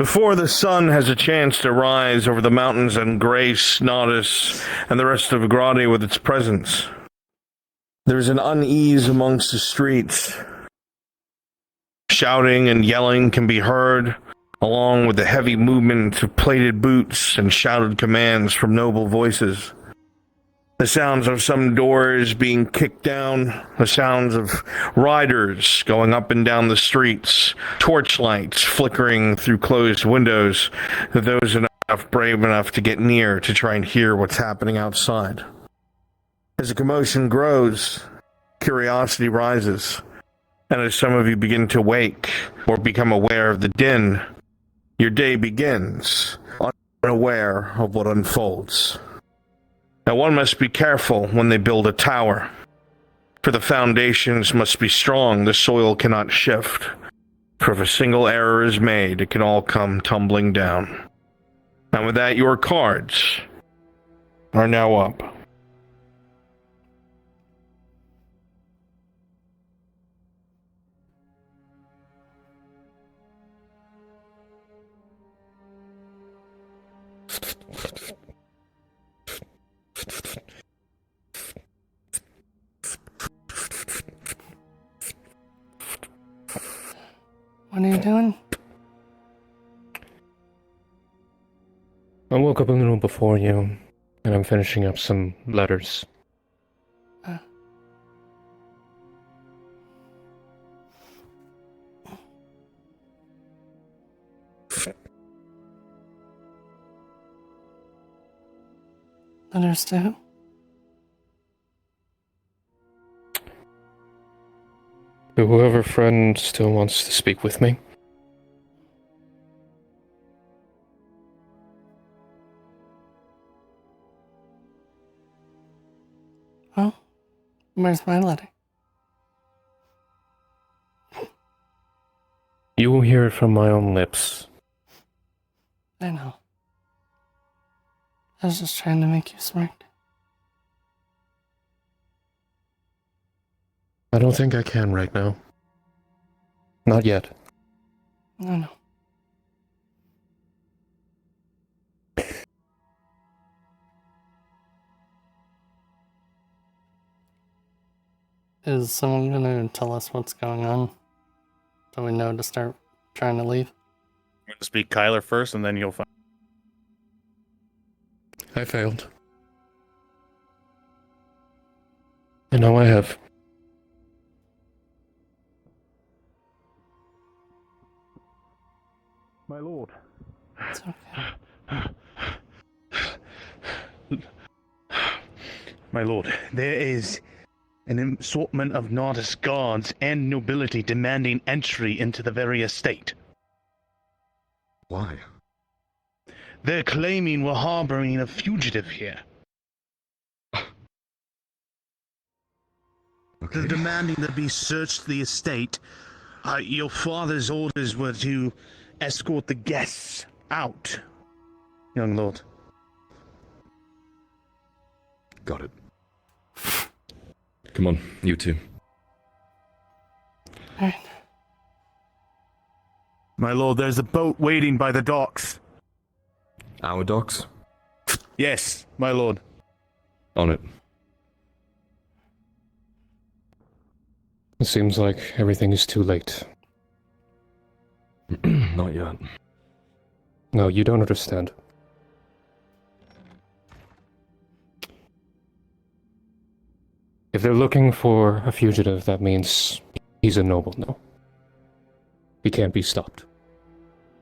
Before the sun has a chance to rise over the mountains and grace Nodus and the rest of Agradi with its presence, there is an unease amongst the streets. Shouting and yelling can be heard, along with the heavy movement of plated boots and shouted commands from noble voices. The sounds of some doors being kicked down, the sounds of riders going up and down the streets, torchlights flickering through closed windows, that those brave enough to get near to try and hear what's happening outside. As the commotion grows, curiosity rises, and as some of you begin to wake or become aware of the din, your day begins, unaware of what unfolds. Now one must be careful when they build a tower, for the foundations must be strong, the soil cannot shift, for if a single error is made, it can all come tumbling down. And with that, your cards are now up. What are you doing? I woke up a little before you, and I'm finishing up some letters. Letters to who? To whoever friend still wants to speak with me. Well, where's my letter? You will hear it from my own lips. I know. I was just trying to make you smart. I don't think I can right now. Not yet. No. Is someone gonna tell us what's going on so we know to start trying to leave? I'm going to speak Kyler first, and then you'll find. I failed. I know I have. My lord. It's okay. My lord, there is an assortment of Nardus guards and nobility demanding entry into the very estate. Why? They're claiming we're harboring a fugitive here. Okay. They're demanding there be searched the estate. Your father's orders were to escort the guests out, young lord. Got it. Come on, you two. Alright. My lord, there's a boat waiting by the docks. Our docks? Yes, my lord. On it. It seems like everything is too late. Not yet. No, you don't understand. If they're looking for a fugitive, that means he's a noble now. He can't be stopped.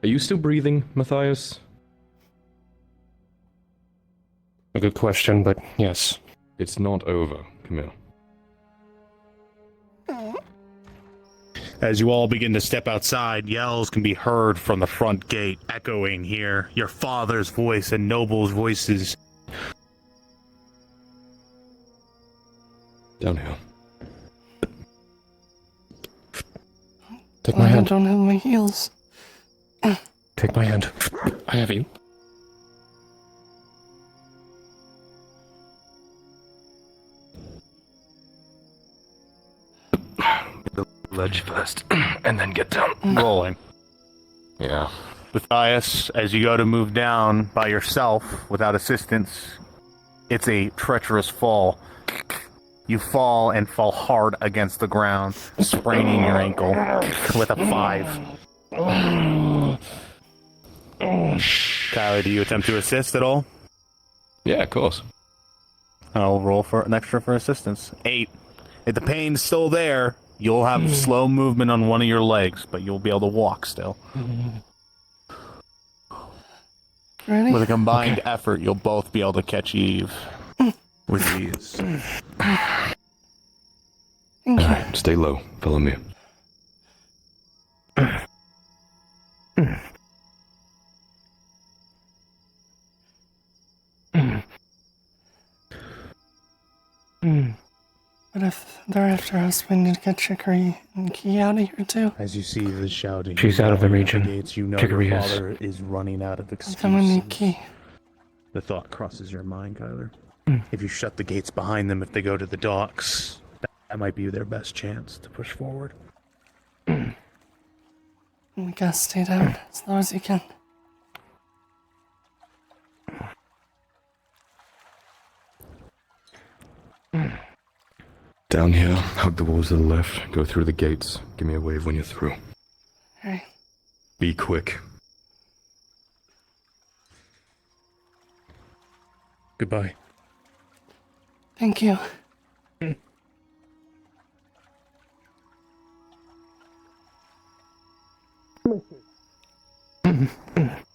Are you still breathing, Matthias? A good question, but yes. It's not over, Camille. As you all begin to step outside, yells can be heard from the front gate, echoing here. Your father's voice and nobles' voices. Down here. Take my I hand. don't have my heels. Take my hand. I have you. The ledge first, and then get down. Rolling. Yeah. Matthias, as you go to move down by yourself without assistance, it's a treacherous fall. You fall and fall hard against the ground, spraining your ankle with a 5. Tyler, do you attempt to assist at all? Yeah, of course. I'll roll for an extra for assistance. 8. If the pain's still there, you'll have slow movement on one of your legs, but you'll be able to walk still. Ready? With a combined effort, you'll both be able to catch Eve. With ease. Thank you. Alright, stay low. Follow me. But if they're after us, we need to get Chicory and Key out of here too. As you see the shouting, She's out of the yelling at region. gates, you know Chicory your is. father is running out of Then we need excuses. Key. The thought crosses your mind, Kyler. If you shut the gates behind them, if they go to the docks, that might be their best chance to push forward. We gotta stay down as low as you can. Down here, hug the walls to the left, go through the gates. Give me a wave when you're through. Alright. Be quick. Goodbye. Thank you.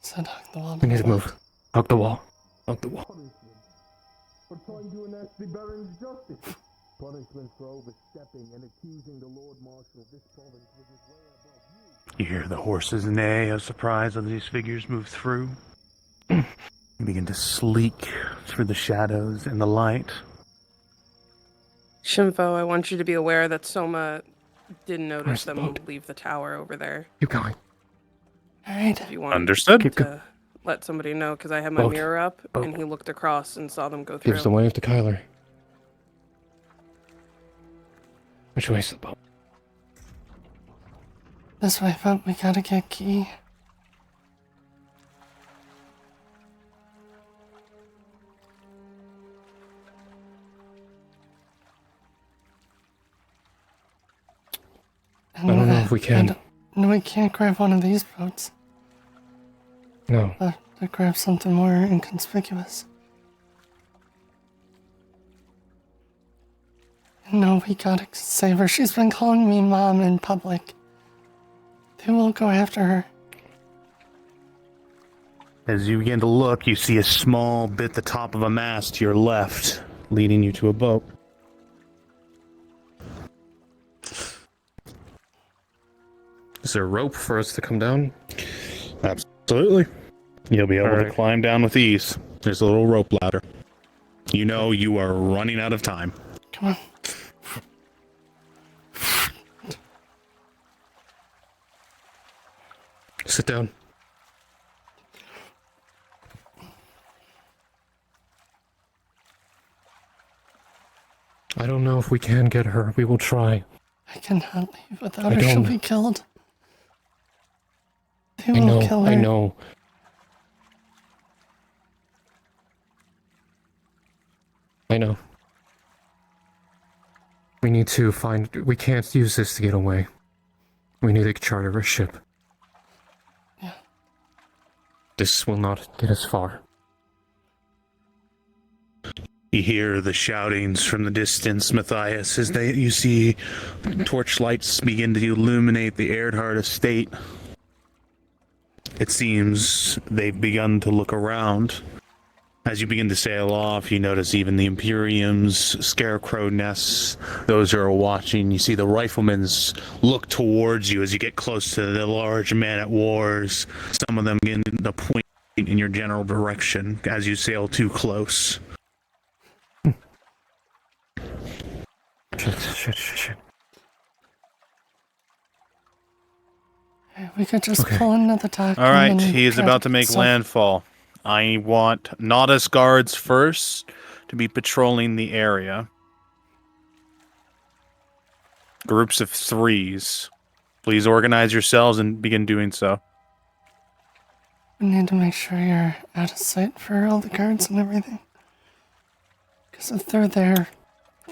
Said hug the wall. We need to move. Hug the wall. Hug the wall. For trying to enact the Baron's justice. Punishment for overstepping and accusing the Lord Marshal of this province which is way above you. You hear the horses neigh of surprise as these figures move through. You begin to sleek through the shadows and the light. Shimfo, I want you to be aware that Soma did Where's notice the them boat? leave the tower over there. Keep going. Alright. If you want Understood. Keep to let somebody know, because I had my Boat. mirror up, Boat. and he looked across and saw them go through. Gives the wave to Kyler. Which way's the boat? This way, but we gotta get Key. I don't know if we can. No, we can't grab one of these boats. No. To grab something more inconspicuous. No, we gotta save her. She's been calling me mom in public. They will go after her. As you begin to look, you see a small bit the top of a mast to your left, leading you to a boat. Is there a rope for us to come down? Absolutely. You'll be able to Alright. climb down with ease. There's a little rope ladder. You know you are running out of time. Come on. Sit down. I don't know if we can get her. We will try. I cannot leave without I her. She'll don't- be killed. They I will know. kill her. I know. I know. We need to find. We can't use this to get away. We need to charter a ship. Yeah. This will not get us far. You hear the shoutings from the distance, Matthias, as you see torchlights begin to illuminate the Erdhard estate. It seems they've begun to look around. As you begin to sail off, you notice even the Imperium's scarecrow nests. Those who are watching, you see the riflemen's look towards you as you get close to the large man-at-wars. Some of them begin to point in your general direction as you sail too close. Shit. We could just Okay. pull into the dock. All right, and then he is grab about to make stuff. landfall. I want Nautics guards first to be patrolling the area. Groups of 3s. Please organize yourselves and begin doing so. We need to make sure you're out of sight for all the guards and everything. Because if they're there,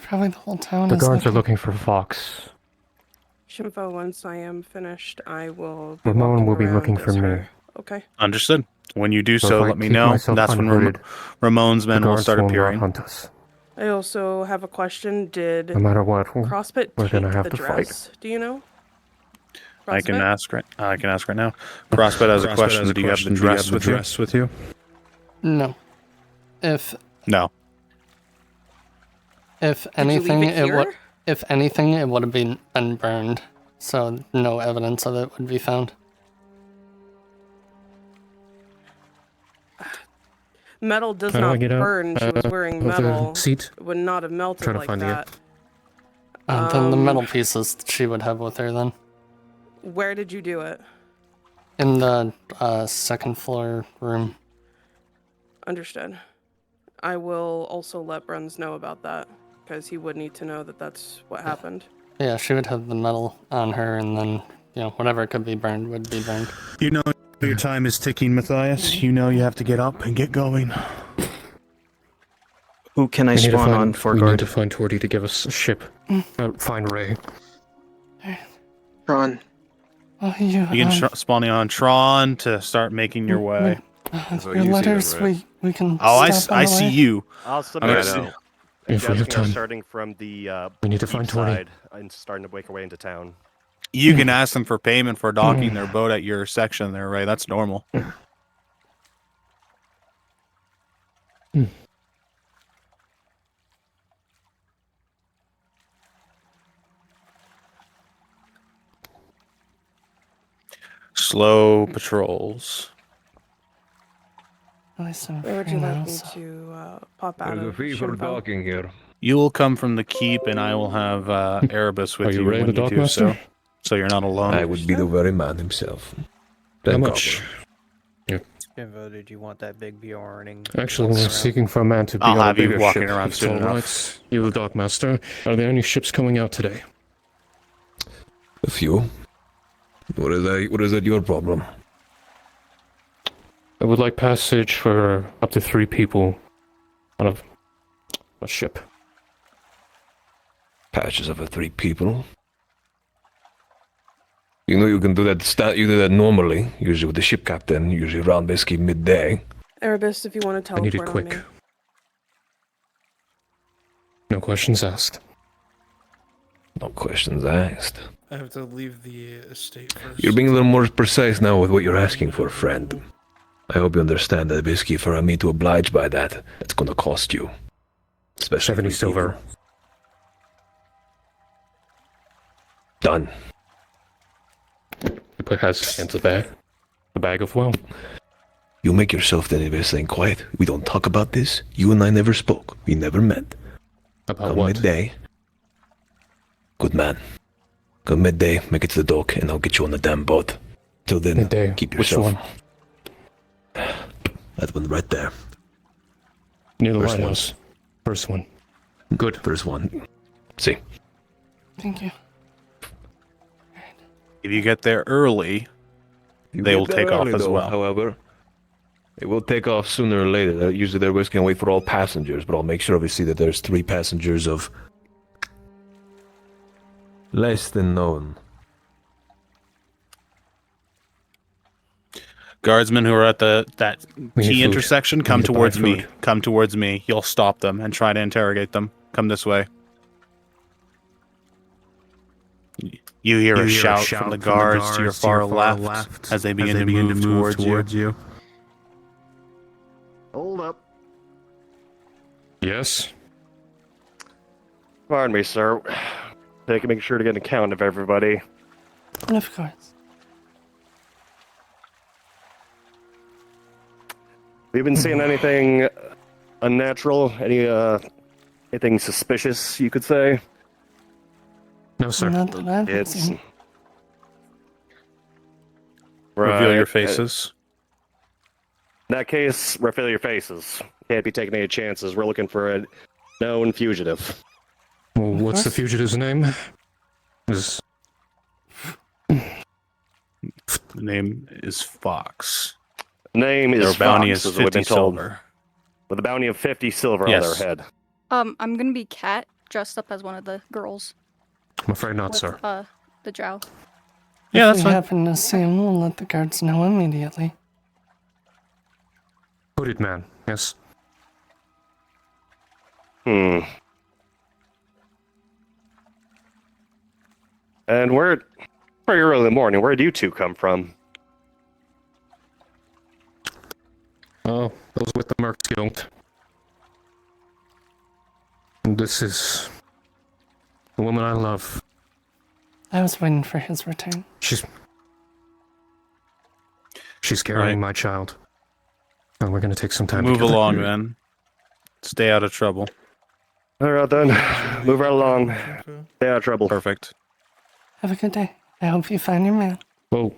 probably the whole town The is guards are looking for Fox. Shimfo, once I am finished, I will. Ramon walking will be around looking for as me. her. Okay. Understood. When you do So so, if I let me keep know. myself That's when unhooded, Ramon's The men will guards start will not appearing. hunt us. I also have a question. Did No matter what, CrossFit we're take gonna have the to fight. dress? Do you know? I can CrossFit? ask right. I can ask right now. CrossFit has a question. Do you have the dress with you? No. If Did No. you leave anything, it here? if anything, it would have been burned, so no evidence of it would be found. Metal does How do I not get out? burn. She was wearing Of the metal. seat? It would not have melted Trying to like find the that. Then the metal pieces she would have with her then. Where did you do it? In the second floor room. Understood. I will also let Bruns know about that, because he would need to know that that's what happened. Yeah, she would have the metal on her, and then, whatever could be burned would be burned. You know your time is ticking, Matthias. You know you have to get up and get going. Who can I We need to spawn find- on for We need guard? to find Torty to give us a ship. Find Ray. Ron. Oh, you You can spawn on Tron to start making your way. your letters, we can Oh, I stop on I the see way. you. I'll submit I it. see. Now. If we have Jessica time. starting from the We need to east find Torty. side and starting to make our way into town. You can ask them for payment for docking their boat at your section there, right? That's normal. Slow patrols. At least I'm Where would free you like now, me so- to pop out There's a of fee for Shimfo? docking here. You will come from the keep, and I will have Erebus with Are you you Ray, when the you do so. dockmaster? So you're not alone. I would be the very man himself. How much? Info, did you want that big Bjorning? Actually, we're seeking for a man to be I'll on a have you bigger walking ship. around It's soon all enough. right. You, the dockmaster. Are there any ships coming out today? A few. What is that your problem? I would like passage for up to 3 people on a ship. Patches of 3 people. You know you can do that. You do that normally. Usually with the ship captain. Usually around basically midday. Erebus, if you want to I need it teleport on quick. me. No questions asked. No questions asked. I have to leave the estate first. You're being a little more precise now with what you're asking for, friend. I hope you understand that basically for me to oblige by that, it's gonna cost you. Especially 70 3 silver. people. Done. He put his hands the bag of wealth. You make yourself the best thing quiet. We don't talk about this. You and I never spoke. We never met. About Come what? midday. Good man. Come midday, make it to the dock, and I'll get you on the damn boat. Till then, Midday. keep Which yourself. one? That one right there. Near the First one. lighthouse. First one. Good. First one. See. Thank you. If you get there early, they will take off as well. However, it will take off sooner or later. Usually they're always going to wait for all passengers, but I'll make sure obviously that there's 3 passengers of less than known. Guardsmen who are at that We need T food. intersection, We come need to buy towards me. food. Come towards me. You'll stop them and try to interrogate them. Come this way. You hear a shout from the guards to your far left as they begin to move towards you. Hold up. Yes? Pardon me, sir. Make sure to get an account of everybody. Of course. Have you been seeing anything unnatural? Anything suspicious, you could say? No, sir. Not that I've It's seen. Reveal your Right. faces. In that case, reveal your faces. Can't be taking any chances. We're looking for a known fugitive. Well, what's the course. fugitive's name? Is The name is Fox. Name Their is bounty Fox, is as we've 50 been told, silver. with a bounty of 50 silver Yes. on their head. I'm gonna be Cat, dressed up as one of the girls. I'm afraid not, With, sir. The drow. Yeah, If that's we fine. happen to see him, we'll let the guards know immediately. Hooded man, yes. And very early in the morning, where do you two come from? Oh, those with the Merkskild. And this is the woman I love. I was waiting for his return. She's carrying my child. And we're gonna take some time Move together. along, then. Stay out of trouble. All right, then. Move right along. Stay out of trouble. Perfect. Have a good day. I hope you find your man. Whoa.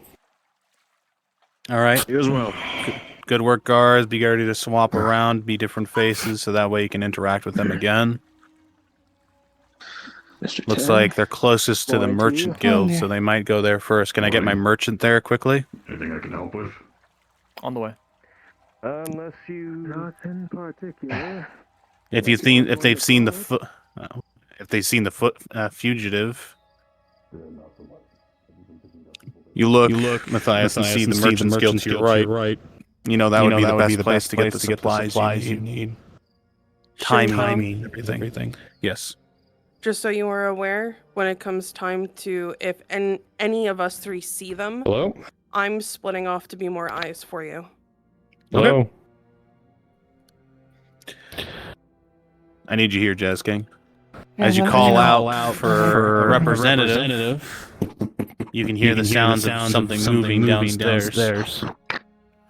All right. You as well. Good work, guards. Be ready to swap around, be different faces, so that way you can interact with them again. Looks like they're closest to the merchant guild, so they might go there first. Can I get my merchant there quickly? Anything I can help with? On the way. Unless you... Not in particular. If they've seen the fugitive, you look, Matthias, and see the merchant's guild to your right. You know that would be the best place to get the supplies you need. Timing, everything. Yes. Just so you are aware, when it comes time to, if any of us three see them, Hello? I'm splitting off to be more eyes for you. Hello? I need you here, Jazz King. Yeah, As you that call was- out for a representative, you can hear the sounds of something moving downstairs.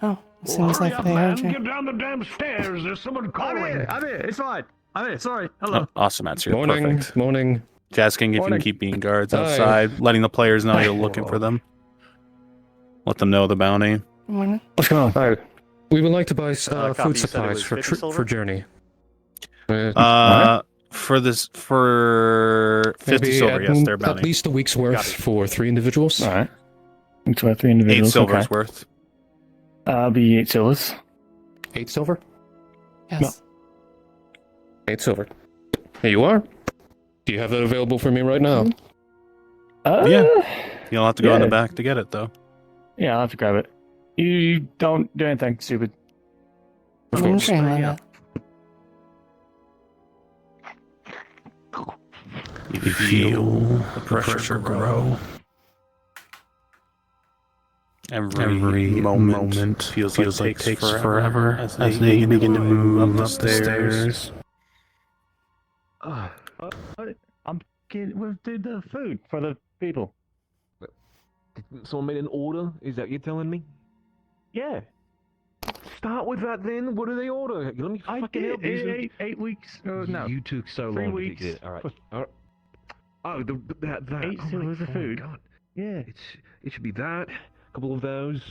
Oh, seems like they heard you. Get down the damn stairs. There's someone calling. I'm here. It's fine. I'm here. Sorry. Hello. Oh, awesome, that's your Morning. perfect. Morning. Jazz King, if you can Morning. keep being guards Hi. outside, letting the players know you're looking for them. Let them know the bounty. Morning. What's going on? Hi. We would like to buy copy, food you said it supplies was for 50 silver? for Journey. For 50 Maybe silver, yes, their at bounty. least a week's worth Copy. for 3 individuals. All right. It's worth 3 8 individuals. silver's Okay. worth. I'll be 8 silvers. 8 silver? Yes. 8 silver. Here you are. Do you have that available for me right now? Yeah. You'll have to go in the yeah. back to get it, though. Yeah, I'll have to grab it. You don't do anything stupid. Of I'm course. sure you love it. You feel the pressure grow. Every moment feels like it takes forever as they begin to move up the stairs. I'm getting with the food for the people. Someone made an order? Is that what you're telling me? Yeah. Start with that then. What do they order? Let me I fucking help did you. 8 weeks. No. You took so 3 long weeks. to get it. All right. All right. Oh, that. 8 oh silvers of my food. God. Yeah. It should be that. A couple of those.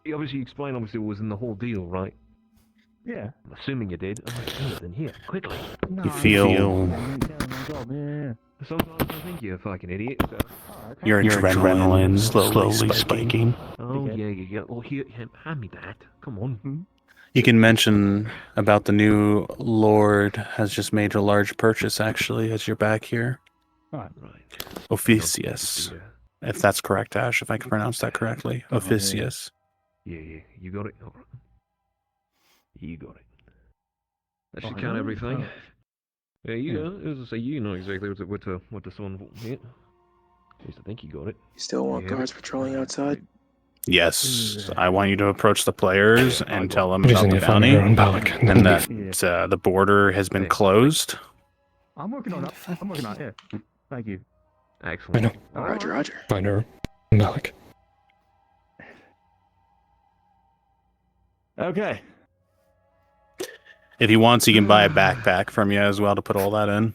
You obviously explained it was in the whole deal, right? Yeah. I'm assuming you did. Oh my God, then here, quickly. You feel Yeah. Sometimes I think you're a fucking idiot. So. your adrenaline slowly spiking. Oh, Okay. yeah. Well, here, hand me that. Come on. You can mention about the new lord has just made a large purchase, actually, as you're back here. Right. Officius. If that's correct, Ash, if I can pronounce that correctly. Officius. Yeah. You got it. All right. You got it. That should I count know. everything. Oh. Yeah, as I say, you know exactly what the sun. Yeah. At least I think you got it. You still want Yeah. guards patrolling outside? Yes, I want you to approach the players and tell them Just about need the to find bounty her own Balak. and that the border has been closed. I'm working on it. I'm working on it. Yeah. Thank you. Excellent. I know. Roger. Find her own Balak. Okay. If he wants, he can buy a backpack from you as well to put all that in.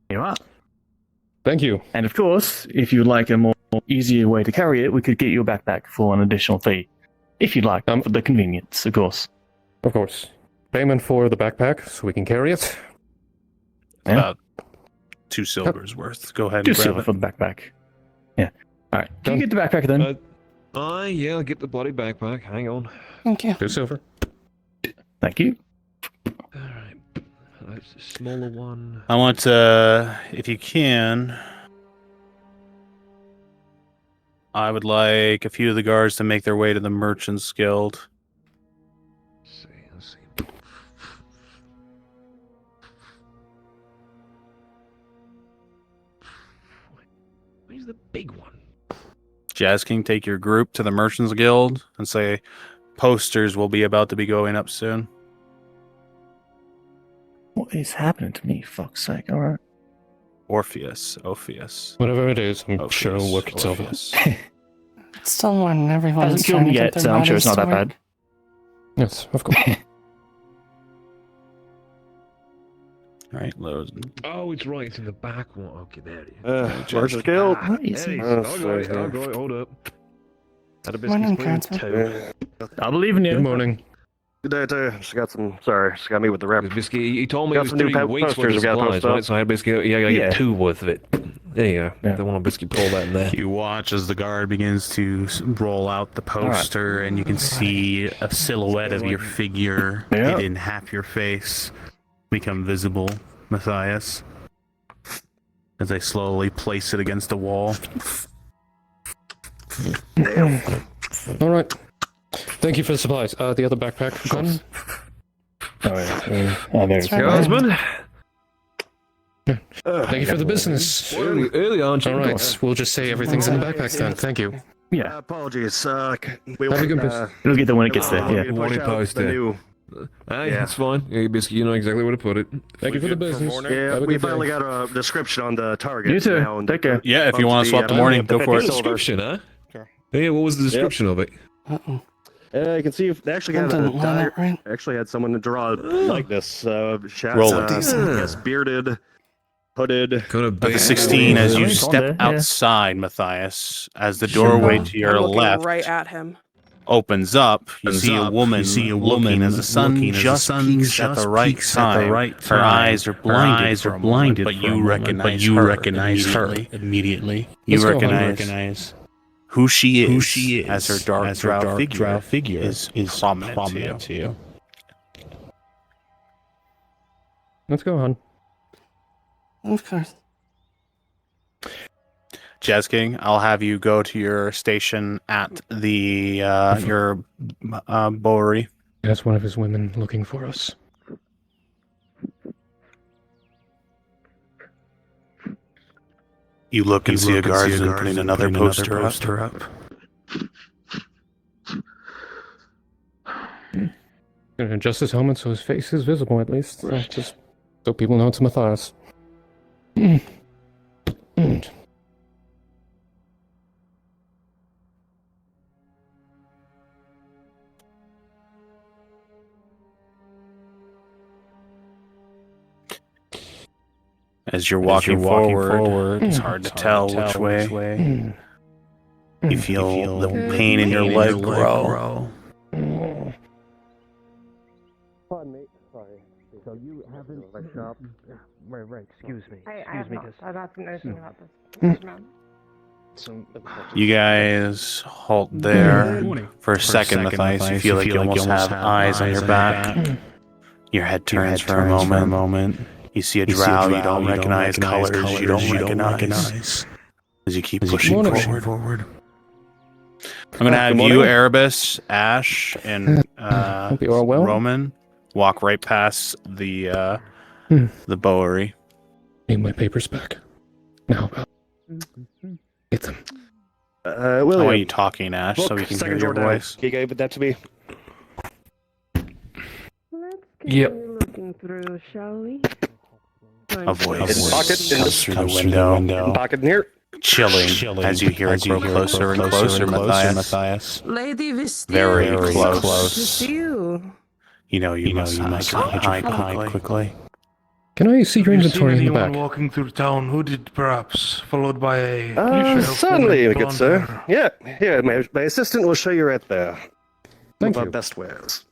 You are. Thank you. And of course, if you'd like a more easier way to carry it, we could get you a backpack for an additional fee. If you'd like, for the convenience, of course. Of course. Payment for the backpack so we can carry it. Yeah. About 2 silvers worth. Go ahead and 2 grab silver it. for the backpack. Yeah. All right. Can you get the backpack then? Aye, yeah, I'll get the bloody backpack. Hang on. Thank you. 2 silver. Thank you. Alright. That's a smaller one. I want if you can, I would like a few of the guards to make their way to the Merchants Guild. Let's see. Where's the big one? Jazz King, take your group to the Merchants Guild and say posters will be about to be going up soon. What is happening to me? Fuck's sake! All right. Orpheus. Whatever it is, I'm Orpheus, sure it'll work itself out. It's still when everyone's Hasn't killed trying me to get yet, their so I'm sure it's bodies not that to work. bad. Yes, of course. All right, load. Oh, it's right. It's in the back one. Okay, there it is. Merchants Guild. There it is. I'll go it. Hold up. Had a Morning, biscuit Guardsman. I believe in you. Good morning. Good day, too. Just got to meet with the rep. Biscuit, he told me Got it was some new 3 weeks worth posters of we gotta supplies, post up. right? So I had basically, I gotta get 2 worth of it. There you go. Yeah. Don't want to basically pull that in there. You watch as the guard begins to roll out the poster, and you can see a silhouette of your figure Yeah. hidden half your face become visible, Matthias, as I slowly place it against the wall. All right. Thank you for the supplies. The other backpack gun. That's right. Husband? Thank you for the business. Early on, All right, we'll just say everything's in the backpack then. Thank you. Yeah. Apologies. We Have a won't, good business. It'll get there when it gets there. Yeah. push Morning out post the there. new. Aye, Yeah. that's fine. Yeah, basically, you know exactly where to put it. Thank you for the business. Yeah, Have a we good day. finally got a description on the target. You too. Now, and Take care. Yeah, if you want to swap the morning, go for it. Description, huh? Yeah, what was the description of it? Uh-oh. You can see if they actually had That a didn't line up right. actually had someone to draw like this. Shad, Roll it. yes, bearded, hooded. Kind of At the 16, as you step outside, Matthias, as the doorway to your I'm looking left right at him. opens up, you see a woman looking as the sun just peeks at the right time. Her eyes are blinded, but you recognize her immediately. You Let's go, recognize who she is as her dark drow figure is prominent to you. Let's go on. Of course. Jazz King, I'll have you go to your station at the your bowery. That's one of his women looking for us. You look and see a guardsman putting another poster up. Gonna adjust his helmet so his face is visible at least. Just so people know it's Matthias. As you're walking forward, it's hard to tell which way. You feel the pain in your leg grow. Pardon me. Sorry. So you haven't shop. Right. Excuse me. I've not been anything about this. You guys halt there for a second, Matthias. You feel like you almost have eyes on your back. Your head turns for a moment. You see a drow you don't recognize, colors you don't recognize. As you keep pushing forward. I'm going to have you, Erebus, Ash, and Hope you are well. Roman walk right past the bowery. Need my papers back. Now, get them. I want you talking, Ash, so we can hear your voice. He gave that to me. Yep. Looking through, shall we? A voice Pocket comes through the window. Pocket in here. Chilling as you hear it grow closer and closer, Matthias. Lady Vistia. Very To close. see you. You know you must hide quickly. Can I see your inventory in the back? Walking through town, hooded perhaps, followed by a... Certainly, good sir. Yeah, my assistant will show you right there. Thank One of you. our best wares.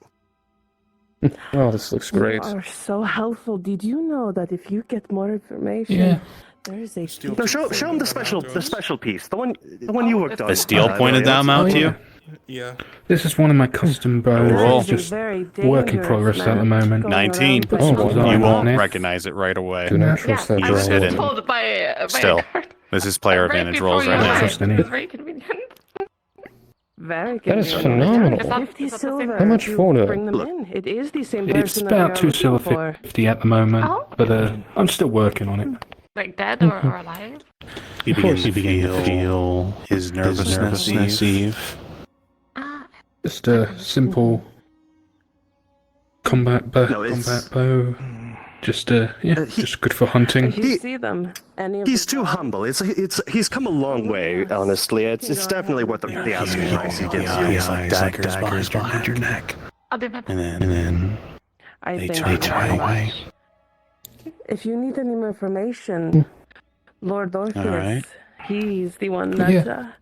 Oh, this looks great. You are so helpful. Did you know that if you get more information, Yeah. There is a No, show him the special piece, the one you worked on. The steel pointed them out to you? Yeah. This is one of my custom bows. Roll. It's just work in progress at the moment. 19. You won't recognize it right away. Do not trust that It's girl. hidden. told by Still, a guard. this is player advantage rolls right now. Trust any. Very convenient. Very That is convenient. phenomenal. 50 silver. How much to for that? Bring them in. It is the same It's person about that 2 you're silver looking for. 50 at the moment, but I'm still working on it. Like dead or alive? You begin to feel his nervousness, Eve. Just a simple combat bow. Just just good for hunting. If you see them, He's too humble. He's come a long way, honestly. It's definitely worth the asking price he gives you. He's like daggers behind your neck. And then they turn away. If you need any more information, Lord Orpheus, Alright. he's the one that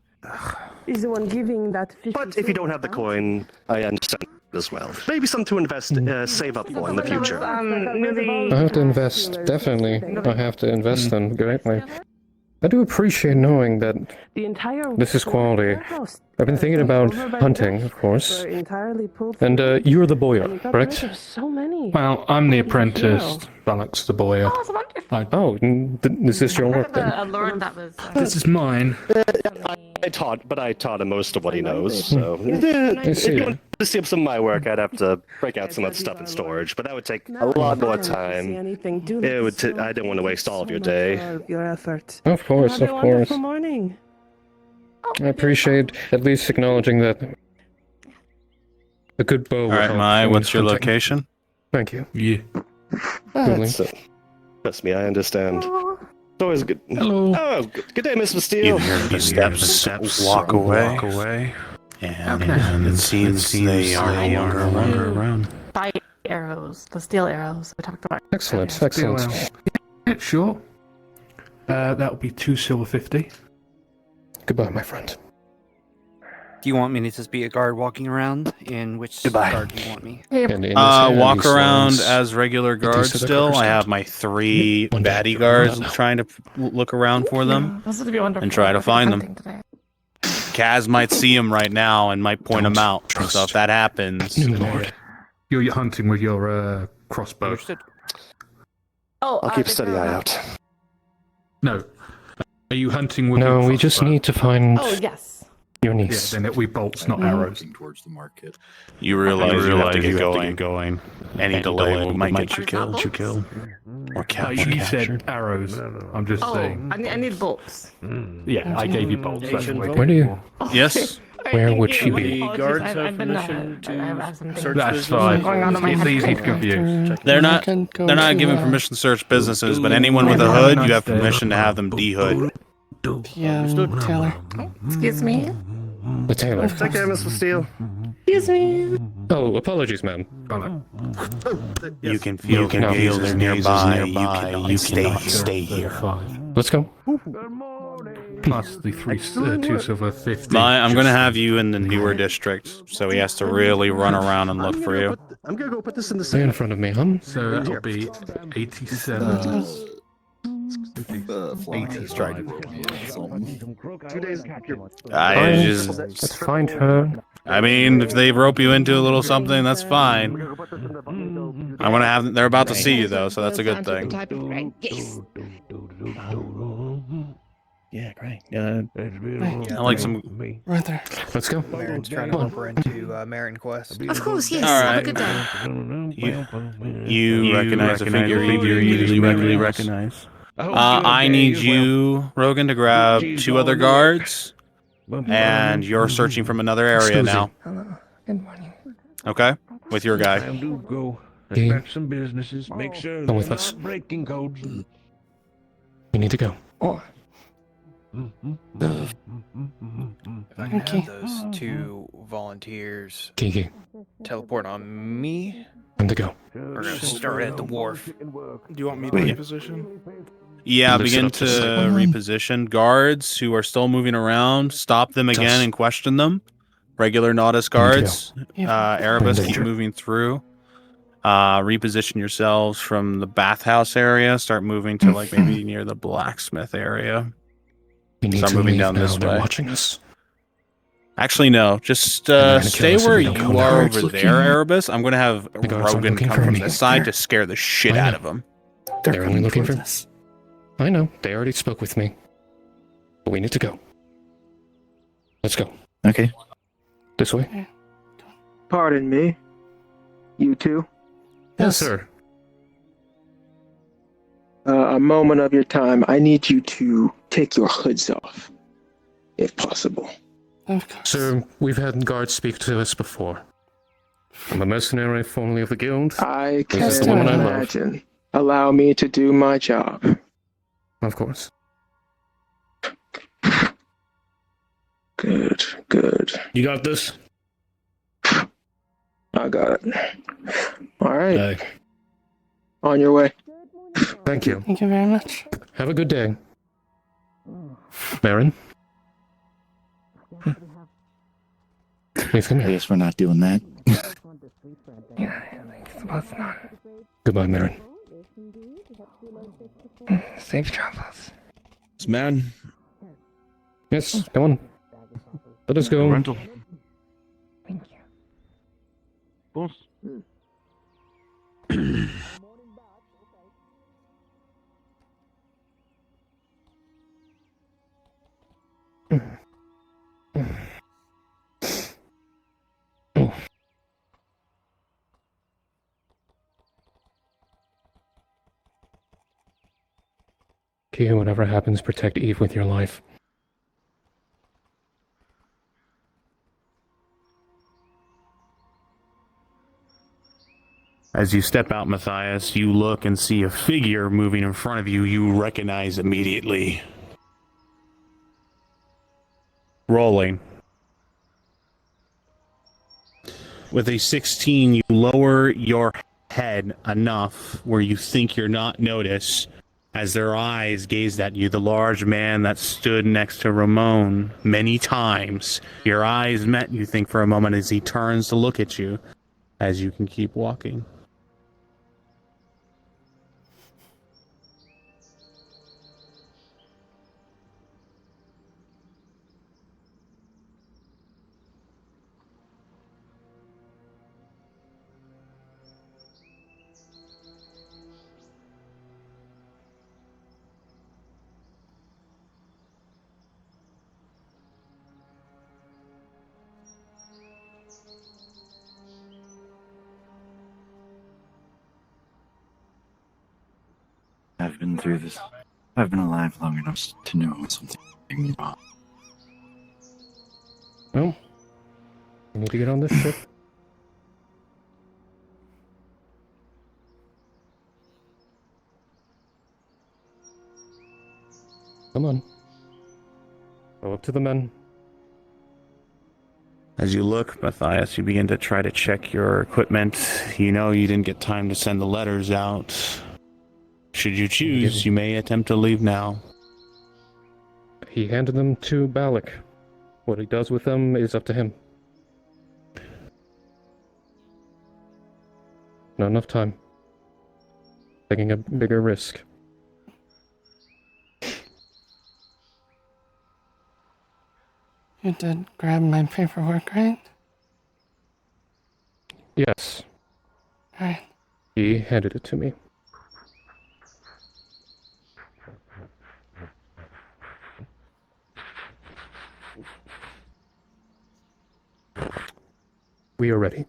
he's the one giving that 50 But if you don't have the coin, I understand as well. Maybe some to invest, save up for in the future. I have to invest, definitely. I have to invest them greatly. I do appreciate knowing that the entire this is quality. warehouse I've been thinking about hunting, of course. were entirely pulled And you're the boyar, from- you got rid correct? of so many. Well, I'm the apprentice. Alex the boy. Oh, is this your work then? A lord that was. This is mine. I taught him most of what he knows. So I if see. you want to see some of my work, I'd have to break out some of that stuff in storage, but that would take a lot more time. It would. I didn't want to waste all of your day. Your effort. Of course, Have of a course. wonderful morning. I appreciate at least acknowledging that a good bow. will Alright, help Mai, in what's your hunting. location? Thank you. Yeah. Really. Trust me, I understand. It's always good. Hello. Oh, good day, Miss You Bastille. hear the steps walk away. And it seems they are no longer around. By arrows, the steel arrows we talked about. Excellent, excellent. Yeah, sure. That'll be 2 silver 50. Goodbye, my friend. Do you want me to just be a guard walking around? In which Goodbye. guard do you want me? And in his hand, Walk he around slides as regular guards decent still. I percent. have my 3 baddie guards trying to look around for them This would be wonderful. and try to find them. Hunting today. Kaz might see him right now and might point him out. So if that happens, Lord. You're hunting with your crossbow. Oh, I'll keep a steady eye out. No. Are you hunting with No, your we just crossbow? need to find Oh yes. your Yeah, niece. then it'll be bolts, not arrows. Towards the market. you realize you have to get going. Any delay might get you killed. Or Oh, captured. you said arrows. I'm just saying. I need bolts. Yeah, I gave you bolts. That's the way Where do you? Yes. Where would she be? The guards have permission to search That's business? fine. Going on in my It's head. easy to confuse. They're not given permission to search businesses, but anyone with a hood, you have permission to have them de-hood. Yeah, Taylor. Excuse me. The tailor. Take care, Miss Bastille. Excuse me. Oh, apologies, ma'am. You can feel their noses nearby. You cannot stay here. Let's go. Plus the 2 silver 50. I'm going to have you in the newer district, so he has to really run around and look for you. I'm gonna go put this in the Stay in safe. front of me, huh? So that'll be 87. 85. 2 days. Let's find her. I mean, if they rope you into a little something, that's fine. I'm gonna have. They're about to see you though, so that's a good thing. Yeah, great. I like some. Right there. Let's go. Marin's trying to help her into Marin Quest. Of course, yes. All Have a right. good day. You recognize a figure you usually recognize. I need you, Rogan, to grab 2 other guards, and you're searching from another area now. Hello. Good morning. Okay, with your guy. He, Some businesses. Make sure come with us. breaking codes. We need to go. Oh. If I can Okay. have those 2 volunteers Kiki, teleport on me, time to go. we're gonna start at the wharf. Do you want me to reposition? Yeah, Listen begin up to just a second. reposition. Guards who are still moving around, stop them again Just- and question them. Regular Nautis guards, Yeah. Erebus, keep Danger. moving through. reposition yourselves from the bathhouse area. Start moving to like maybe near the blacksmith area. We need Start to moving leave down now. this They're way. watching us. Actually, no. Just gonna kill stay us if where we don't you come down. are Guards over looking. there, Erebus. I'm going to have The guards aren't Rogan looking come for from me. the side They're- to scare the shit I out know. of him. They're only looking for us. I know. They already spoke with me. But we need to go. Let's go. Okay. This way. Pardon me. You two? Yes, sir. A moment of your time. I need you to take your hoods off, if possible. Of course. Sir, we've had guards speak to us before. I'm a mercenary formerly of the guild. I This is can the woman I love. imagine. Allow me to do my job. Of course. Good, good. You got this? I got it. All right. Hey. On your way. Thank you. Thank you very much. Have a good day. Baron? Please come I here. guess we're not doing that. Goodbye, Marin. Safe travels. Man. Yes, come on. Let us go. Rental. Thank you. Boss. Q, whatever happens, protect Eve with your life. As you step out, Matthias, you look and see a figure moving in front of you. You recognize immediately. Rolling. With a 16, you lower your head enough where you think you're not noticed as their eyes gazed at you. The large man that stood next to Ramon many times. Your eyes met, you think, for a moment as he turns to look at you as you can keep walking. I've been through this. I've been alive long enough to know when something wrong. Well, we need to get on this ship. Come on. Go up to the men. As you look, Matthias, you begin to try to check your equipment. You know you didn't get time to send the letters out. Should you choose, you may attempt to leave now. He handed them to Balak. What he does with them is up to him. Not enough time. Taking a bigger risk. You did grab my paperwork, right? Yes. Alright. He handed it to me. We are ready.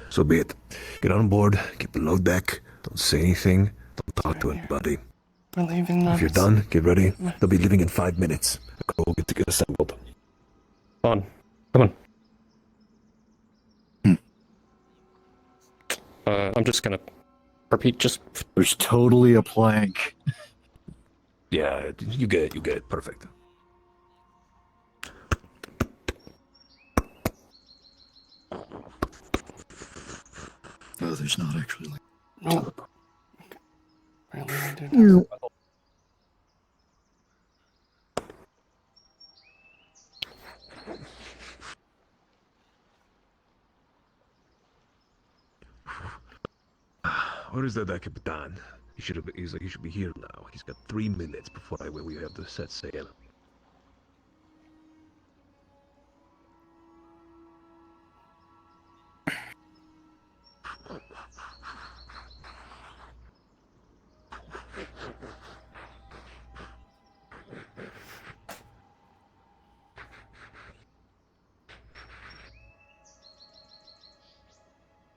So be it. Get on board, keep the load back, don't say anything, don't talk to anybody. We're leaving now. If you're done, get ready. They'll be leaving in 5 minutes. Go get assembled. On. Come on. I'm just gonna repeat just... There's totally a plank. Yeah, you get it. Perfect. Oh, there's not actually like... No. Really, I do not. Where is that Capitan? He should be here now. He's got 3 minutes before we have to set sail.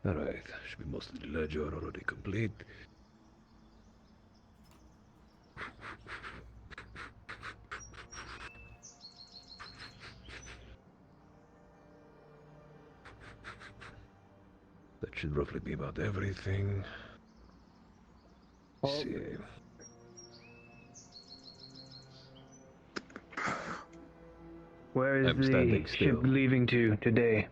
Alright, should be most of the ledger already complete. That should roughly be about everything. Let's see. Where is the ship leaving to today?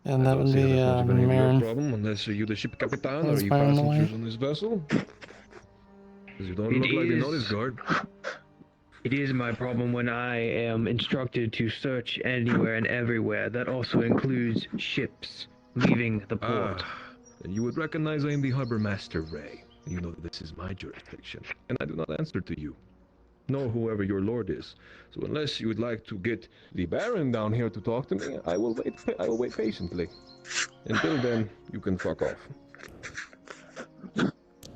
And that would be No Marin. problem, unless you're the ship captain or Who's you firing away? passengers on this vessel. Because you don't look like the notice guard. It is my problem when I am instructed to search anywhere and everywhere. That also includes ships leaving the port. And you would recognize I am the harbor master, Ray. You know that this is my jurisdiction, and I do not answer to you, nor whoever your lord is. So unless you would like to get the Baron down here to talk to me, I will wait patiently. Until then, you can fuck off.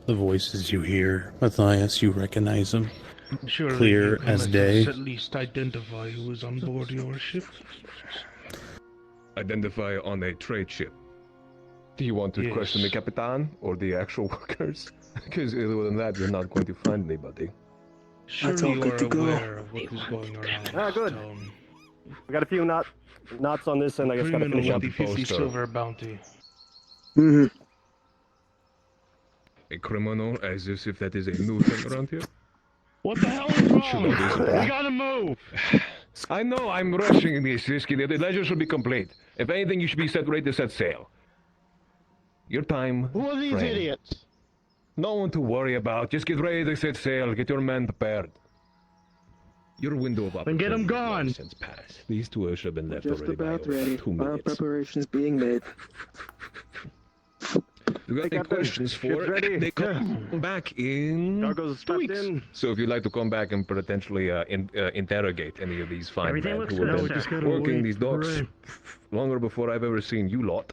The voices you hear, Matthias, you recognize them. Surely Clear you can as let day. us at least identify who is on board your ship. Identify on a trade ship. Do you want to question the Capitan or the actual workers? Because other than that, you're not going to find anybody. Surely you are aware of what is going around. Ah, good. We got a few knots on this, and I guess gotta finish up. 50 silver bounty. Mm-hmm. A criminal, as if that is a new thing around here? What the hell is wrong? We gotta move! I know, I'm rushing this, Risky. The ledger should be complete. If anything, you should be ready to set sail. Your time. Who are these frame. idiots? No one to worry about. Just get ready to set sail. Get your men prepared. Your window of opportunity. Then get them gone. Since passed. These two should have been left Just already by about ready. 2 Final minutes. preparations being made. You got any questions for it? They come back in Cargo's 2 weeks. in. So if you'd like to come back and potentially interrogate any of these fine Everything men looks who have good, been sir. working these docks longer before I've ever seen you lot,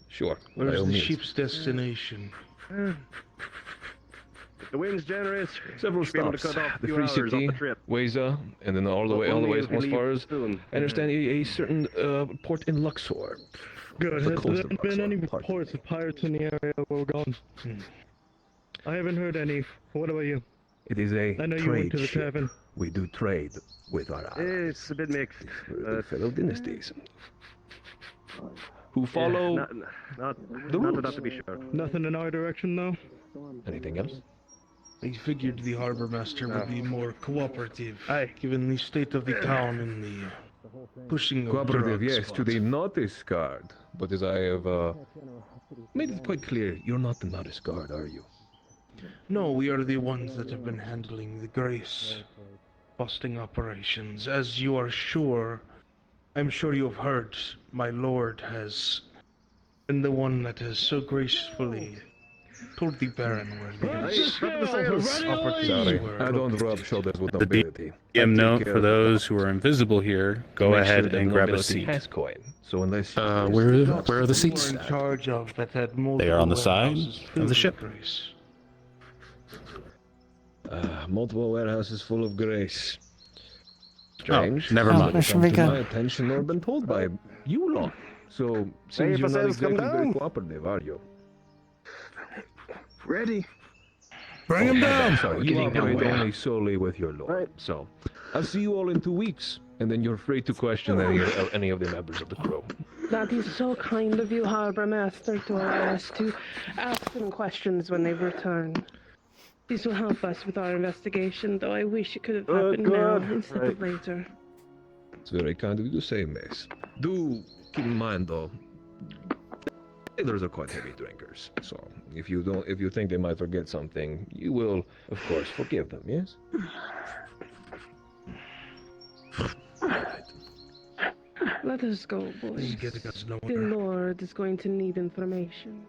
sure. by Where's all the means. ship's destination? The wind's generous. Several Should be able to stops. cut off a The few Free hours off City, the trip. Weza, and then all the way as far as soon. I understand a certain port in Luxor. Good. The Has coast there of been Luxor, any pardon reports me. of pirates in the area where we're going? I haven't heard any. What about you? It is a I know you trade went to the ship. tavern. We do trade with our allies. It's a bit mixed. The fellow dynasties who follow Not the rules. enough to be sure. Nothing in our direction, though. Anything else? I figured the harbor master would be more cooperative, given the state of the town and the pushing of Cooperative, drugs yes, to the notice guard. But as I have made it quite clear, you're not the notice guard, are you? No, we are the ones that have been handling the Grace busting operations. As you are sure, I'm sure you have heard, my lord has been the one that has so gracefully told the Baron where these opportunities were. I don't rub shoulders with nobility. DM note for those who are invisible here, go ahead and grab a seat. Has coin. So unless Where are the seats? In charge of that had They are on the side warehouses of filled the with ship. Grace. multiple warehouses full of grace. Strange. never Oh, mind. that should be Come to my good. attention or been told by you lot. So seems you're not Says come exactly very down. cooperative, are you? Ready. Bring him down! Sorry, you Getting operate nowhere. only solely with your lord. Right. So I'll see you all in 2 weeks, and then you're free to question any of the members of the crew. That is so kind of you, Harbor Master, to allow us to ask them questions when they return. This will help us with our investigation, though I wish it could have happened now instead of later. It's very kind of you to say, Miss. Do keep in mind, though, sailors are quite heavy drinkers. So if you think they might forget something, you will, of course, forgive them. Yes. Let us go, boys. Getting us The nowhere. Lord is going to need information.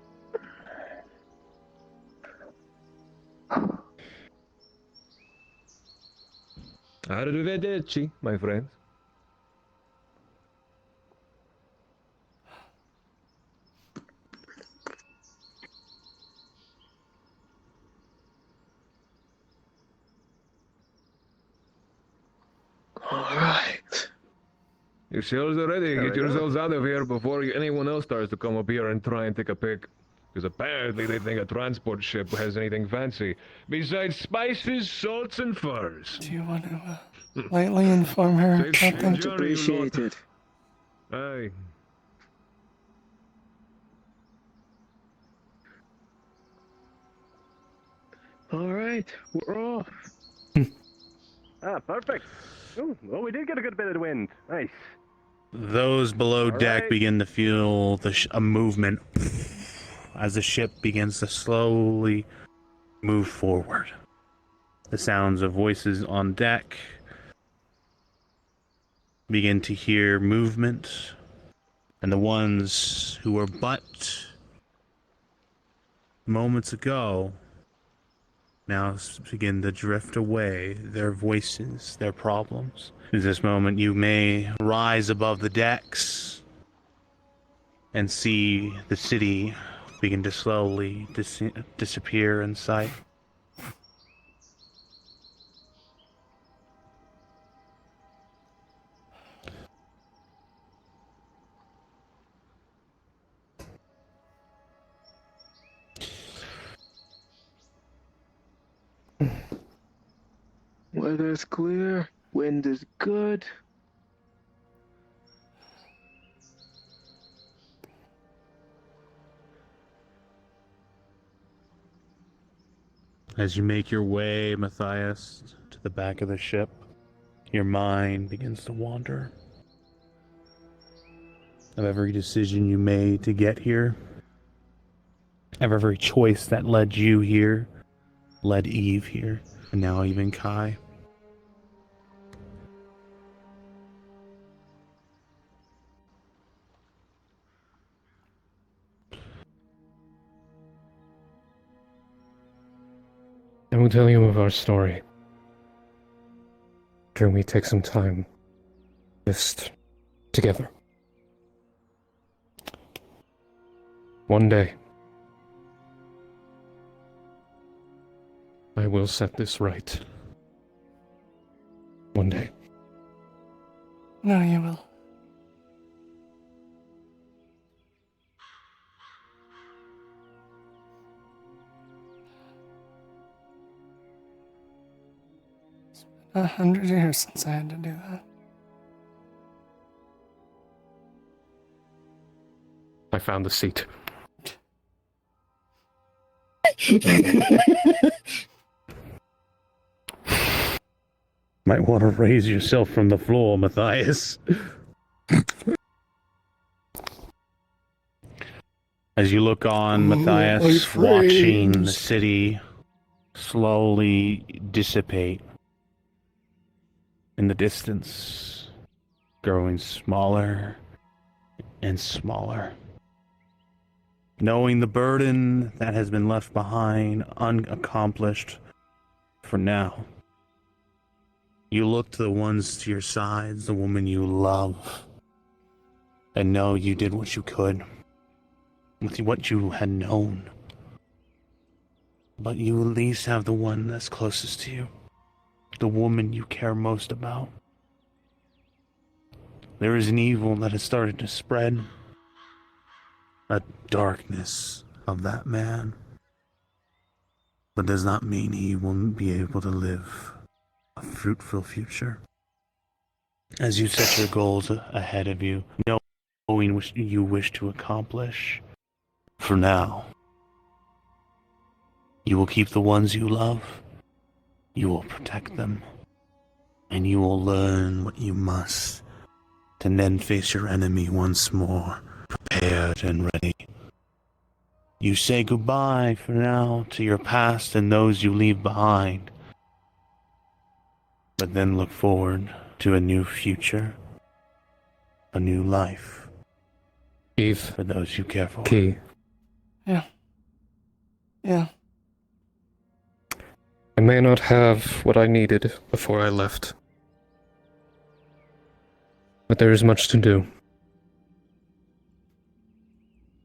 Arrivederci, my friend. All right. Your sails are ready. There Get we go. yourselves out of here before anyone else starts to come up here and try and take a pic. Because apparently they think a transport ship has anything fancy. Besides spices, salts, and furs. Do you want to lightly inform her, Captain? Much appreciated. Aye. All right, we're off. Perfect. Ooh, well, we did get a good bit of wind. Nice. Those below deck begin to feel a movement as the ship begins to slowly move forward. The sounds of voices on deck begin to hear movement, and the ones who were but moments ago now begin to drift away, their voices, their problems. In this moment, you may rise above the decks and see the city begin to slowly disappear in sight. Weather's clear. Wind is good. As you make your way, Matthias, to the back of the ship, your mind begins to wander. Of every decision you made to get here, of every choice that led you here, led Eve here, and now even Kai. I will tell you of our story. Can we take some time just together? One day, I will set this right. One day. No, you will. It's been 100 years since I had to do that. I found the seat. Might want to raise yourself from the floor, Matthias. As you look on, Matthias, watching the city slowly dissipate in the distance, growing smaller and smaller. Knowing the burden that has been left behind, unaccomplished for now. You look to the ones to your sides, the woman you love, and know you did what you could with what you had known. But you at least have the one that's closest to you, the woman you care most about. There is an evil that has started to spread, a darkness of that man, but does not mean he won't be able to live a fruitful future. As you set your goals ahead of you, knowing what you wish to accomplish, for now, you will keep the ones you love, you will protect them, and you will learn what you must to then face your enemy once more, prepared and ready. You say goodbye for now to your past and those you leave behind, but then look forward to a new future, a new life. Eve. For those you care for. Key. Yeah. I may not have what I needed before I left. But there is much to do.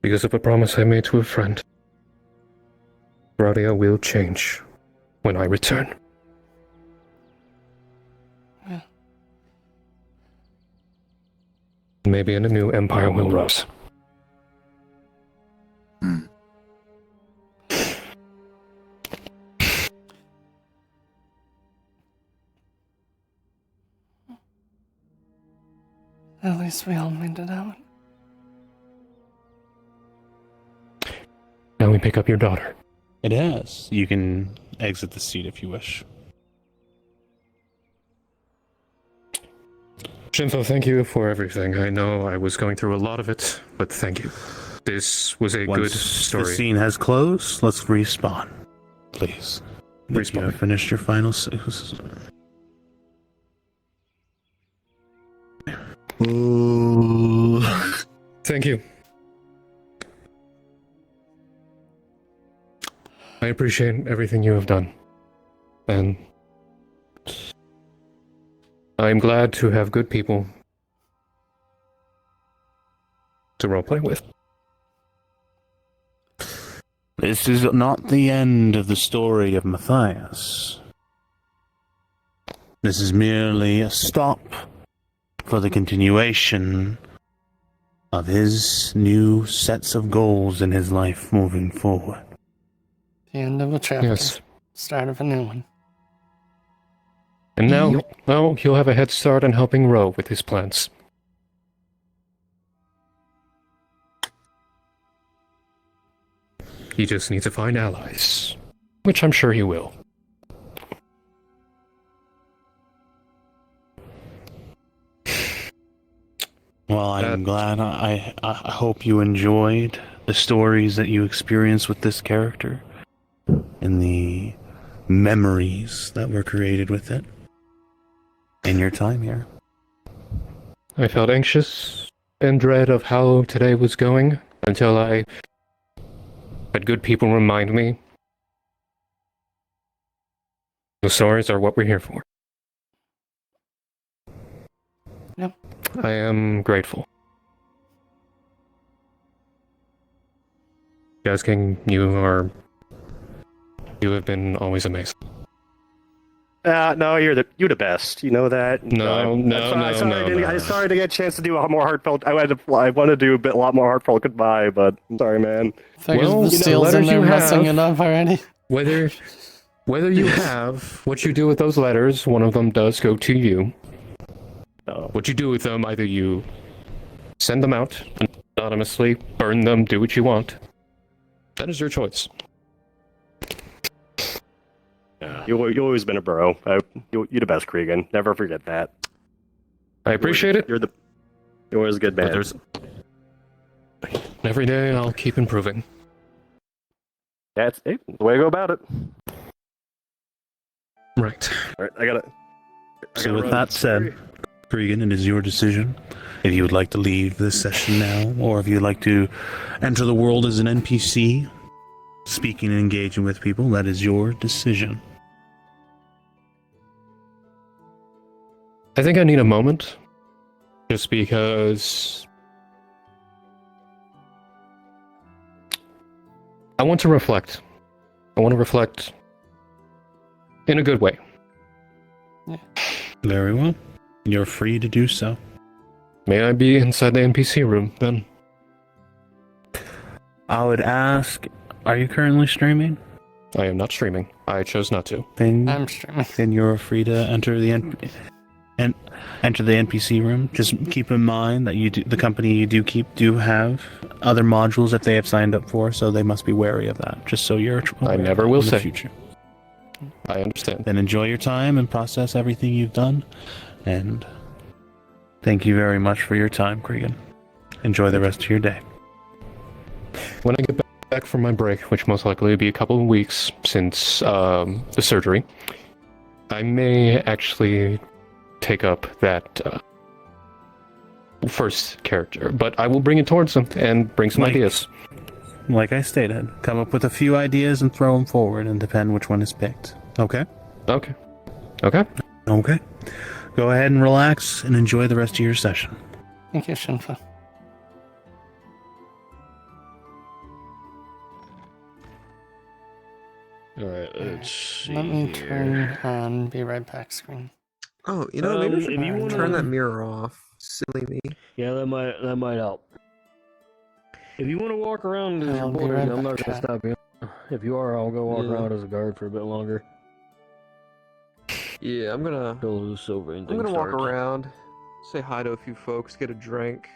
Because of a promise I made to a friend. Claudia will change when I return. Yeah. Maybe a new empire will rise. At least we all made it out. Now we pick up your daughter. It has. You can exit the seat if you wish. Shinfo, thank you for everything. I know I was going through a lot of it, but thank you. This was a good story. The scene has closed. Let's respawn, please. Respawn. You have finished your final. Ooh. Thank you. I appreciate everything you have done. And I'm glad to have good people to roleplay with. This is not the end of the story of Matthias. This is merely a stop for the continuation of his new sets of goals in his life moving forward. The end of a chapter. Yes. Start of a new one. And now, well, he'll have a head start on helping Ro with his plans. He just needs to find allies, which I'm sure he will. Well, I'm glad. I hope you enjoyed the stories that you experienced with this character and the memories that were created with it in your time here. I felt anxious and dread of how today was going until I had good people remind me the stories are what we're here for. Yep. I am grateful. Jazz King, you have been always amazing. No, you're the best. You know that. No. I'm sorry to get a chance to do a more heartfelt. I want to do a lot more heartfelt goodbye, but I'm sorry, man. Well, the seal's in there messing it up already. Whether you have what you do with those letters, one of them does go to you. What you do with them, either you send them out anonymously, burn them, do what you want. That is your choice. Yeah. You've always been a bro. You're the best, Cregan. Never forget that. I appreciate it. You're always a good man. Every day I'll keep improving. That's it. The way to go about it. Right. All right, I gotta So with that said, Cregan, it is your decision. If you would like to leave this session now, or if you'd like to enter the world as an NPC, speaking and engaging with people, that is your decision. I think I need a moment, just because I want to reflect. I want to reflect in a good way. Yeah. Very well. You're free to do so. May I be inside the NPC room, then? I would ask, are you currently streaming? I am not streaming. I chose not to. Then I'm streaming. Then you're free to enter the NPC room. Just keep in mind that the company you do have other modules that they have signed up for, so they must be wary of that. Just so you're aware I never will in the say. future. I understand. Then enjoy your time and process everything you've done. And thank you very much for your time, Cregan. Enjoy the rest of your day. When I get back from my break, which most likely will be a couple of weeks since the surgery, I may actually take up that first character, but I will bring it towards them and bring some ideas. Like I stated, come up with a few ideas and throw them forward and depend which one is picked. Okay. Okay. Okay. Okay. Go ahead and relax and enjoy the rest of your session. Thank you, Shinfa. Alright, let's see. Let me here. turn on Be Right Back screen. Oh, you know, maybe I if should you wanna turn that mirror off. Silly me. Yeah, that might help. If you want to walk around as your I'll be board, right I'm not back, gonna chat. stop you. If you are, I'll go walk Yeah. around as a guard for a bit longer. Yeah, I'm gonna Till the silver I'm gonna walk around, say hi to a few folks, get a drink.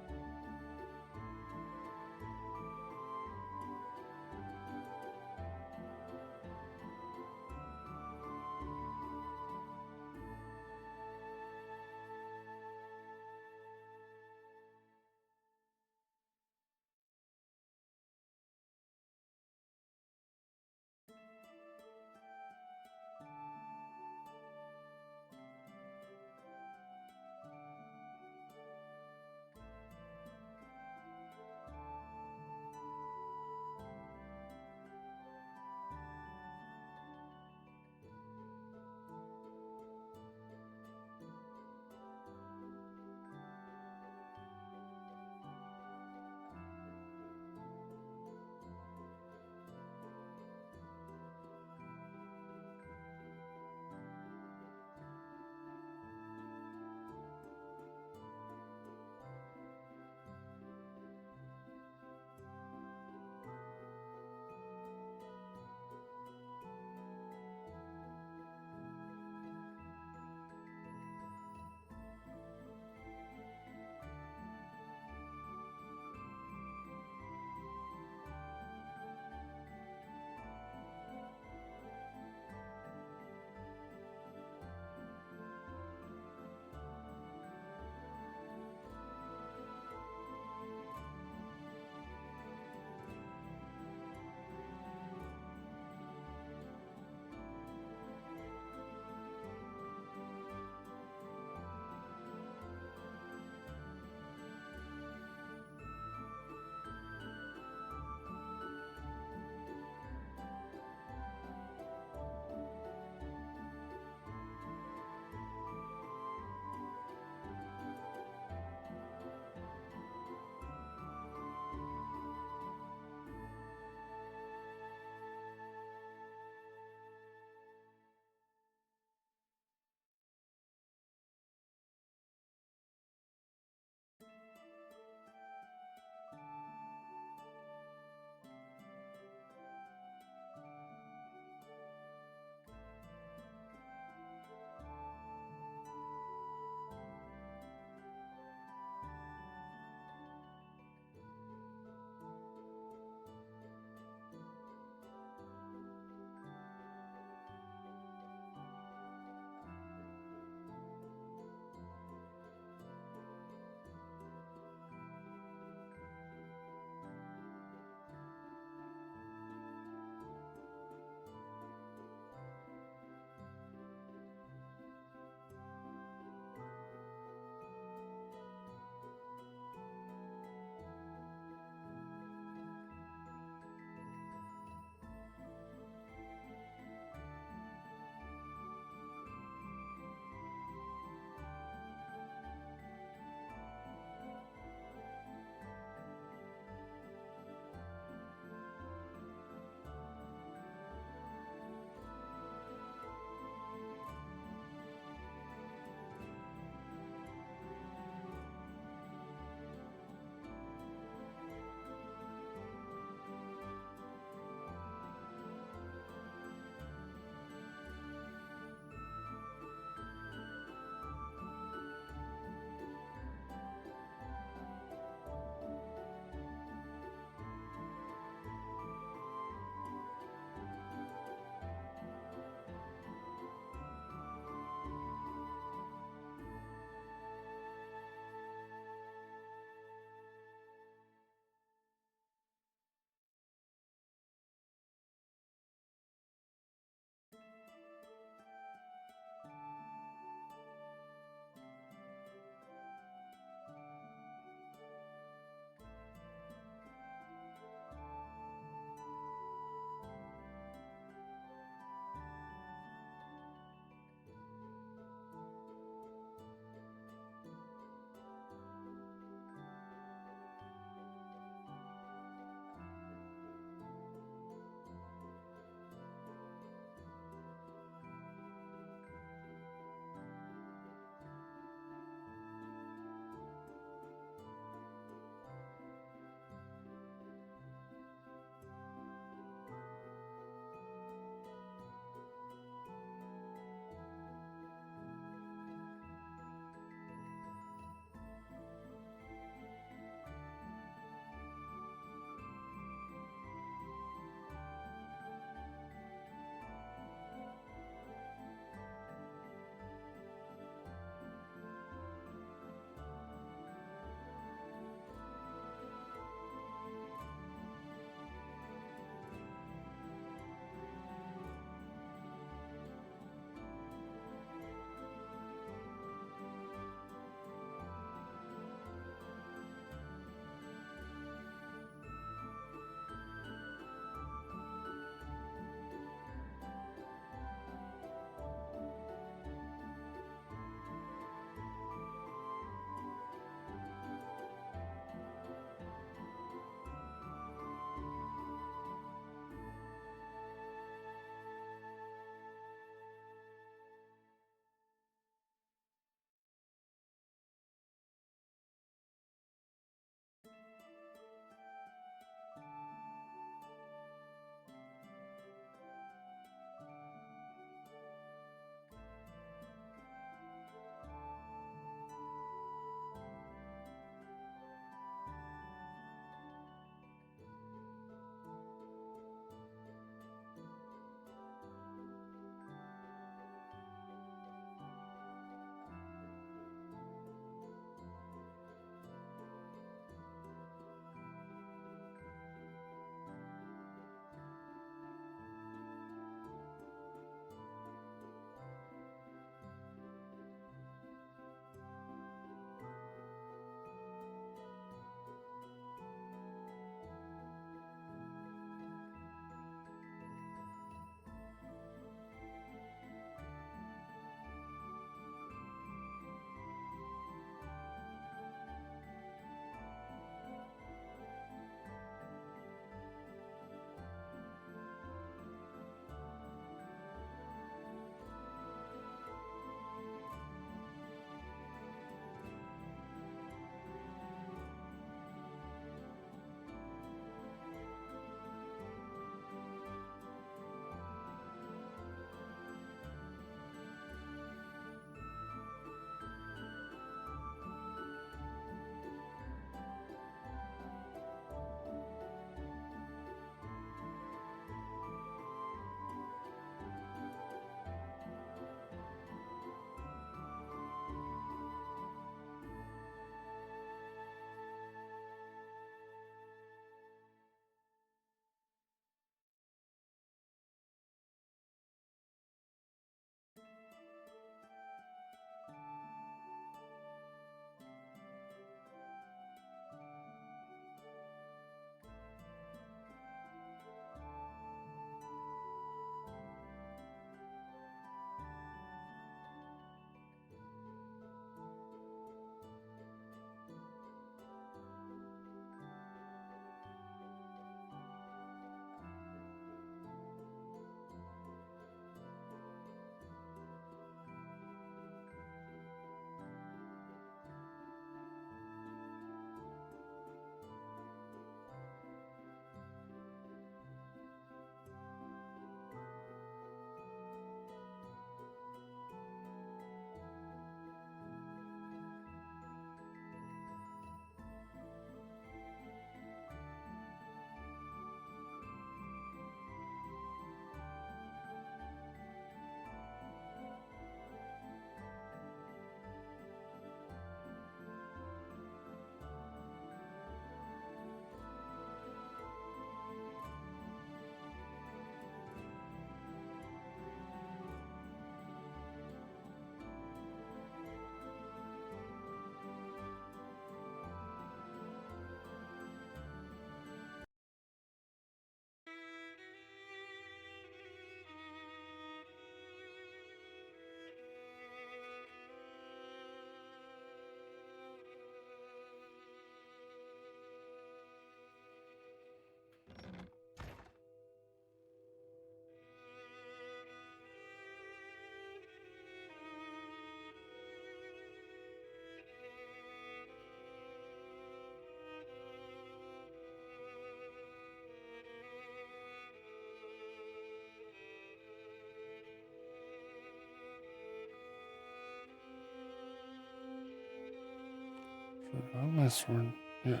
forgot my sword. Yeah.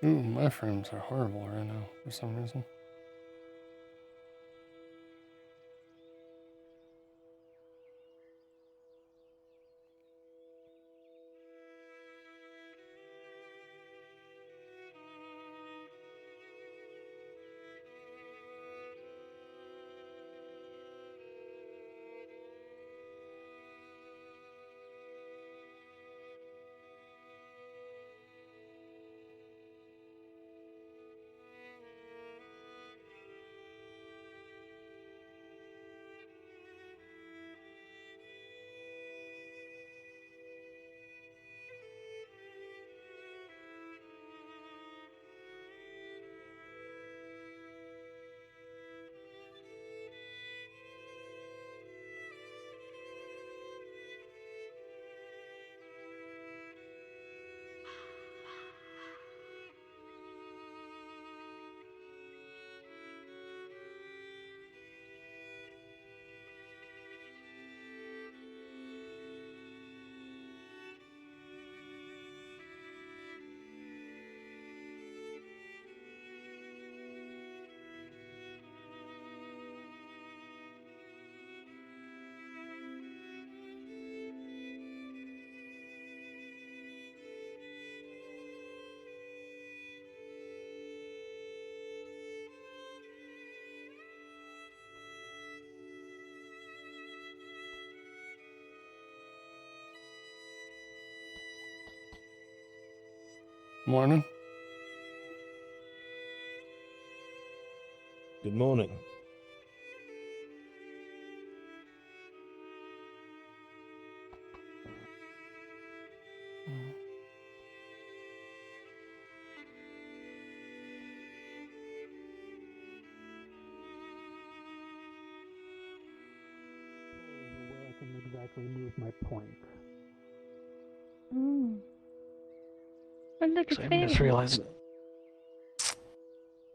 Ooh, my frames are horrible right now for some reason. Morning. Good morning. Where I can exactly move my point. Look at So I just realized.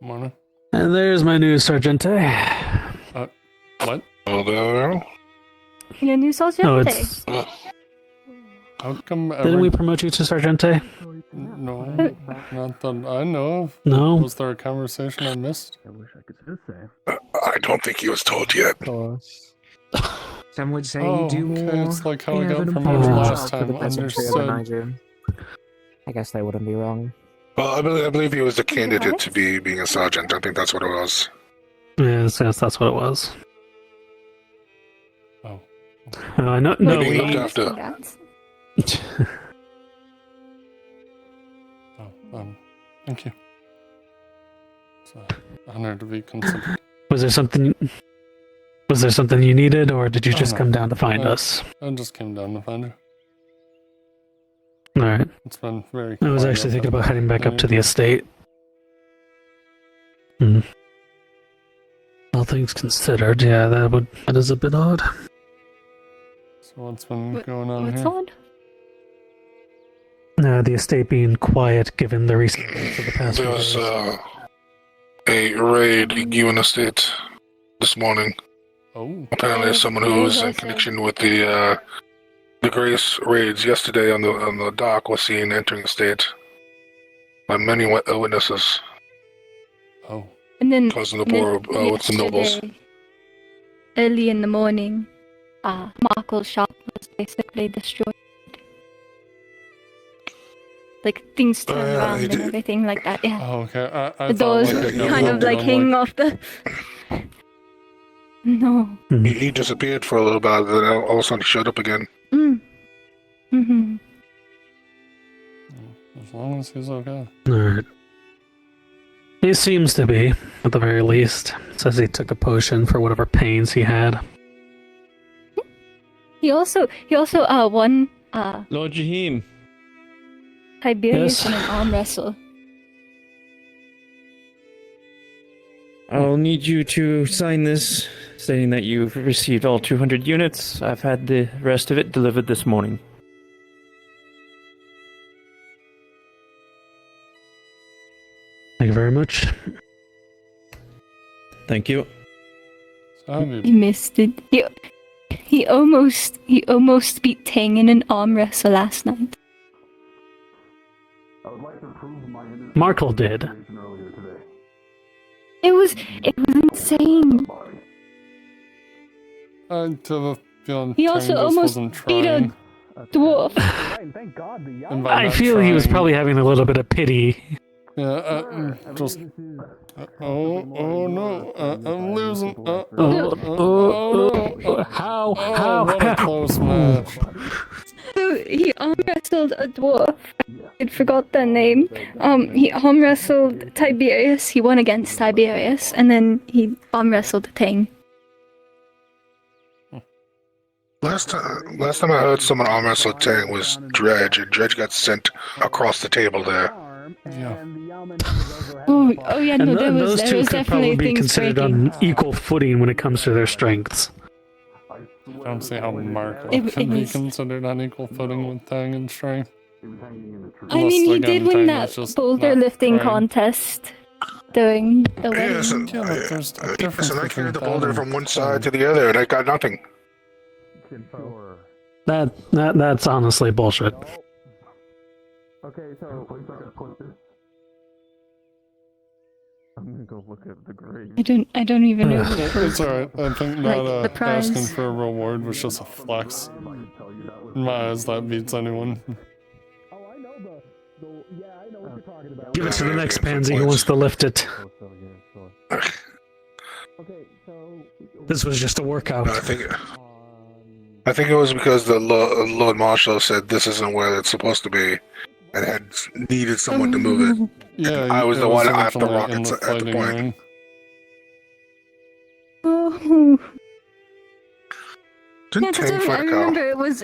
Morning. And there's my new Sergeante. What? Hello. Your new Sergeante? No, it's. How come Didn't we promote you to Sergeante? No, not that I know of. No. Was there a conversation I missed? I wish I could say the same. I don't think he was told yet. Some would say Oh, you do okay, more. it's like how you I have got an promoted important last job for the time. peasantry of the Understood. Niger. I guess they wouldn't be wrong. Well, I believe he was the candidate to be being a sergeant. I think that's what it was. Yes, that's what it was. Oh. I know. No, Being we. looked after. Thank you. It's an honor to be considered. Was there something? Was there something you needed, or did you just no. come down to find us? I just came down to find you. All right. It's been very. I was quiet actually up thinking there. about heading back up to the estate. All things considered, yeah, that is a bit odd. So what's been going on What's here? odd? The estate being quiet given the recent events of the past few There was days. a raid in Ewan Estate this morning. Oh. Apparently, there's someone who was in connection with the Grace raids yesterday on the dock was seen entering the state by many witnesses. Oh. And then, causing the poor with some nobles. yesterday, early in the morning, Markle's shop was basically destroyed. Like things turned around and everything like that. Yeah. Oh, okay. I The doors thought like it got kind of broken. like I'm hanging off the. No. He disappeared for a little while, then all of a sudden he showed up again. Mm-hmm. As long as he's okay. Alright. He seems to be, at the very least. Says he took a potion for whatever pains he had. He also won Lord Jahim. Tiberius Yes? in an arm wrestle. I'll need you to sign this, stating that you've received all 200 units. I've had the rest of it delivered this morning. Thank you very much. Thank you. So have you He missed it. He he almost beat Ting in an arm wrestle last night. Markle did. It was insane. I have a feeling He also almost beat a dwarf. I feel he was probably having a little bit of pity. Yeah, just. Oh no! I'm losing. How? What a close match! So he arm wrestled a dwarf. I forgot their name. He arm wrestled Tiberius. He won against Tiberius, and then he arm wrestled Ting. Last time I heard someone arm wrestle Tang was Dredge, and Dredge got sent across the table there. Yeah. Oh yeah, no, there was those two could definitely probably be things considered breaking. on equal footing when it comes to their strengths. I don't see how Markle It can be was- considered on equal footing with Tang and strength. I mean, he did win that boulder lifting contest during the wedding. Yes, I carried the boulder from one side to the other, and I got nothing. That's honestly bullshit. Okay, so I'm gonna go look at the grave. I don't even know. It's alright. I think Like, not the prize. asking for a reward was just a flex. In my eyes, that beats anyone. Give it to the next pansy who wants to lift it. This was just a workout. I think it was because the Lord Marshal said this isn't where it's supposed to be, and had needed someone to move it. Yeah, I was the one at the originally in rockets at the fighting point. ring. Oh. Didn't Yeah, 'cause Tang I fight a cow? remember it was.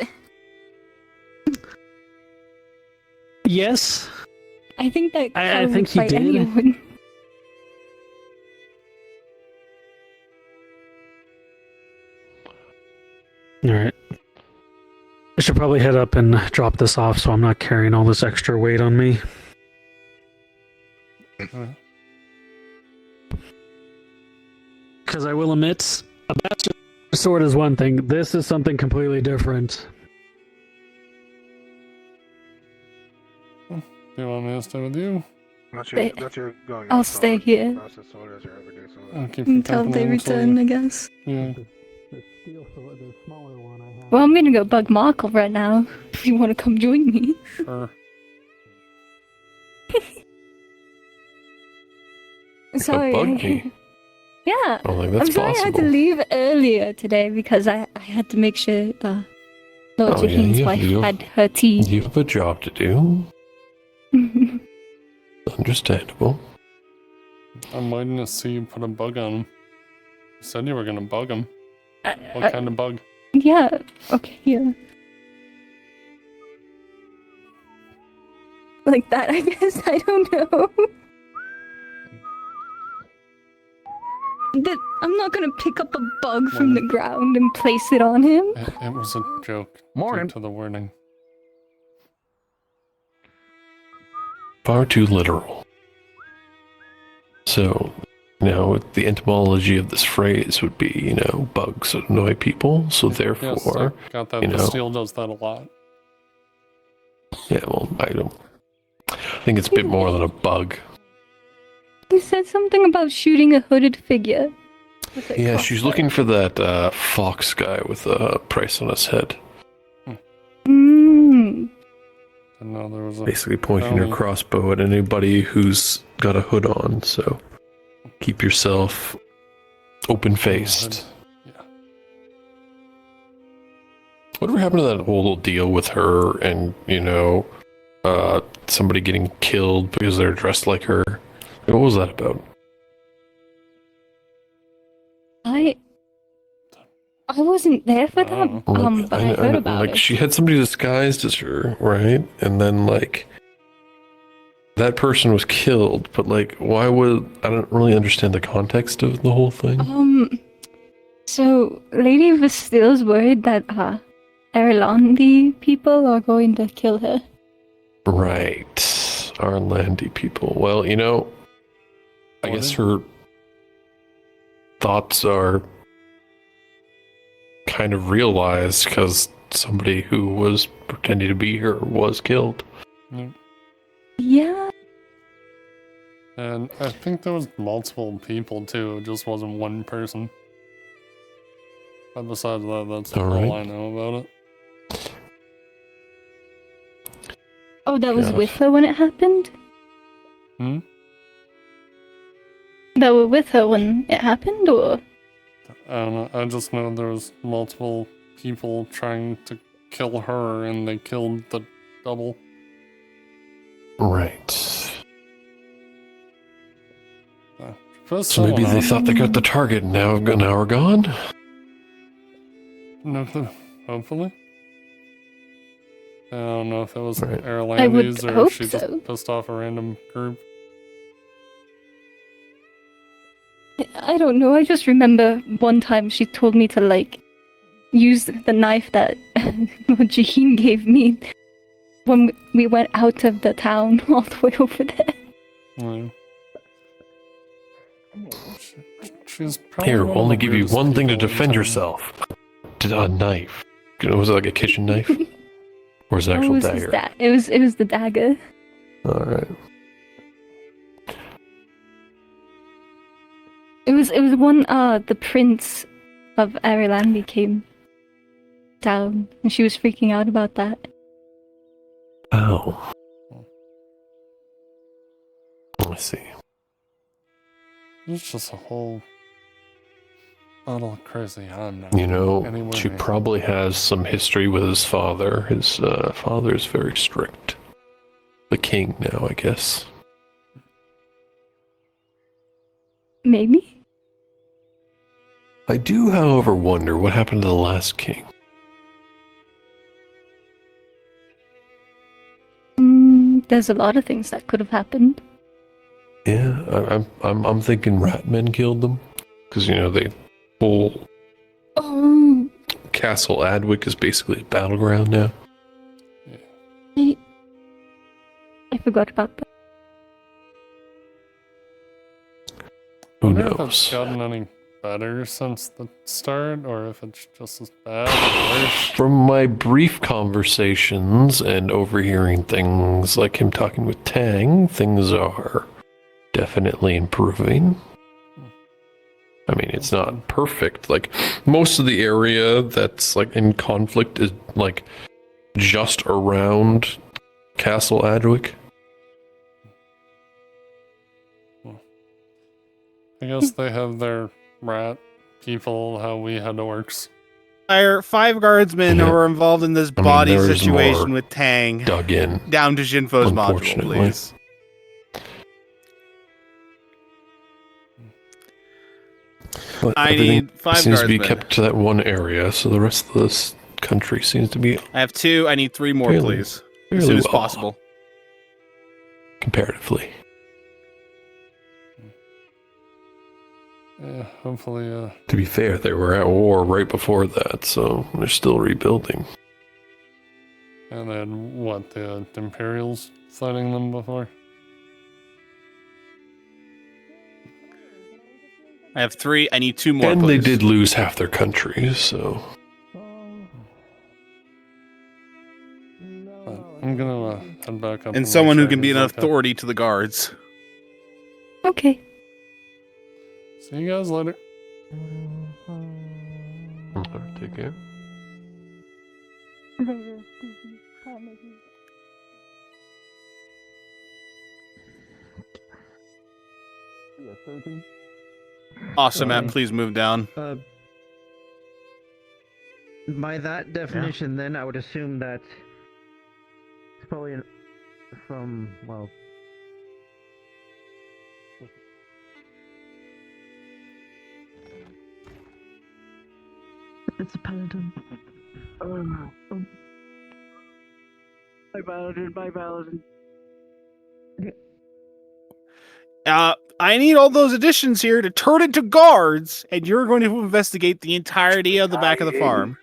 Yes. I think that I cow think would he fight did. anyone. Alright. I should probably head up and drop this off so I'm not carrying all this extra weight on me. Because I will admit, a bastard sword is one thing. This is something completely different. Do you want me to stay with you? I'll stay here I'll keep you until company they until return, you- I guess. Yeah. Well, I'm gonna go bug Markle right now. If you want to come join me. Sure. Sorry. bug me? Yeah. Oh, like, I'm that's sorry I had to possible. leave earlier today because I had to make sure Lord Oh, yeah, Jahine's you- wife you- had her tea. You have a job to do. Understandable. I'm waiting to see you put a bug on him. You said you were gonna bug him. What kind of bug? Yeah. Okay. Yeah. Like that, I guess. I don't know. I'm not gonna pick up a bug from the ground and place it on him. It was a joke. Morning. Due to the wording. Far too literal. So, the etymology of this phrase would be, bugs annoy people, so therefore, Yes, I got that. The steel does that a lot. yeah, well, I think it's a bit more than a bug. You said something about shooting a hooded figure. with a Yeah, she's crossbow. looking for that fox guy with a price on his head. Mm. And now there was a Basically pointing her bounty. crossbow at anybody who's got a hood on, so keep yourself open-faced. Whatever happened to that whole deal with her and, somebody getting killed because they're dressed like her? What was that about? I wasn't there for that, but I heard about it. She had somebody disguised as her, right? And then, that person was killed, but, why would... I don't really understand the context of the whole thing. So Lady Vastile's worried that Erlandi people are going to kill her. Right. Our Landy people. Well, I guess her thoughts are kind of realized because somebody who was pretending to be her was killed. Yeah. And I think there was multiple people too, it just wasn't one person. But besides that, that's all I know about it. Oh, that was with her when it happened? Hmm? That were with her when it happened, or? I don't know, I just know there was multiple people trying to kill her and they killed the double. Right. So maybe they someone thought they got the target and now are gone? No, hopefully. I don't know if it was I would Airlandes or hope if she so. just pissed off a random group. I don't know, I just remember one time she told me to, like, use the knife that Jaheen gave me when we went out of the town all the way over there. Yeah. She's Here, probably we'll only give you weirdest one thing to people in defend town. yourself. A knife. Was it like a kitchen knife? Or is it an Oh, actual it was dagger? it was the dagger. Alright. It was when the prince of Ireland came down and she was freaking out about that. Oh. I see. It's just a whole little crazy on now. You know, Anywhere she they- probably has some history with his father. His father is very strict. The king now, I guess. Maybe? I do, however, wonder what happened to the last king. There's a lot of things that could have happened. Yeah, I'm thinking Ratmen killed them, because the whole Oh, Castle Adwick is basically a battleground now. I forgot about that. Who I wonder if it's knows? gotten any better since the start, or if it's just as bad or worse. From my brief conversations and overhearing things like him talking with Tang, things are definitely improving. I mean, it's not perfect. Like, most of the area that's like in conflict is like just around Castle Adwick. I guess they have their rat people, how we had orcs. Our 5 guardsmen Yeah. who are involved in this I mean, body there's situation more with Tang. dug in, Down to Jinfo's module, unfortunately. please. But I everything need 5 seems to be guardsmen. kept to that one area, so the rest of this country seems to be I have 2. I need 3 more, Fairly- please. As fairly soon as well. possible. comparatively. Yeah, hopefully, To be fair, they were at war right before that, so they're still rebuilding. and then what, the Imperials fighting them before? I have 3. I need 2 more, And please. they did lose half their country, so I'm gonna head back up. And make someone who sure can be he's an okay. authority to the guards. Okay. See you guys later. take care. Awesome, Matt. Please move down. By that definition, then I would assume that it's probably from It's a paladin. My paladin. I need all those additions here to turn into guards, and you're going to investigate the entirety of the back of the farm.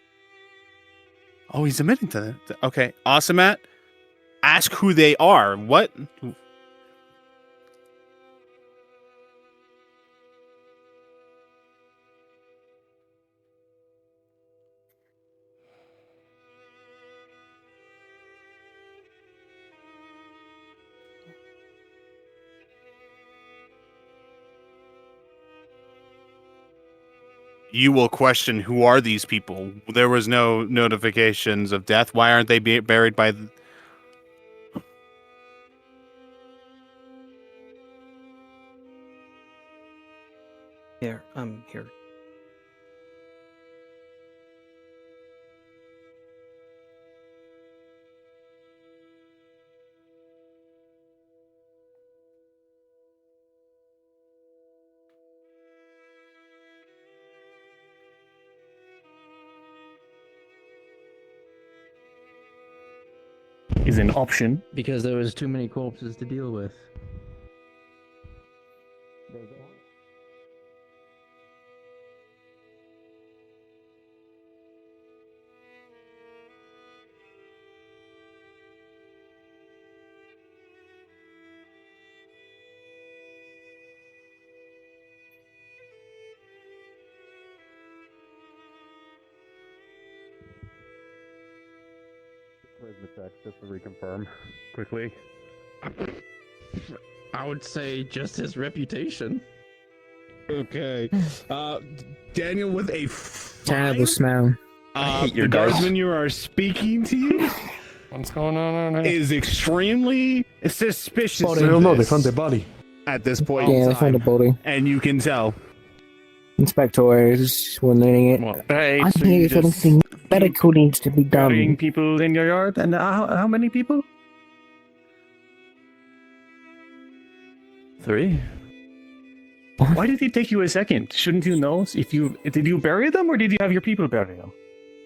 Oh, he's admitting to that. Okay, awesome, Matt. Ask who they are. What? You will question, who are these people? There was no notifications of death. Why aren't they buried by... Here, I'm here. Is an option. Because there was too many corpses to deal with. Charisma check, just to reconfirm quickly. I would say just his reputation. Okay. Daniel with a Terrible smell. I hate your the dice. guardsman you are speaking to you What's going on here? is extremely suspicious. Body. of No, they this found the body. at this point. Yeah, in they found the time. body. And you can tell. Inspector is wondering it. Right, I so think you if just anything medical needs to be burying done. people in your yard, and how many people? 3. Why did it take you a second? Shouldn't you know? If you did you bury them, or did you have your people bury them?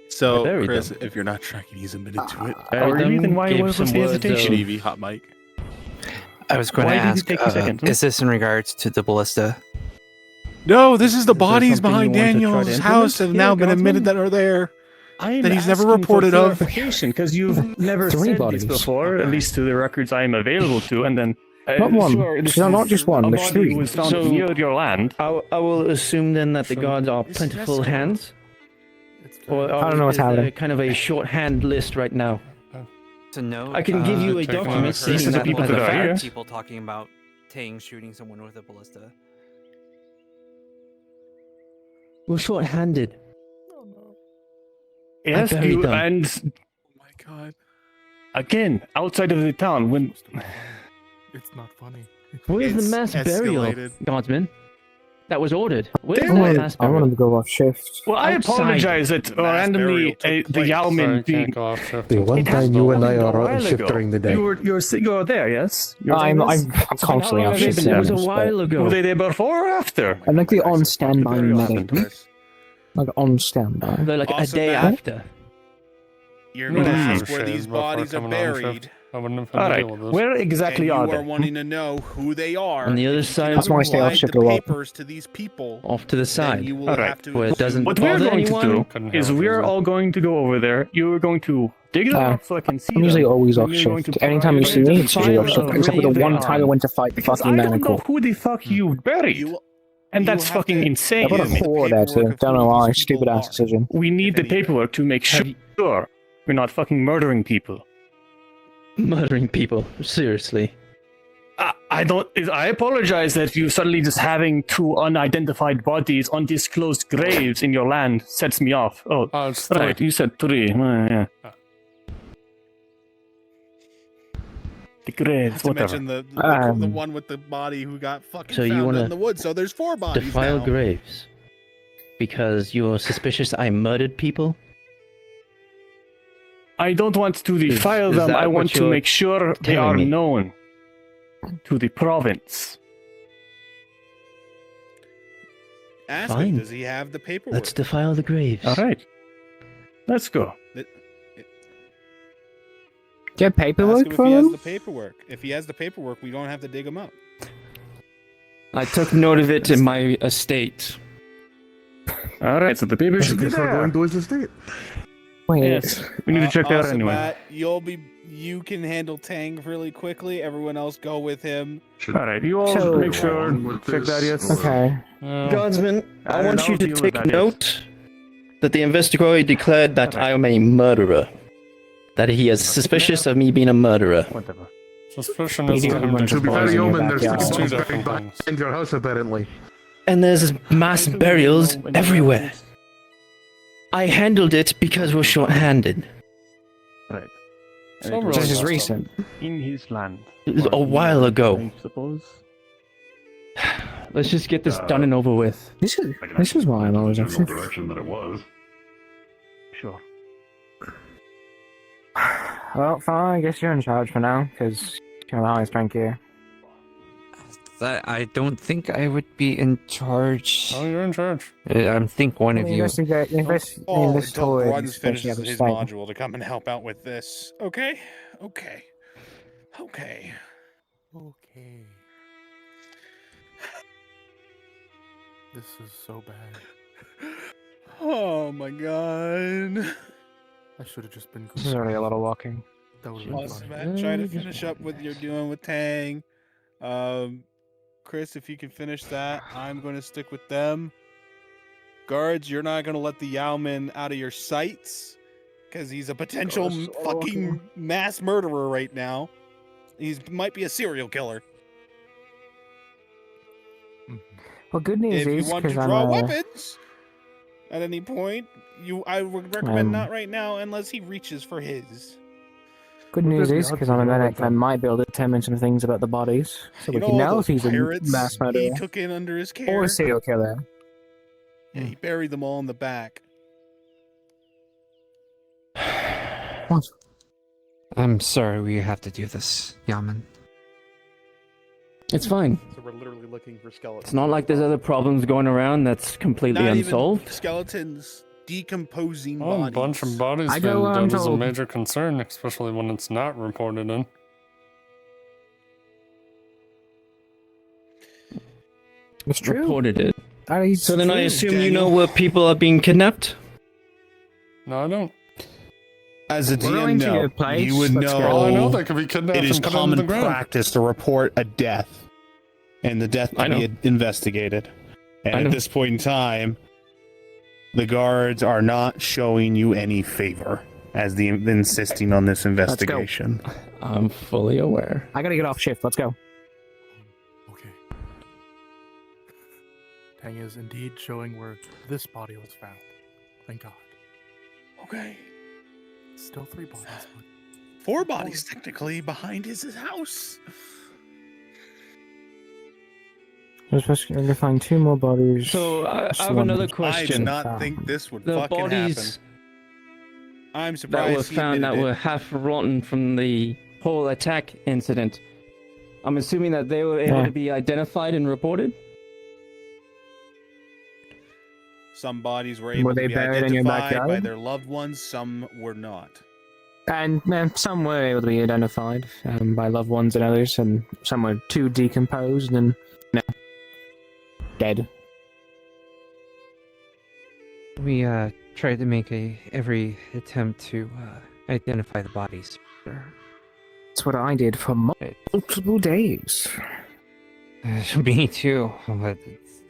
So, buried Chris, them. if you're not tracking, he's admitted to it. Oh, really? Then why gave was the some words hesitation? of- TV, hot mic. I was going Why to did it ask, take a second? is this in regards to the ballista? No, this is the bodies something behind you want to try to Daniel's implement house have here, now been Godsman? admitted that are there. I'm that he's never asking reported for of. clarification, because you've never Three said bodies. this before, at least to the records I am available to, and then. Not one. Sure, this No, not is just one, a there's body three. was found So- near your land. I will assume then that the guards are plentiful hands. Or I don't know what's is there happening. kind of a shorthand list right now. To know. I can give you a Take a document look. stating These are the that people as a that are here. fact. People talking about Tang shooting someone with a ballista. We're short-handed. Yes, buried you, them. and Oh my god. again, outside of the town, when It's not funny. Where's It's the mass burial, escalated. guardsman? That was ordered. Where's I that wanted, mass I wanted burial? to go off shift. well, I Outside. apologize that randomly burial took the place. Yalmin Sorry, being. can't go off shift. The one It has time you and I happened a are on while shift ago. during the day. You're there, yes. You're I'm doing this? I'm So how constantly long off have they shift. been It was a service, but while ago. Were they there before or after? I'm like the on standby Very medic. often. Like on standby. They're like a Also, day Matt, after. You're No, going to this is ask where shit these before bodies are coming on shift. buried. I wouldn't have had All to right, deal with this. where And exactly you are are they? wanting to know who they are. On the other If you side. cannot That's why I stay off provide shift the a lot. papers to these people, Off to the then side. you will All right. have to. Where it doesn't What we're bother going anyone. to Couldn't do is help we're it. all going to go over there. You're going to dig them Uh, up so I can see I'm usually them. always and off you're going shift. to Anytime you provide see me, the it's usually off file shift. of Except for the where they one are. time I went to fight the Because fucking I don't know manacle. who the fuck you buried. You, And you that's have fucking to insane. I put a give me the 4 there paperwork too. of Don't who know why. these people Stupid ass are. decision. We need the If any- paperwork to make Have you- sure we're not fucking murdering people. Murdering people. Seriously. I don't. I apologize that you suddenly just having 2 unidentified bodies, undisclosed graves in your land sets me off. Oh, It's right. You said 3. Yeah. The graves, Not to whatever. mention the Um, one with the body who got fucking So you found wanna in the woods. So there's 4 bodies Defile now. graves. Because you're suspicious I murdered people? I don't want to defile is them. that I what want to you're make sure they telling are me? known to the province. Ask him, Fine. does he have the paperwork? Let's defile the graves. All right. Let's go. Get Ask him paperwork if for he has them? the paperwork. If he has the paperwork, we don't have to dig him up. I took note of it in my estate. All right. So the papers should be there. to his estate. Wait. Yes. We need to check that out Awesome, anyway. Matt, you can handle Tang really quickly. Everyone else go with him. All right. You all So- make sure. Check that. Yes. Okay. Guardsman, I I want don't you to deal with take that, yes. note that the investigator declared that I am a murderer. That he is suspicious of me being a murderer. Whatever. Suspicion is Idiot him bunch To of be boys very in your open, there's backyard. 6 Two bodies different buried things. behind your house, apparently. and there's mass burials everywhere. I handled it because we're short-handed. Right. This is recent. In his land. A while ago. I suppose. Let's just get this done and over with. This is why I'm always in the direction that it was. Sure. Well, fine, I guess you're in charge for now, because you're the highest rank here. I don't think I would be in charge. Oh, you're in charge. I think one of you. Investigate until Bruns especially finishes other his side. module to come and help out with this. Okay? Okay. Okay. Okay. This is so bad. Oh my god. I should have just been. This is already a lot of walking. That would have been Awesome, funny. Matt. Try to finish up what you're doing with Tang. Chris, if you can finish that, I'm going to stick with them. Guards, you're not going to let the Yowman out of your sights because he's a potential fucking mass murderer right now. He might be a serial killer. Well, good news If is you want to because draw I'm weapons at any point, I would recommend not right now unless he reaches for his. Good news is because I'm a medic, I might be able to determine some things about the bodies, so we can know if he's a mass murderer he took in under his care. or a serial killer. Yeah, he buried them all in the back. I'm sorry we have to do this, Yaman. It's fine. So we're literally looking for skeletons. It's not like there's other problems going around that's completely Not unsolved. even skeletons, decomposing Oh, a bodies. bunch of bodies I go, that is a told. major concern, especially when it's not reported in. It's true. Reported it. That is So then I true, assume you know where people are being kidnapped? No, I don't. As a We're DM, going to no. your place. You would Let's know. go. Oh, I know they could be kidnapped It is and put into common the ground. practice to report a death, and the death to be investigated. And I at know. this point in time, the guards are not showing you any favor as the insisting on this investigation. I'm fully aware. I gotta get off shift. Let's go. Okay. Tang is indeed showing where this body was found. Thank God. Okay. Still 3 bodies, but 4 bodies technically behind his house. We're supposed to find 2 more bodies. So I Just have one another that's I did question. not think this would The fucking bodies happen. I'm that surprised were he found that admitted were it. half rotten from the whole attack incident. I'm assuming that they were able Yeah. to be identified and reported? Some bodies were Were able they to be buried in your identified by backyard? their loved ones. Some were not. And some were able to be identified by loved ones and others, and some were too decomposed and dead. We tried to make every attempt to identify the bodies. That's what I did for multiple days. Me too. But it's,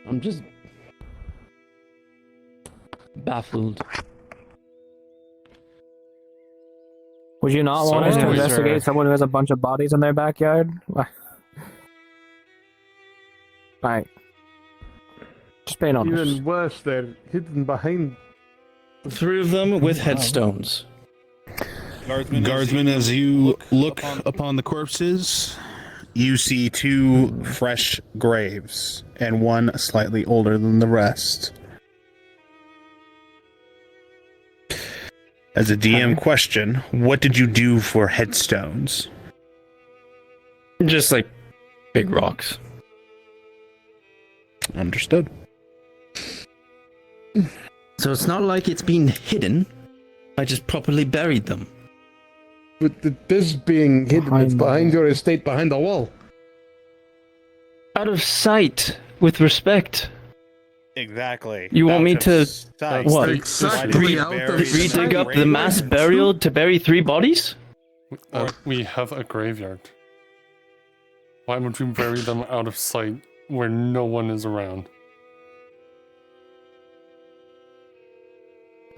I'm just baffled. Would you not want us to Someone was, investigate someone who has a bunch of bodies in their backyard? Right. Just being honest. Even worse, they're hidden behind. 3 of them with headstones. Guardsmen, as you look upon the corpses, you see 2 fresh graves and 1 slightly older than the rest. As a DM question, what did you do for headstones? Just like big rocks. Understood. So it's not like it's been hidden. I just properly buried them. But this being hidden, it's behind your estate, behind the wall. Out of sight, with respect. Exactly. You want me to what? Exactly out of Redig up the mass burial to bury 3 bodies? We have a graveyard. Why would you bury them out of sight where no one is around?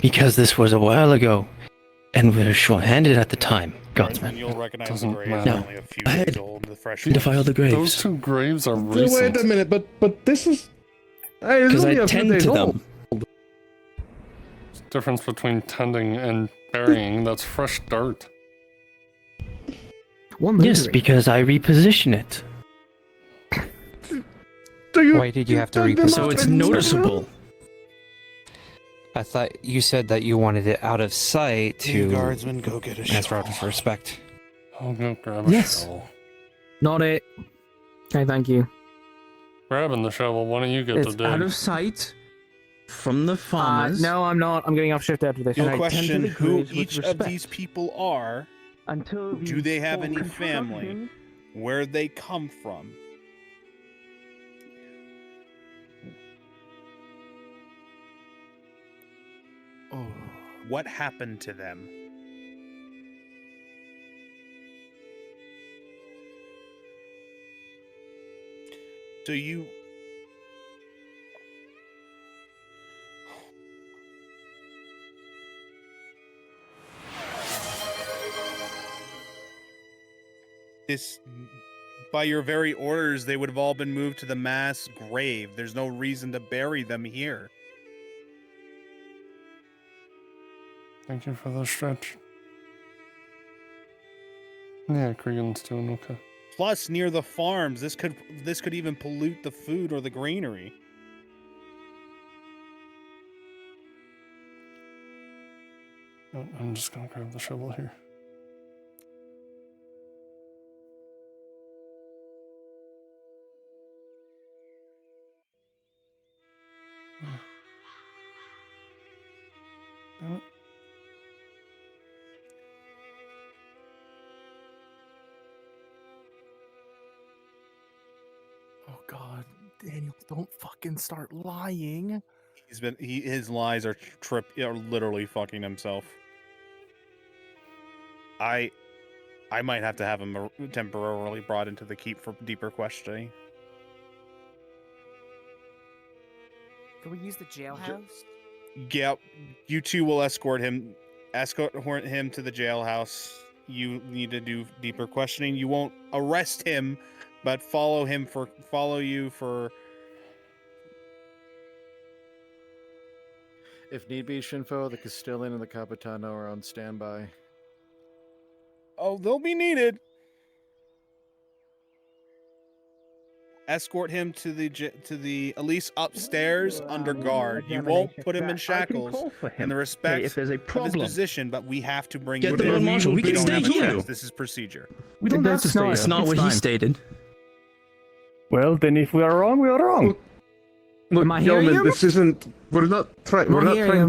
Because this was a while ago. And we were short-handed at the time, And Guardsman. you'll recognize the Doesn't graves matter. are only a few I days had old. The fresh to defile ones. the graves. Those two graves are Wait recent. a minute, but this is. Hey, it's Because only I a few tend days to old. them. There's a difference between tending and burying. That's fresh dirt. Yes, because I reposition it. Why did you have to reposition? So it's noticeable. I thought you said that you wanted it out of sight Hey, to. guardsman, go get a as shovel. out of respect. I'll go grab a Yes. shovel. Not it. Okay, thank you. Grabbing the shovel, why don't you get It's the dig? out of sight from the farmers. No, I'm not. I'm getting off shift after this. You'll And I tend to question the who graves with each of respect. these people are. Until Do they have any family? Where they come from? Oh. What happened to them? So you... This... By your very orders, they would have all been moved to the mass grave. There's no reason to bury them here. Thank you for the stretch. Yeah, Cregan's doing okay. Plus, near the farms, this could even pollute the food or the granary. I'm just gonna grab the shovel here. Damn it. Oh God, Daniel, don't fucking start lying. His lies are literally fucking himself. I might have to have him temporarily brought into the keep for deeper questioning. Can we use the jailhouse? Yeah, you two will escort him to the jailhouse. You need to do deeper questioning. You won't arrest him, but follow you for. If need be, Shinfo, the Castellan and the Capitano are on standby. Oh, they'll be needed. Escort him to the at least upstairs under guard. You won't put him in shackles in the respect if there's a of his problem. position, but we have to bring Get you the there. Lord Marshal, we can don't stay have a here. choice. This is procedure. We don't have to stay. It's not what he stated. Well, then if we are wrong, we are wrong. Look, gentlemen, this isn't. We're not trying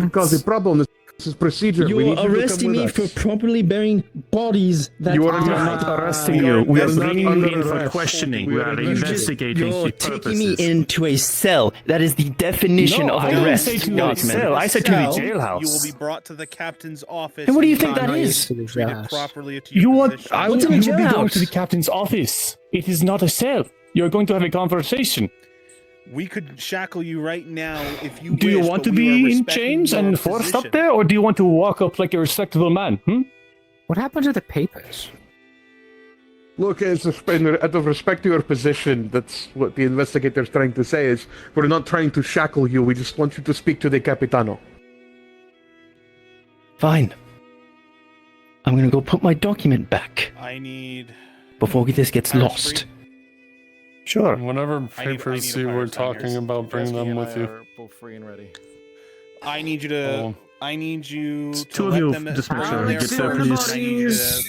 to cause a problem. This is procedure. We need You're you to come arresting with me us. for properly burying bodies that You are We are not arresting you. We are That's not bringing you under in for arrest. questioning. We We are are arresting. investigating You're the taking me purposes. into a cell. That is the definition No, of I didn't arrest, say to a Guardsman. cell. I said to the Cell? jailhouse. You will be brought to the captain's office. And what do you and think that not is? treated properly to You your want? position. I What's want in you a to be going jailhouse? to the captain's office. It is not a cell. You're going to have a conversation. We could shackle you right now if you Do you wish, want but to we are be in respecting chains your and forced up position. there, or do you want to walk up like a respectable man? What happened to the papers? Look, out of respect to your position, that's what the investigator's trying to say is, we're not trying to shackle you, we just want you to speak to the Capitano. Fine. I'm gonna go put my document back I need. before this gets Paris lost. free? Sure. Whatever I need papers a you fire were sign talking yours. about, bring Dusky them and with I you. are both free and ready. I need you to. Oh. I need you to two of let you them just make bring sure them I there get first, there, and please. I need you to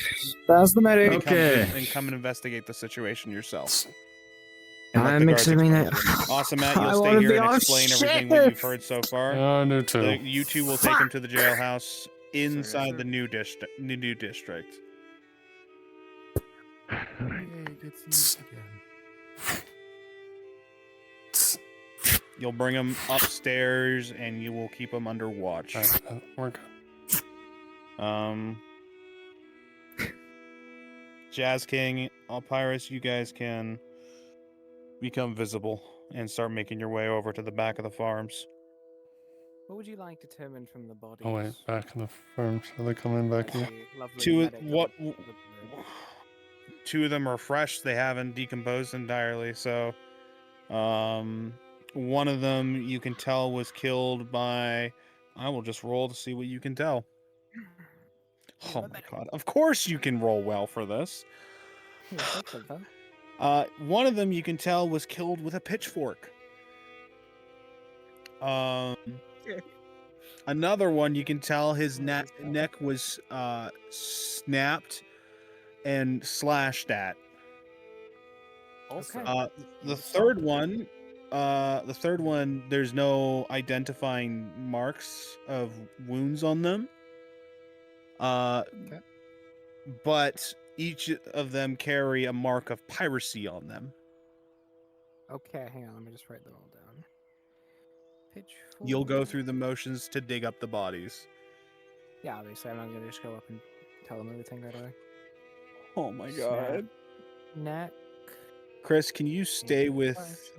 That's the medic. come and investigate the situation yourself. I'm examining it. Awesome, Matt. I You'll stay wanna here be and on explain everything that shift. you've heard so far. Yeah, I do too. You two will take him to the jailhouse inside the new district. You'll bring him upstairs, and you will keep him under watch. We're good. Jazz King, Pyrus, you guys can become visible and start making your way over to the back of the farms. What would you like determined from the bodies? Oh wait, back in the firm. Are they coming back here? Two of them are fresh. They haven't decomposed entirely. So, one of them you can tell was killed by. I will just roll to see what you can tell. Oh my god! Of course you can roll well for this. One of them you can tell was killed with a pitchfork. Another one you can tell his neck was snapped and slashed at. Okay. The third one, there's no identifying marks of wounds on them. But each of them carry a mark of piracy on them. Okay, hang on. Let me just write them all down. Pitchfork. You'll go through the motions to dig up the bodies. Yeah, obviously, I'm not gonna just go up and tell them everything right away. Oh my god. Neck. Chris, can you stay with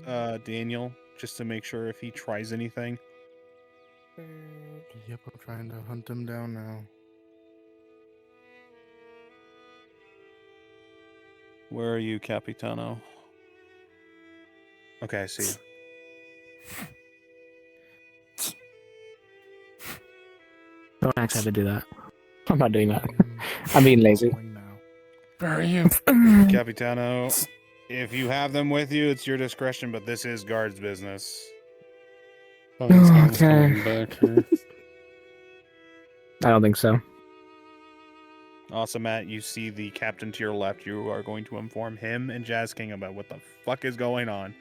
Daniel just to make sure if he tries anything? Yep, I'm trying to hunt him down now. Where are you, Capitano? Okay, I see you. Don't actually have to do that. I'm not doing that. I'm being lazy. Where are you? Capitano, if you have them with you, it's your discretion, but this is guard's business. Okay. I don't think so. Also, Matt, you see the captain to your left. You are going to inform him and Jazz King about what the fuck is going on.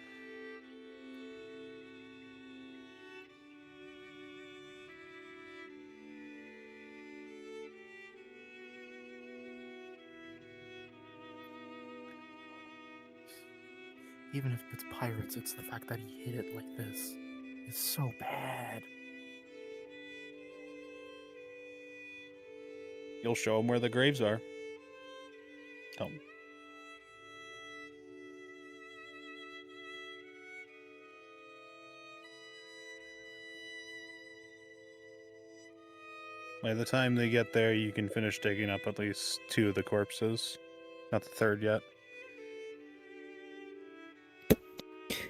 Even if it's pirates, it's the fact that he hit it like this. It's so bad. You'll show him where the graves are. Tell him. By the time they get there, you can finish digging up at least 2 of the corpses. Not the third yet.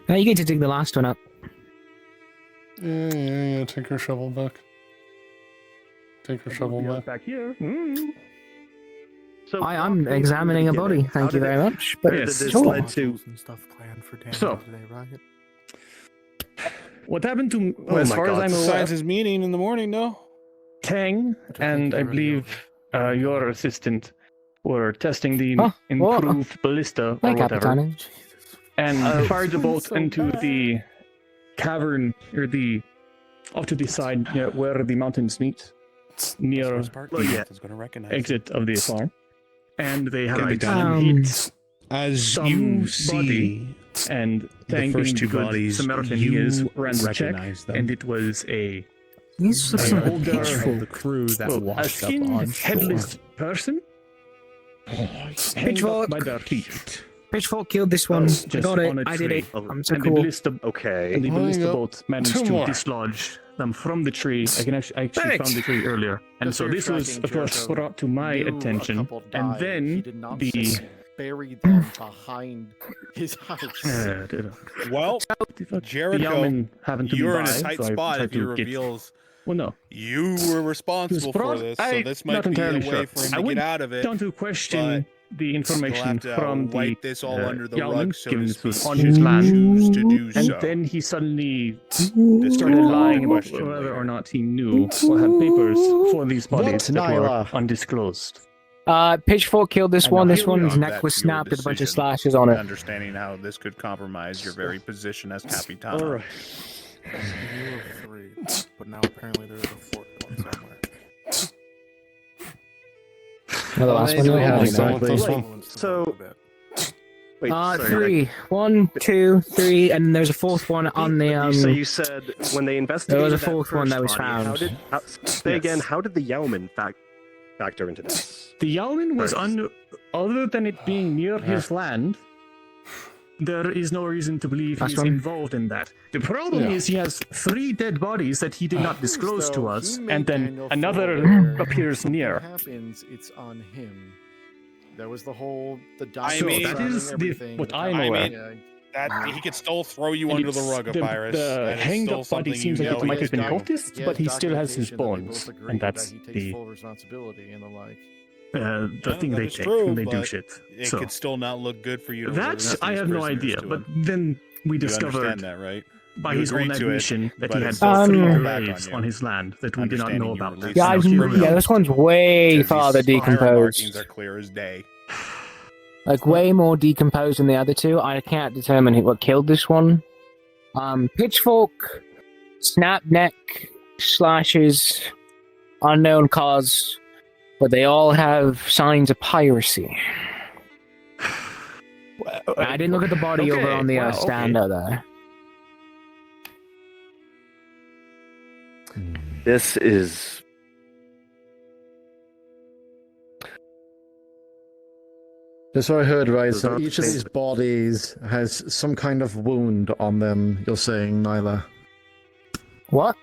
Now you get to dig the last one up. Yeah. Take your shovel back. Take your shovel back. Back here. So I'm examining a body. Thank you very much. But this sure. led to. Stuff planned for Daniel So, today, right? what happened to, Oh as my far God. as I'm aware, Besides his meeting in the morning, no? Tang and I believe your assistant were testing the Oh, improved ballista Hi, or whatever, Capitano. and fired the bolt into the cavern or the off to the side where the mountains meet, near the exit of the farm, and they had hit as some you body, see and Tang, the first being two the good bodies, Samaritan you he is, ran the check, recognize them. and it was a This looks like a older pitchfork. the crew that a washed up skinned, on headless person hanging up by their feet. Pitchfork killed this one. I Just got it. on a I did tree. it. I'm so And cool. the ballista, Okay. and the ballista bolt managed Two to more. dislodge them from the tree. I actually found the tree earlier, and so this was, of course, brought to my attention. And then the bury them behind his house. Well, Jericho, happened to you're be in by, a tight so I spot tried if he to get- reveals Well, no. you were responsible for this, so this might not be a entirely way sure. for him I to went get out of it. down to question the You'll information have to from the wipe this all under the Yalman, rug, so given to this was speak. on his You land, choose to do and so. then he suddenly This started will lying about question whether later. or not he knew or had papers for these bodies that were Nyla? undisclosed. Pitchfork killed this And one. now This here we one's are. neck That's was your snapped with a bunch of decision, slashes on it. Understanding how this could compromise your very position as Capitano. All right. You were 3, but now apparently there's a 4th one somewhere. No, the last one. we Oh, have my exactly. God. This one. So. Wait, sorry, 3. 1, 2, 3, and there's a 4th one on the. So you said when they investigated There was a that 4th one that was first body, found. Say again, how did the Yauman factor into this? The Yalman was other than it being near his land, there is no reason to believe Last he's one. involved in that. The problem is he has 3 dead bodies that he did not disclose to us, and then another appears What near. happens, it's on him. There was the whole So dynamite that is everything. what I'm aware. That he could still throw you And under the it's rug, the Epirus. That is hanged still up body something seems you like know it might he have been has done. cultist, but he still has his documentation that they bones, both agree and that's that he takes the full responsibility and the like. the thing That they is take true, when they do but shit. It So could still not look good for you to that release I these have no prisoners idea, to but him. then we You discovered understand that, right? by You his own agreed to it, admission that but he had it's still 3 falling back on graves you. on his land that we did not know Understanding you about. released Yeah, those prisoners. yeah, this one's way Because farther these pirate markings decomposed. are clear as day. Like, way more decomposed than the other 2. I can't determine what killed this one. Pitchfork, snap neck, slashes, unknown cause, but they all have signs of piracy. I didn't look at the body over on the stand out there. This is. Just what I heard, right? So each of these bodies has some kind of wound on them, you're saying, Nyla? What?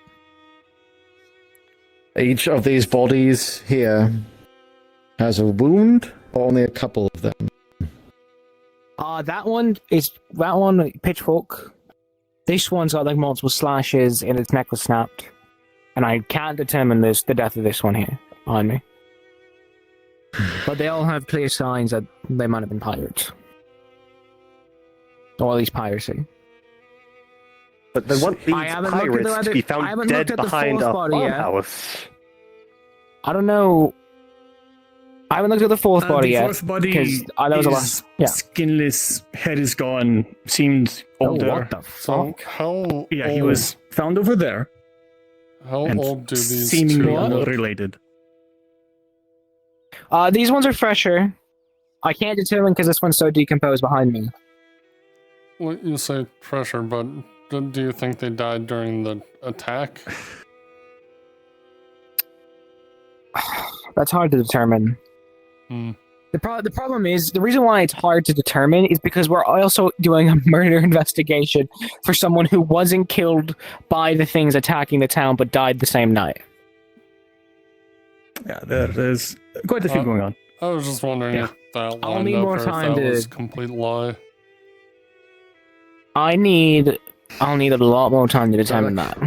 Each of these bodies here has a wound, or only a couple of them? That one, Pitchfork. This one's got like multiple slashes and its neck was snapped. And I can't determine the death of this one here on me. But they all have clear signs that they might have been pirates. Or at least piracy. But they want these I haven't looked at the pirates to be I haven't found looked dead at the behind fourth a body yet. farmhouse. I don't know. I haven't looked at the fourth body the yet. fourth body because that was a lot. is Yeah. skinless, head is gone, seemed older. what the So how Yeah, he old- was found over there. How and old do these seemingly two look? unrelated. These ones are fresher. I can't determine because this one's so decomposed behind me. Well, you say pressure, but do you think they died during the attack? That's hard to determine. Hmm. The problem is, the reason why it's hard to determine is because we're also doing a murder investigation for someone who wasn't killed by the things attacking the town but died the same night. Yeah, there's quite a few going on. I was just wondering if that I'll lined need up more or if time that to- was complete lie. I'll need a lot more time to determine that.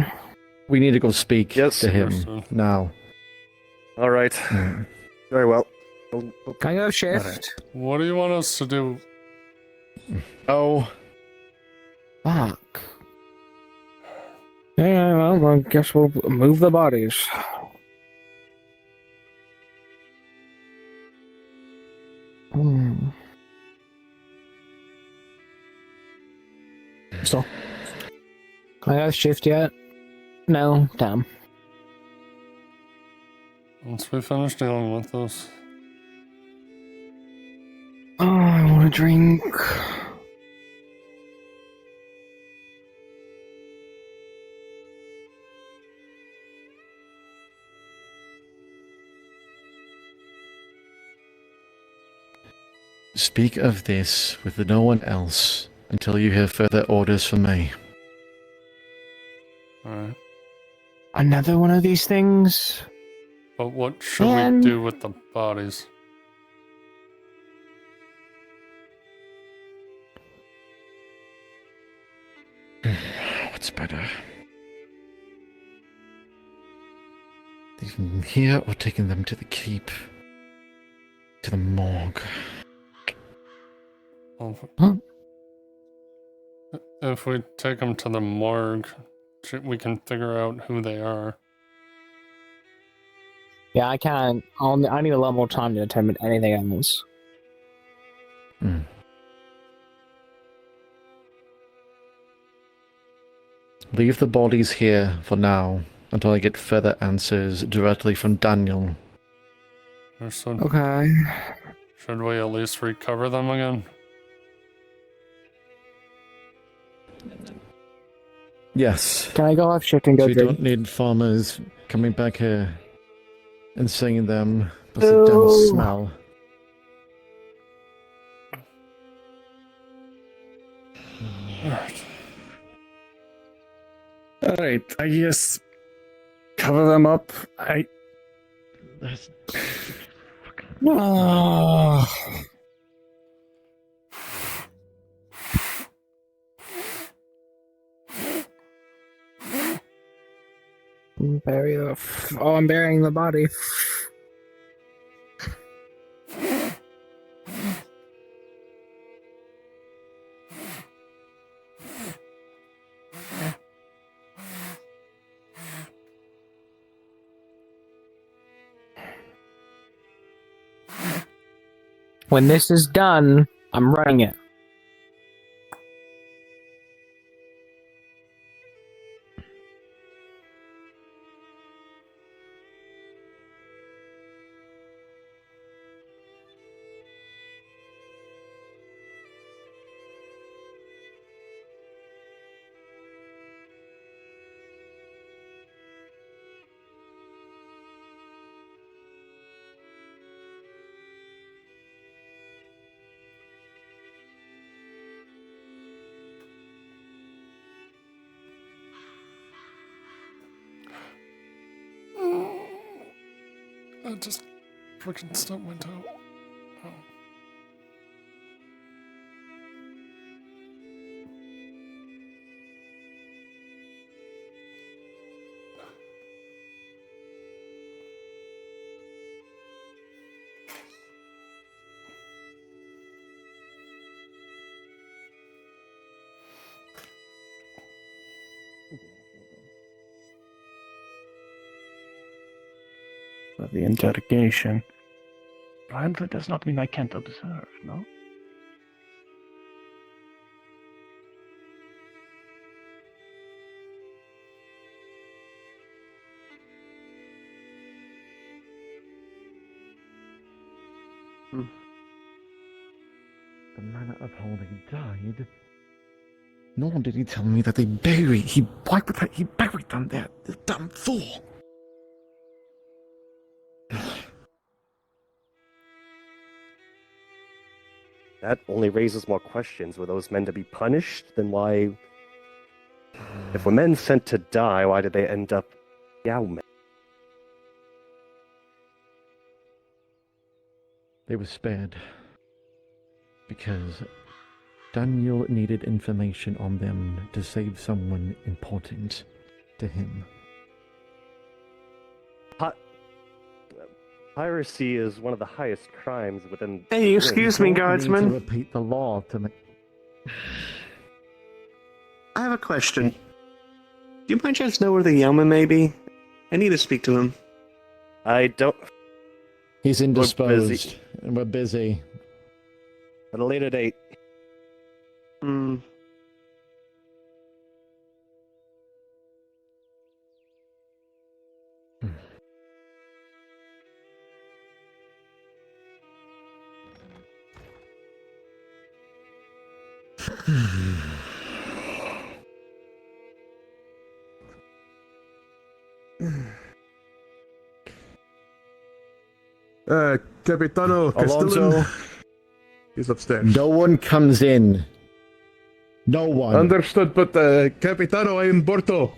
We need to go speak to him understood. now. All right. Very well. Can I go shift? What do you want us to do? Oh. Fuck. Yeah, well, I guess we'll move the bodies. So, can I go shift yet? No, damn. Once we finish dealing with this. Oh, I want a drink. Speak of this with no one else until you hear further orders from me. Alright. Another one of these things? But what should Man. we do with the bodies? What's better? Leaving them here or taking them to the keep? To the morgue? If we take them to the morgue, we can figure out who they are. Yeah, I can't. I need a lot more time to determine anything else. Leave the bodies here for now until I get further answers directly from Daniel. Okay. Should we at least recover them again? Yes. Can I go off shift and go So you drink? don't need farmers coming back here and seeing them plus the dense smell. Alright, I guess cover them up. No. Bury the. Oh, I'm burying the body. When this is done, I'm running it. I just freaking stubbed my toe. Oh. The interrogation. But that does not mean I can't observe, no? The man at Upholding died. Nor did he tell me that he buried them there, the damn fool! That only raises more questions. Were those men to be punished? Then why... If we're men sent to die, why did they end up... Meow. They were spared. Because Daniel needed information on them to save someone important to him. Piracy is one of the highest crimes within... Hey, excuse me, guardsman. To repeat the law to make... I have a question. Do you by chance know where the Yeoman may be? I need to speak to him. I don't... He's indisposed, and we're busy. At a later date. Capitano Alonso. He's upstairs. No one comes in. No one. Understood, but Capitano, I am Borto.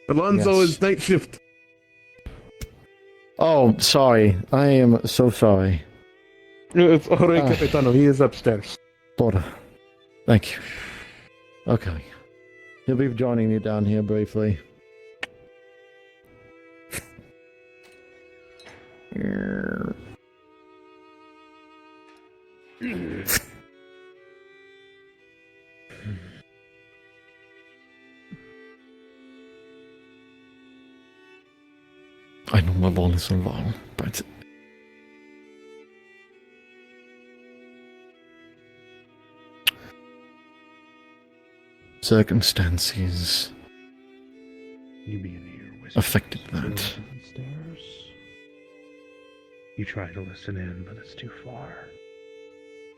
Alonso is night shift. Oh, sorry. I am so sorry. It's alright, Capitano. He is upstairs. Borto. Thank you. Okay. He'll be joining you down here briefly. I know my ball is so long, but circumstances You being here affected that. Stairs. You try to listen in, but it's too far.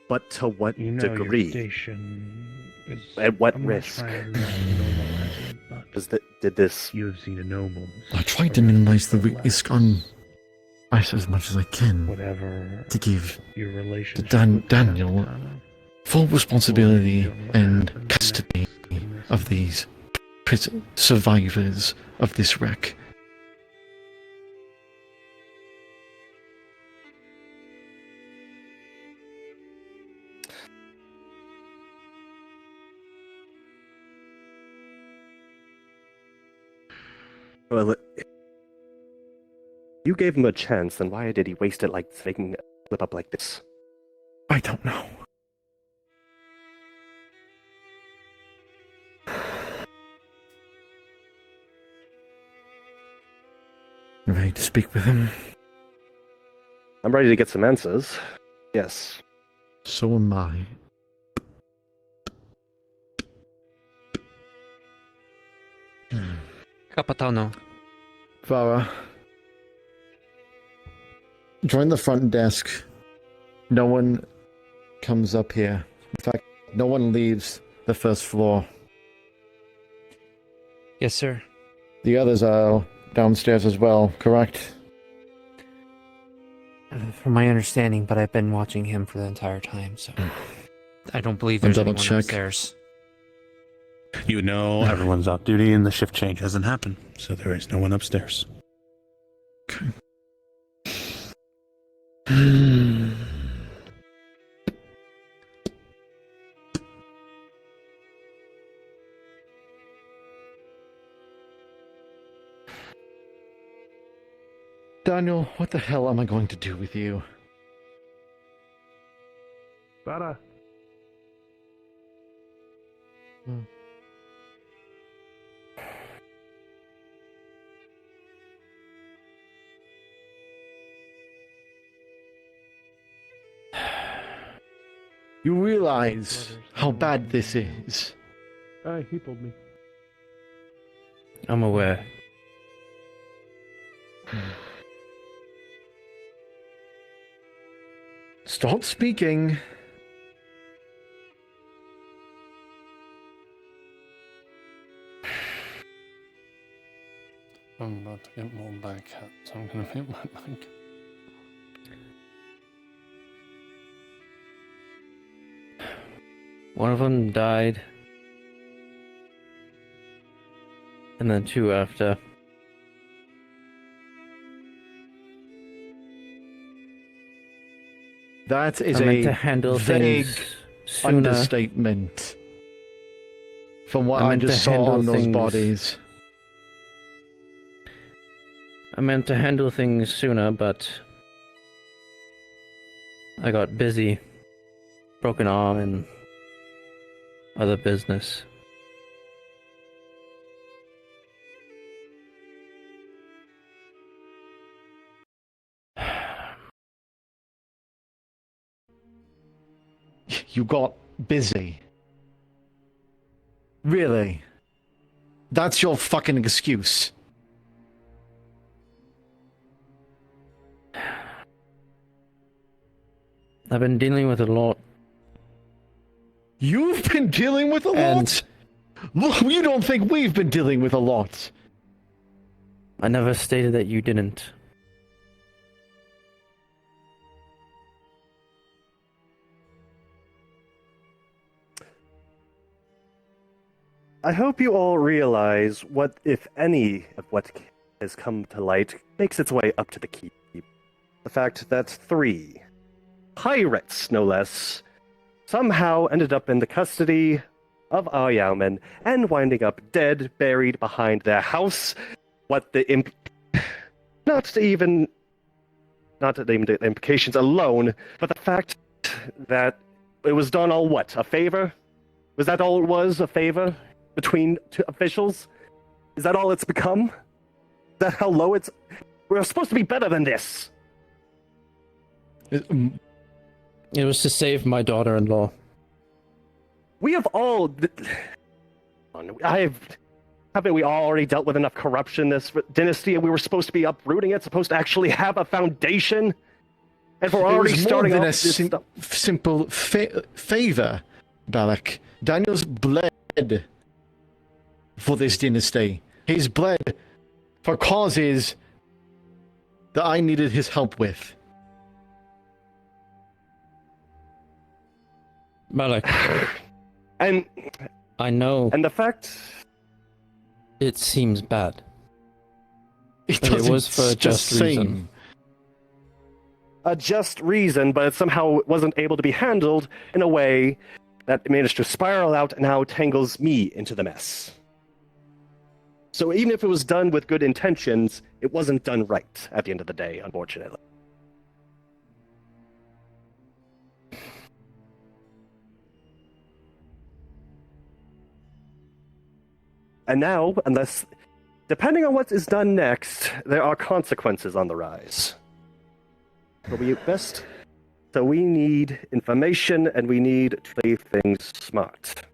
But to what You know degree? Your station is At what I'm not risk? trying to normalize it, but Did this... You have seen a noble. I try to minimize the risk on ice as much as I can. Whatever to give your to relationship Daniel full responsibility and custody of these survivors of this wreck. Well, you gave him a chance, then why did he waste it like making a slip up like this? I don't know. I'm ready to speak with him. I'm ready to get some answers. Yes. So am I. Capitano. Farah. Join the front desk. No one comes up here. In fact, no one leaves the first floor. Yes, sir. The others are downstairs as well, correct? From my understanding, but I've been watching him for the entire time, so I don't believe there's anyone upstairs. You know everyone's off duty and the shift change hasn't happened, so there is no one upstairs. Okay. Daniel, what the hell am I going to do with you? Bara. You realize how bad this is? He told me. I'm aware. Stop speaking. I'm about to get mauled by a cat, so I'm gonna mute my mic. One of them died. And then two after. That is I meant a to handle vague things sooner. understatement. From what I I meant just to saw handle on those things- bodies. I meant to handle things sooner, but I got busy. Broken arm and other business. You got busy. Really? That's your fucking excuse. I've been dealing with a lot. You've been dealing with a lot? Look, you don't think we've been dealing with a lot. I never stated that you didn't. I hope you all realize what, if any, of what has come to light makes its way up to the keep. The fact that 3 pirates, no less, somehow ended up in the custody of Ayaumen and winding up dead, buried behind their house. What the not the implications alone, but the fact that it was done all what? A favor? Was that all it was? A favor between two officials? Is that all it's become? Is that how low it's? We're supposed to be better than this. It was to save my daughter-in-law. We have all. Haven't we all already dealt with enough corruption in this dynasty, and we were supposed to be uprooting it, supposed to actually have a foundation? And we're already starting off this stuff. Simple favor, Balak. Daniel's bled for this dynasty. He's bled for causes that I needed his help with. Balak. And I know. And the fact It seems bad. It But doesn't was for a just reason. A just reason, but it somehow wasn't able to be handled in a way that managed to spiral out and now tangles me into the mess. So even if it was done with good intentions, it wasn't done right at the end of the day, unfortunately. And now, depending on what is done next, there are consequences on the rise. So we need information, and we need to play things smart.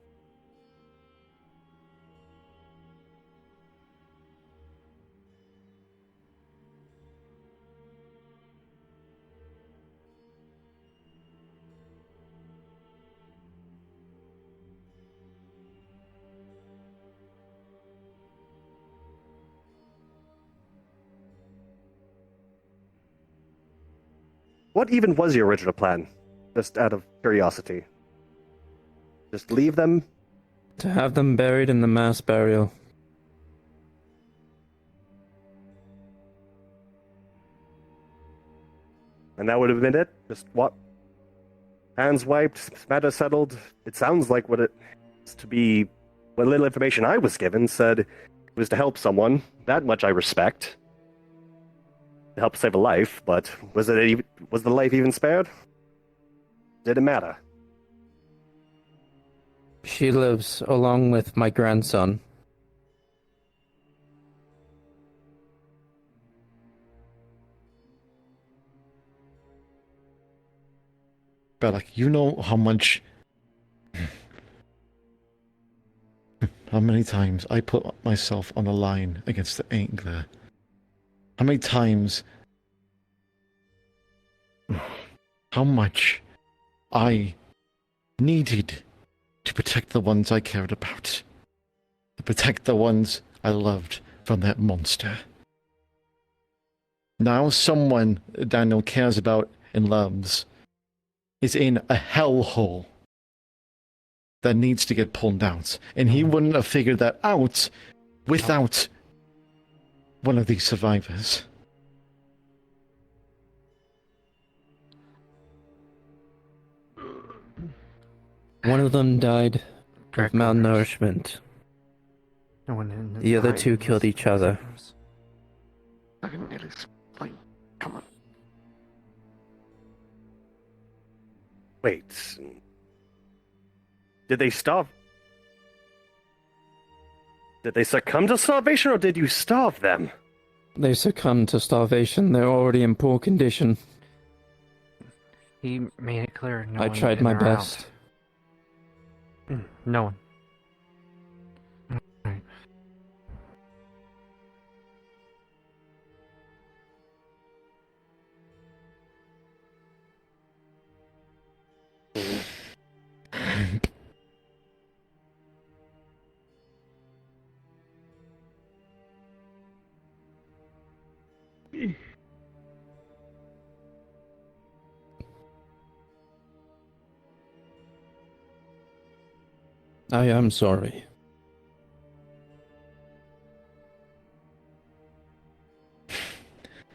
What even was your original plan? Just out of curiosity. Just leave them? To have them buried in the mass burial. And that would have been it? Just what? Hands wiped, matter settled. It sounds like what little information I was given said it was to help someone. That much I respect. To help save a life, but was the life even spared? Did it matter? She lives along with my grandson. But like, you know how many times I put myself on a line against the ink there. How many times, how much I needed to protect the ones I cared about. To protect the ones I loved from that monster. Now someone Daniel cares about and loves is in a hellhole that needs to get pulled out. And he wouldn't have figured that out without one of these survivors. One of them died of malnourishment. No one in The other two killed each other. I can really explain. Come on. Wait. Did they starve? Did they succumb to starvation, or did you starve them? They succumbed to starvation. They're already in poor condition. He made it clear no I one tried in my or best. out. No one. Alright. I am sorry.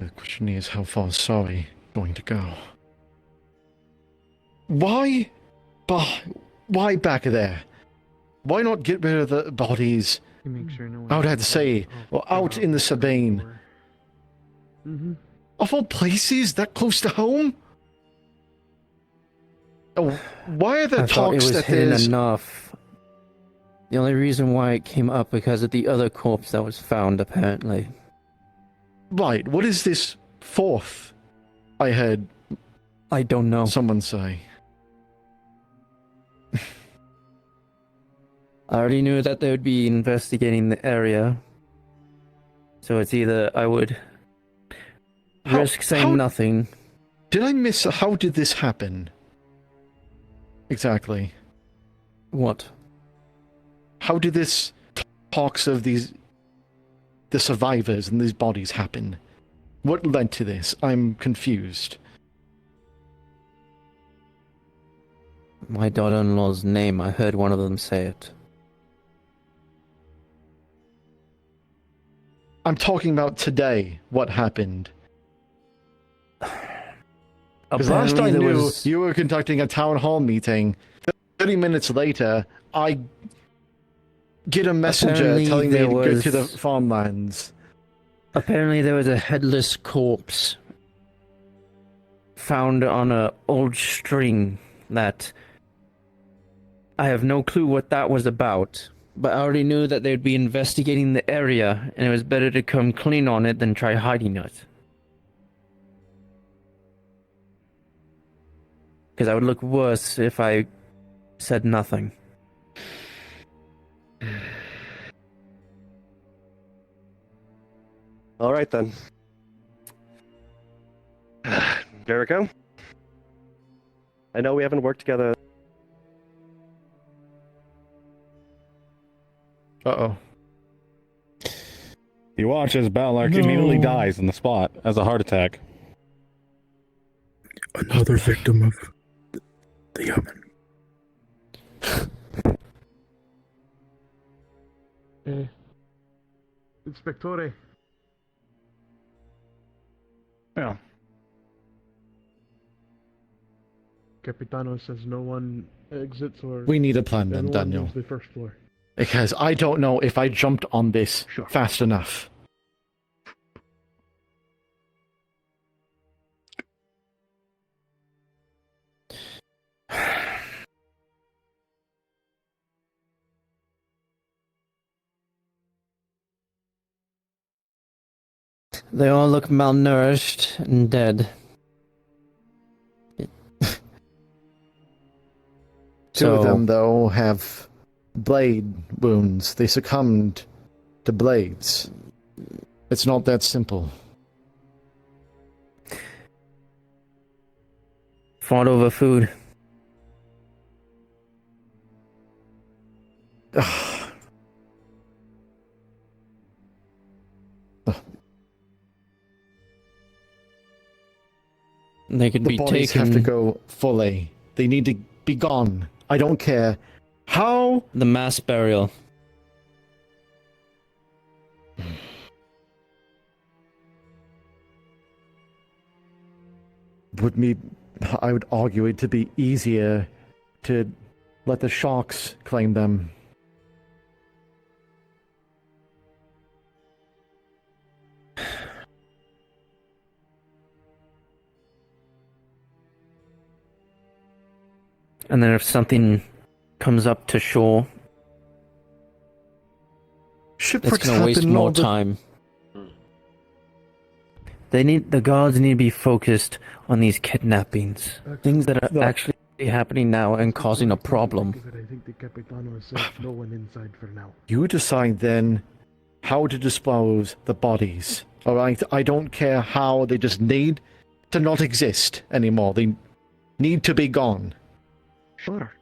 The question is, how far is sorry going to go? Why back there? Why not get rid of the bodies? I would have to say, well, out in the Sabine. Of all places, that close to home? Oh, why are there I thought it talks was that hidden there's... enough. The only reason why it came up because of the other corpse that was found, apparently. Right, what is this fourth I heard I don't know. someone say? I already knew that they would be investigating the area. So it's either I would risk saying nothing. Did I miss... How did this happen? Exactly. What? How did this talks of the survivors and these bodies happen? What led to this? I'm confused. My daughter-in-law's name, I heard one of them say it. I'm talking about today. What happened? Because last I knew, you were conducting a town hall meeting. 30 minutes later, I get a messenger telling me to go to the farmlands. Apparently there was a headless corpse found on a old string that I have no clue what that was about, but I already knew that they'd be investigating the area, and it was better to come clean on it than try hiding it. Because I would look worse if I said nothing. All right then. Jericho? I know we haven't worked together. Uh-oh. You watch as Ballark immediately dies on the spot as a heart attack. Another victim of the omen. Inspectore. Yeah. Capitano says no one exits or... We need a plan then, no one Daniel. leaves the first floor. Because I don't know if I jumped on this fast enough. They all look malnourished and dead. Two of them, though, have blade wounds. They succumbed to blades. It's not that simple. Fought over food. They could be The bodies taken. have to go fully. They need to be gone. I don't care how. The mass burial. I would argue it to be easier to let the sharks claim them. And then if something comes up to shore, it's gonna waste more time. The guards need to be focused on these kidnappings. Things that are actually happening now and causing a problem. I think the Capitano says no one inside for now. You decide then how to dispose the bodies. Alright? I don't care how, they just need to not exist anymore. They need to be gone. Sure.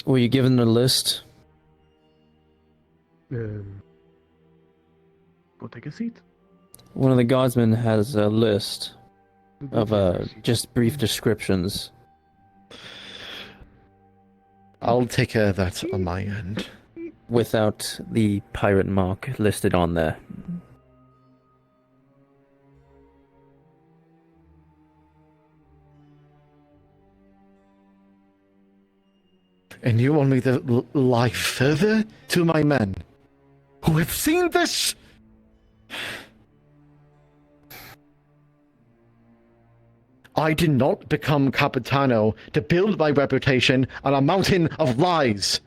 Were you given the list? Go take a seat. One of the guardsmen has a list of just brief descriptions. I'll take care of that on my end. Without the pirate mark listed on there. And you want me to lie further to my men who have seen this? I did not become Capitano to build my reputation on a mountain of lies.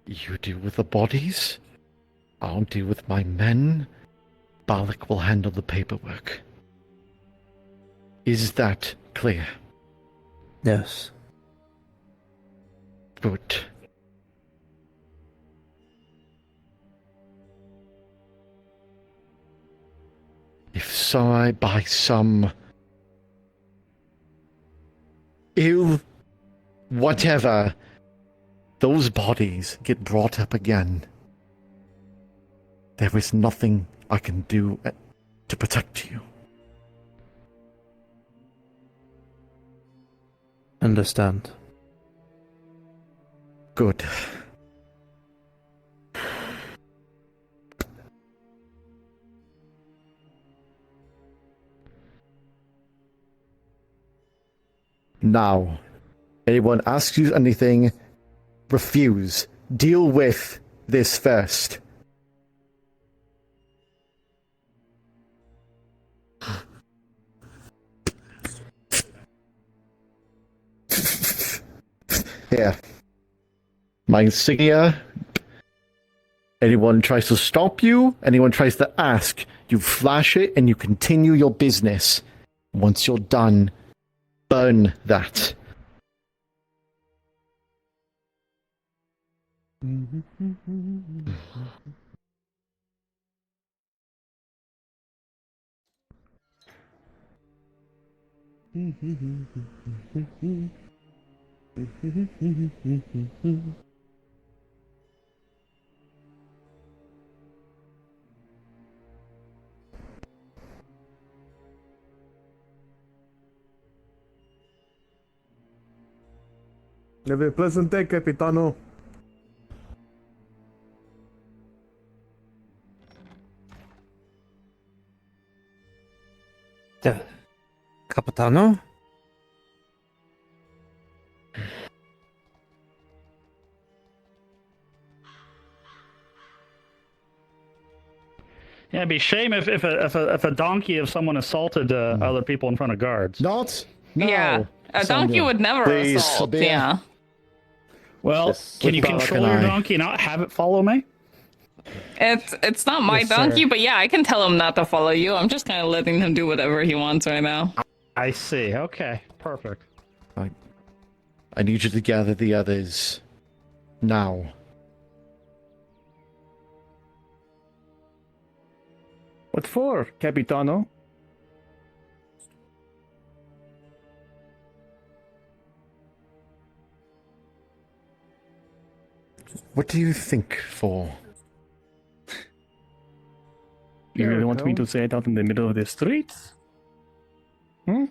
You deal with the bodies? I'll deal with my men. Balak will handle the paperwork. Is that clear? Yes. Good. If so, I by some whatever, those bodies get brought up again, there is nothing I can do to protect you. Understand. Good. Now, anyone asks you anything, refuse. Deal with this first. Here. My insignia. Anyone tries to stop you, anyone tries to ask, you flash it and you continue your business. Once you're done, burn that. Have a pleasant day, Capitano. Capitano? Yeah, it'd be a shame if a donkey of someone assaulted other people in front of guards. Not? Yeah, a donkey would never assault. Yeah. Well, can you control your donkey and not have it follow me? It's not my donkey, but yeah, I can tell him not to follow you. I'm just kind of letting him do whatever he wants right now. I see. Okay, perfect. I need you to gather the others. Now. What for, Capitano? What do you think for? You really want me to say it out in the middle of the street? Hmm?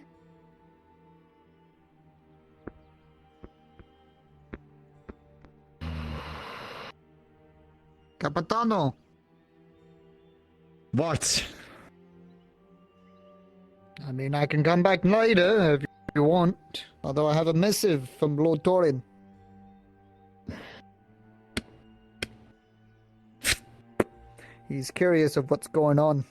Capitano. What? I mean, I can come back later if you want. Although I have a missive from Lord Torin. He's curious of what's going on.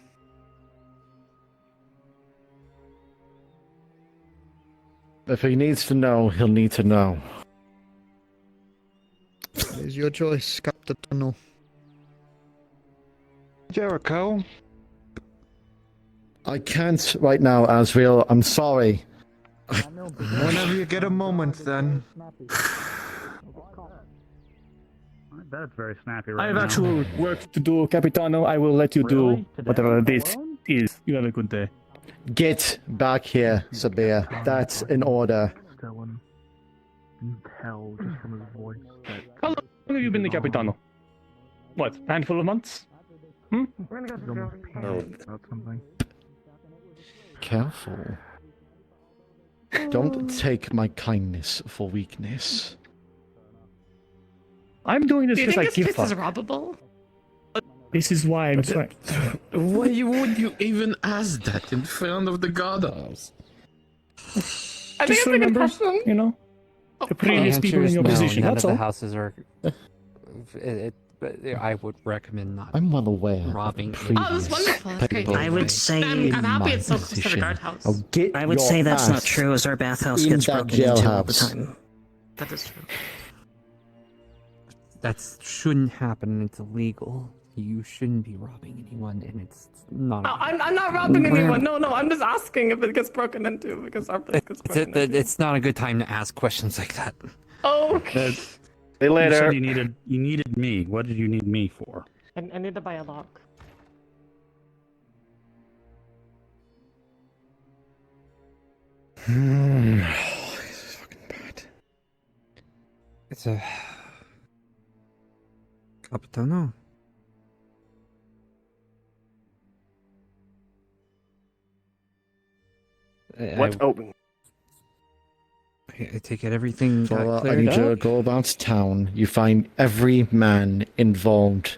If he needs to know, he'll need to know. It is your choice, Capitano. Jericho? I can't right now, Asriel. I'm sorry. Whenever you get a moment, then. That's very snappy right now. I have actual work to do, Capitano. I will let you do whatever this is. You have a good day. Get back here, Sabir. That's in order. Stellan can tell just from his voice that... How long have you been the Capitano? What, a handful of months? Hmm? Something. Careful. Don't take my kindness for weakness. I'm doing this Do you because I think give this fuck. is robbable? This is why I'm trying. Why would you even ask that in front of the goddess? I think it's a good question. You know, the previous people in your position. None That's of all. the houses are. But I would recommend not. I'm well aware. Robbing. Of previous Oh, that's wonderful. That's great. people I would say I'm happy it's so close to the position. guardhouse. I'll get I would your say that's not ass true, as our bathhouse in gets that broken into all the jailhouse. time. That is true. That shouldn't happen. It's illegal. You shouldn't be robbing anyone, and it's not. No, I'm not robbing anyone. No, I'm just asking if it gets broken into because our place gets broken into. It's not a good time to ask questions like that. Okay. See you later. You said you needed me. What did you need me for? I need to buy a lock. This is fucking bad. It's a Capitano. What? I take it everything got Fala, I cleared need you to up? go about town. You find every man involved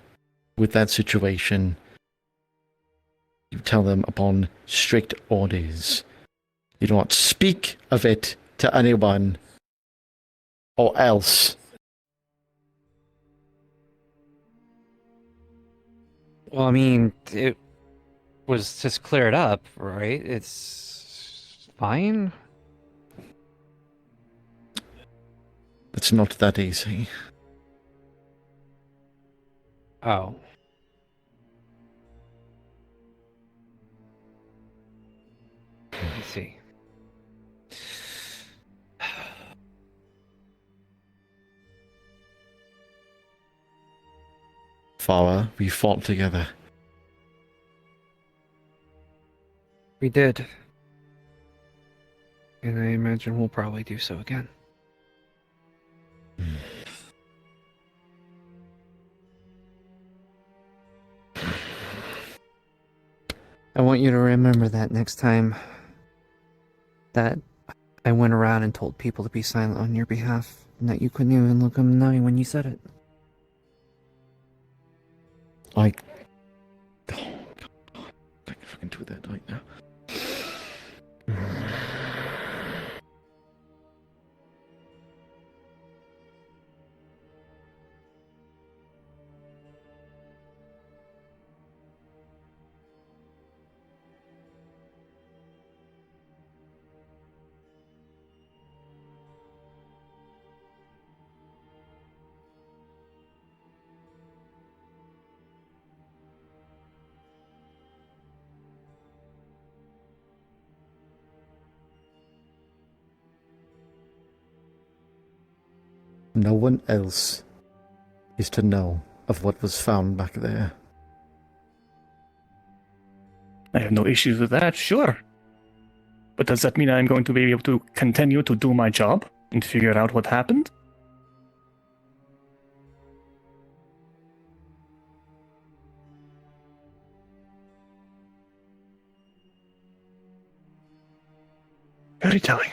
with that situation. You tell them upon strict orders. You do not speak of it to anyone, or else. Well, I mean, it was just cleared up, right? It's fine. It's not that easy. Oh. I see. Farah, we fought together. We did. And I imagine we'll probably do so again. I want you to remember that next time that I went around and told people to be silent on your behalf, and that you couldn't even look them in the eye when you said it. I can fucking do that right now. No one else is to know of what was found back there. I have no issues with that, sure. But does that mean I'm going to be able to continue to do my job and figure out what happened? Very telling.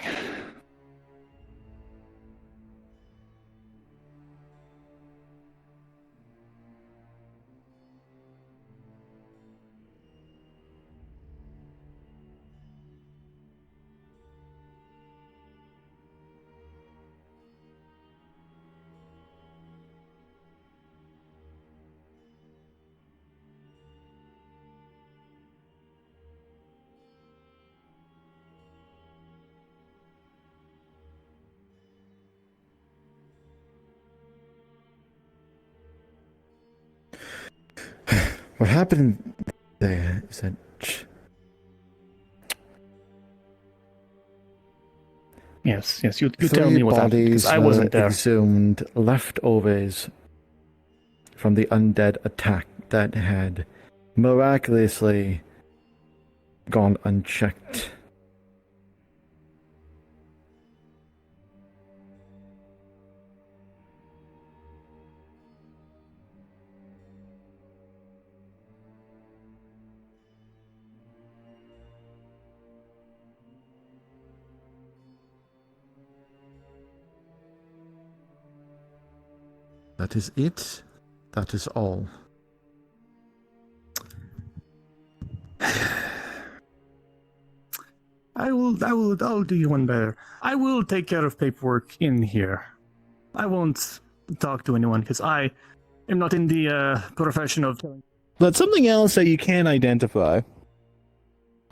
What happened there is that Yes, you tell me what happened, because I wasn't there. exhumed leftovers from the undead attack that had miraculously gone unchecked. That is it. That is all. I'll do you one better. I will take care of paperwork in here. I won't talk to anyone because I am not in the profession of. But something else that you can identify.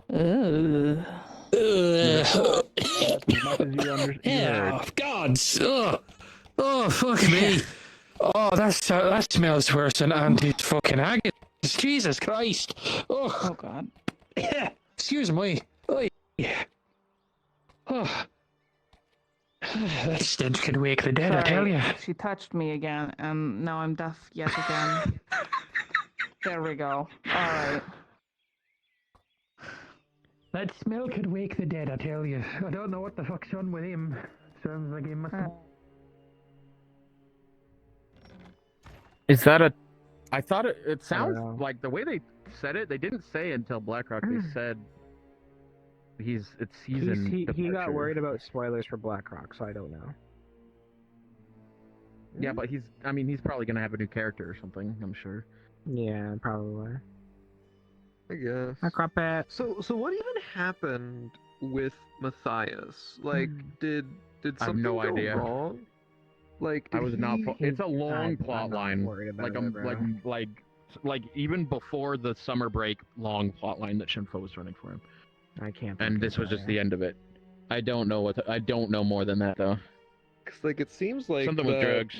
Yeah, God. Oh, fuck me. Oh, that smells worse than Auntie's fucking haggis. Jesus Christ. Oh God. Excuse me. Oh, yeah. Oh. That stench can wake the dead, I tell you. She touched me again, and now I'm deaf yet again. There we go. Alright. That smell could wake the dead, I tell you. I don't know what the fuck's on with him. Sounds like he must have... Is that a? I thought it know. sounds like the way they said it. They didn't say until Blackrock. They said he's He departure. got worried about spoilers for BlackRock, so I don't know. Yeah, but he's probably gonna have a new character or something. I'm sure. Yeah, probably. I guess. I crop it. So what even happened with Matthias? Like, did I have something no go idea. wrong? Like, I did was not. he- It's a long I'm plot not line. worried about Like it, bro. like even before the summer break, long plot line that Shinfo was running for him. I can't. And this was just the end of it. I don't know I don't know more than that though. Cause like it seems like Something with drugs.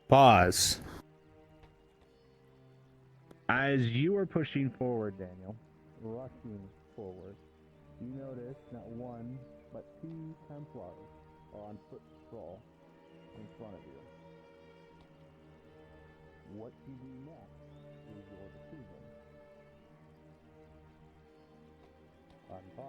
Pause. As you are pushing forward, Daniel, rushing forward, you notice not one, but two Templars are on foot patrol in front of you. What to do next is your decision. On 5.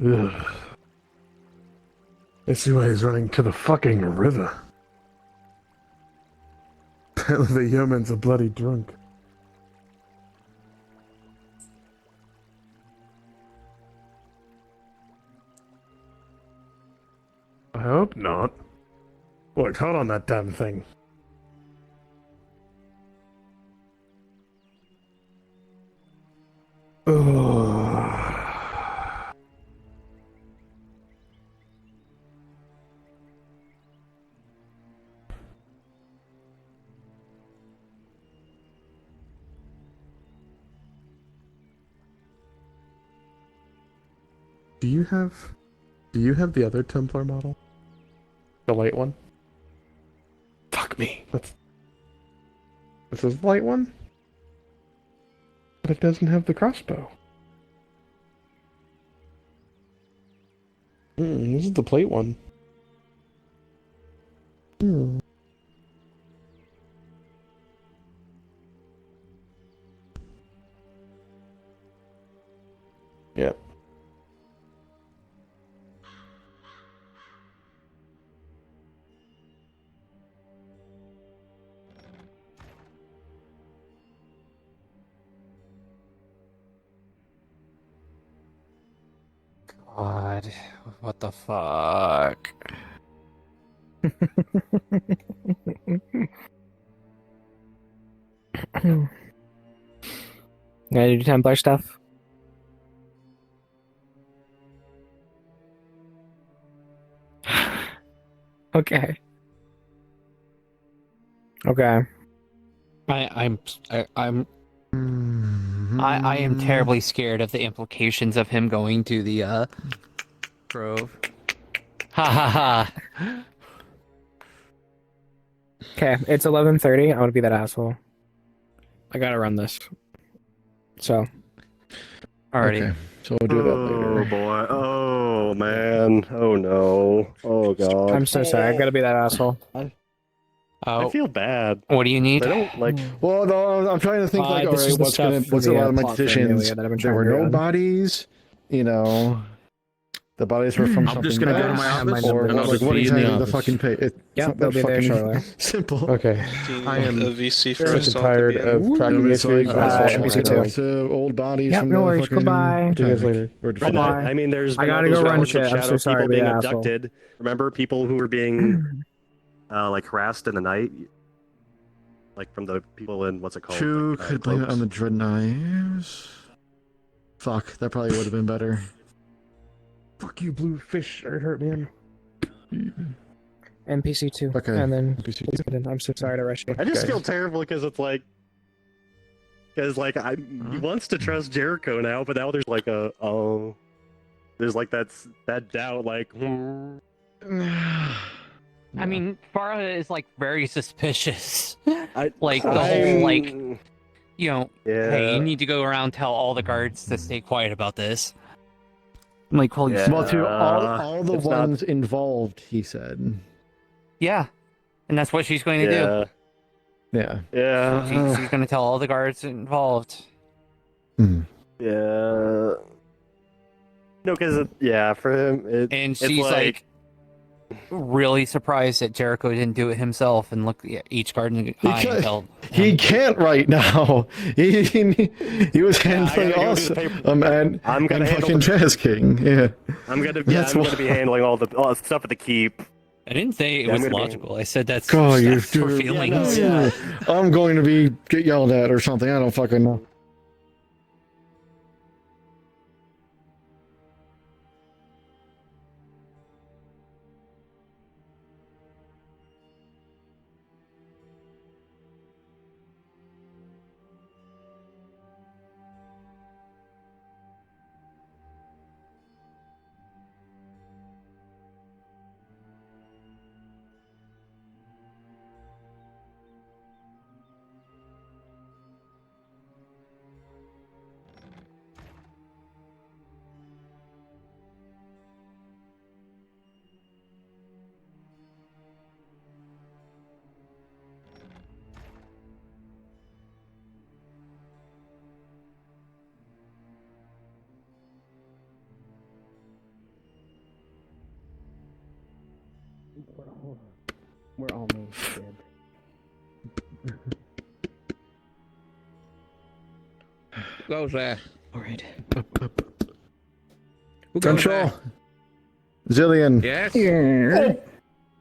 Ugh. I see why he's running to the fucking river. The yeoman's a bloody drunk. I hope not. Worked hard on that damn thing. Do you have the other Templar model? The light one? Fuck me. This is the light one? But it doesn't have the crossbow. This is the plate one. Yep. God, what the fuck? Yeah, you do Templar stuff. Okay. Okay. I am terribly scared of the implications of him going to the grove. Ha ha ha. Okay, it's 11:30. I want to be that asshole. I gotta run this. So. Alrighty. Okay, so we'll do that later. Oh boy. Oh man. Oh no. Oh god. I'm so sorry. I gotta be that asshole. I feel bad. What do you need? I don't like. Well, no, I'm trying to think like, this alright, is the what's stuff for a the, lot of my plot for decisions? Amelia that I've been There trying were to no run. bodies, you know. The bodies were from I'm something just gonna go to else, my office or and I'll like just what be in the exactly the office. fucking pay. Yeah, It's they'll that be there fucking shortly. simple. Okay. I am a VC for Sick and tired of tracking issues. NPC2. Old bodies Yep, from no the worries. fucking Goodbye. See you guys later. Bye-bye. I mean, there's I been all gotta those go run reports of shit. I'm shadow so sorry people to be being an asshole. abducted. Remember people who were being like harassed in the night, like from the people in what's it called? True, Like, could blame it cloaks? on the dread knives. Fuck, that probably would have been better. Fuck you, blue fish. It hurt, man. NPC2. Okay. And then NPC2. I'm so sorry to rush you. I just guys. feel terrible because it's like, he wants to trust Jericho now, but now there's like there's like that doubt, like. I mean, Farah is like very suspicious. Like the whole like hey, you need to go around and tell all the guards to stay quiet about this. I'm like, holy shit. Well, to all the ones involved, he said. Yeah, and that's what she's going to do. Yeah. Yeah. She's going to tell all the guards involved. Yeah. No, because for him, And it's she's like really surprised that Jericho didn't do it himself and look at each guard in the eye and tell. He can't right now. He was handling and I'm gonna handle fucking tasking. Yeah. I'm gonna be handling all the stuff at the keep. I didn't say it was logical. I said that's God, you're that's for feelings. I'm going to get yelled at or something. I don't fucking know. We're almost dead. Goes there. Alright. Control. Zillion. Yes.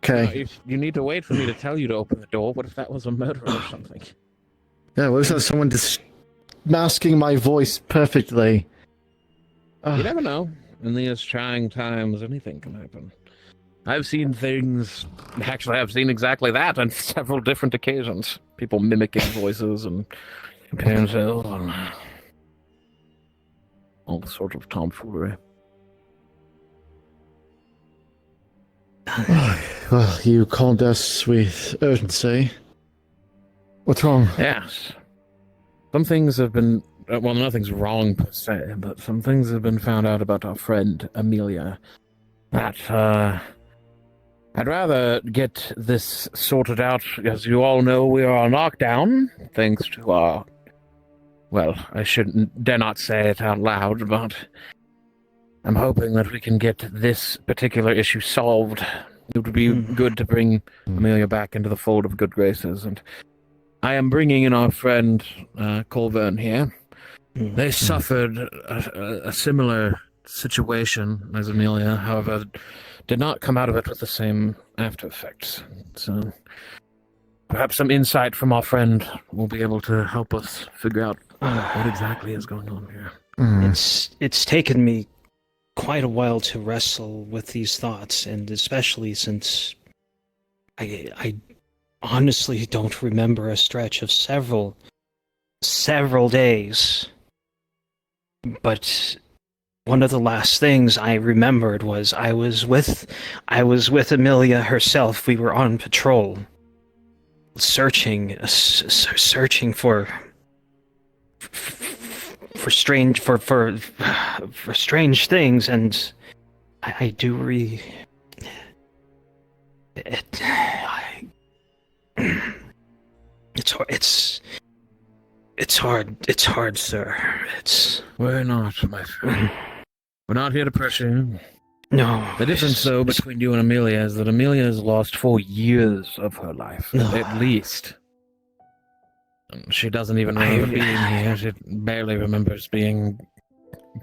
Okay. You need to wait for me to tell you to open the door. What if that was a murderer or something? Yeah, what if that's someone just masking my voice perfectly? You never know. In these trying times, anything can happen. I've seen things. Actually, I've seen exactly that on several different occasions. People mimicking voices and themselves and all sorts of tomfoolery. Well, you called us with urgency. What's wrong? Yes. Some things have been. Well, nothing's wrong per se, but some things have been found out about our friend Amelia. That, I'd rather get this sorted out. As you all know, we are on lockdown, thanks to our. Well, I dare not say it out loud, but I'm hoping that we can get this particular issue solved. It would be good to bring Amelia back into the fold of good graces, and I am bringing in our friend Colburn here. They suffered a similar situation as Amelia, however, did not come out of it with the same after effects. So perhaps some insight from our friend will be able to help us figure out what exactly is going on here. It's taken me quite a while to wrestle with these thoughts, and especially since I honestly don't remember a stretch of several days. But one of the last things I remembered was I was with Amelia herself. We were on patrol, searching for strange things, and I do It's hard, sir. We're not, my friend. We're not here to pressure you. No. The difference, though, between you and Amelia is that Amelia has lost 4 years of her life, at least. She doesn't even remember being here. She barely remembers being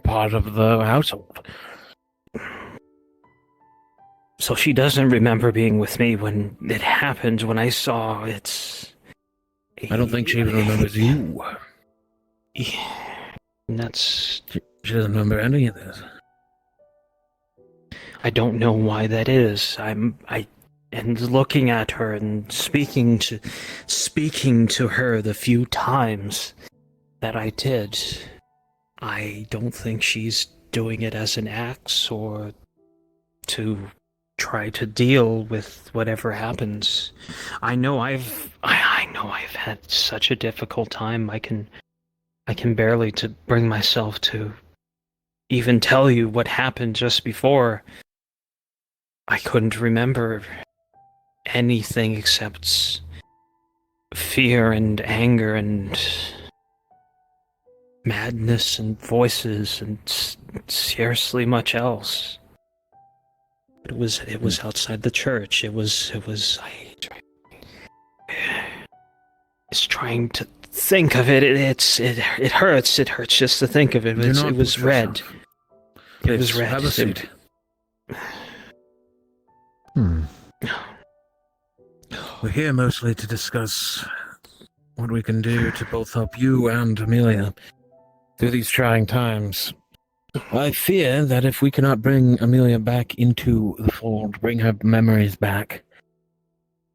part of the household. So she doesn't remember being with me when it happened, when I saw it. I don't think she even remembers you. Yeah, and that's... She doesn't remember any of this. I don't know why that is. And looking at her and speaking to her the few times that I did, I don't think she's doing it as an axe or to try to deal with whatever happens. I know I've had such a difficult time. I can I can barely to bring myself to even tell you what happened just before. I couldn't remember anything except fear and anger and madness and voices and scarcely much else. It was outside the church. It was it's trying to think of it. It hurts. It hurts just to think of it. It was red. It was red. Have a seat. We're here mostly to discuss what we can do to both help you and Amelia through these trying times. I fear that if we cannot bring Amelia back into the fold, bring her memories back,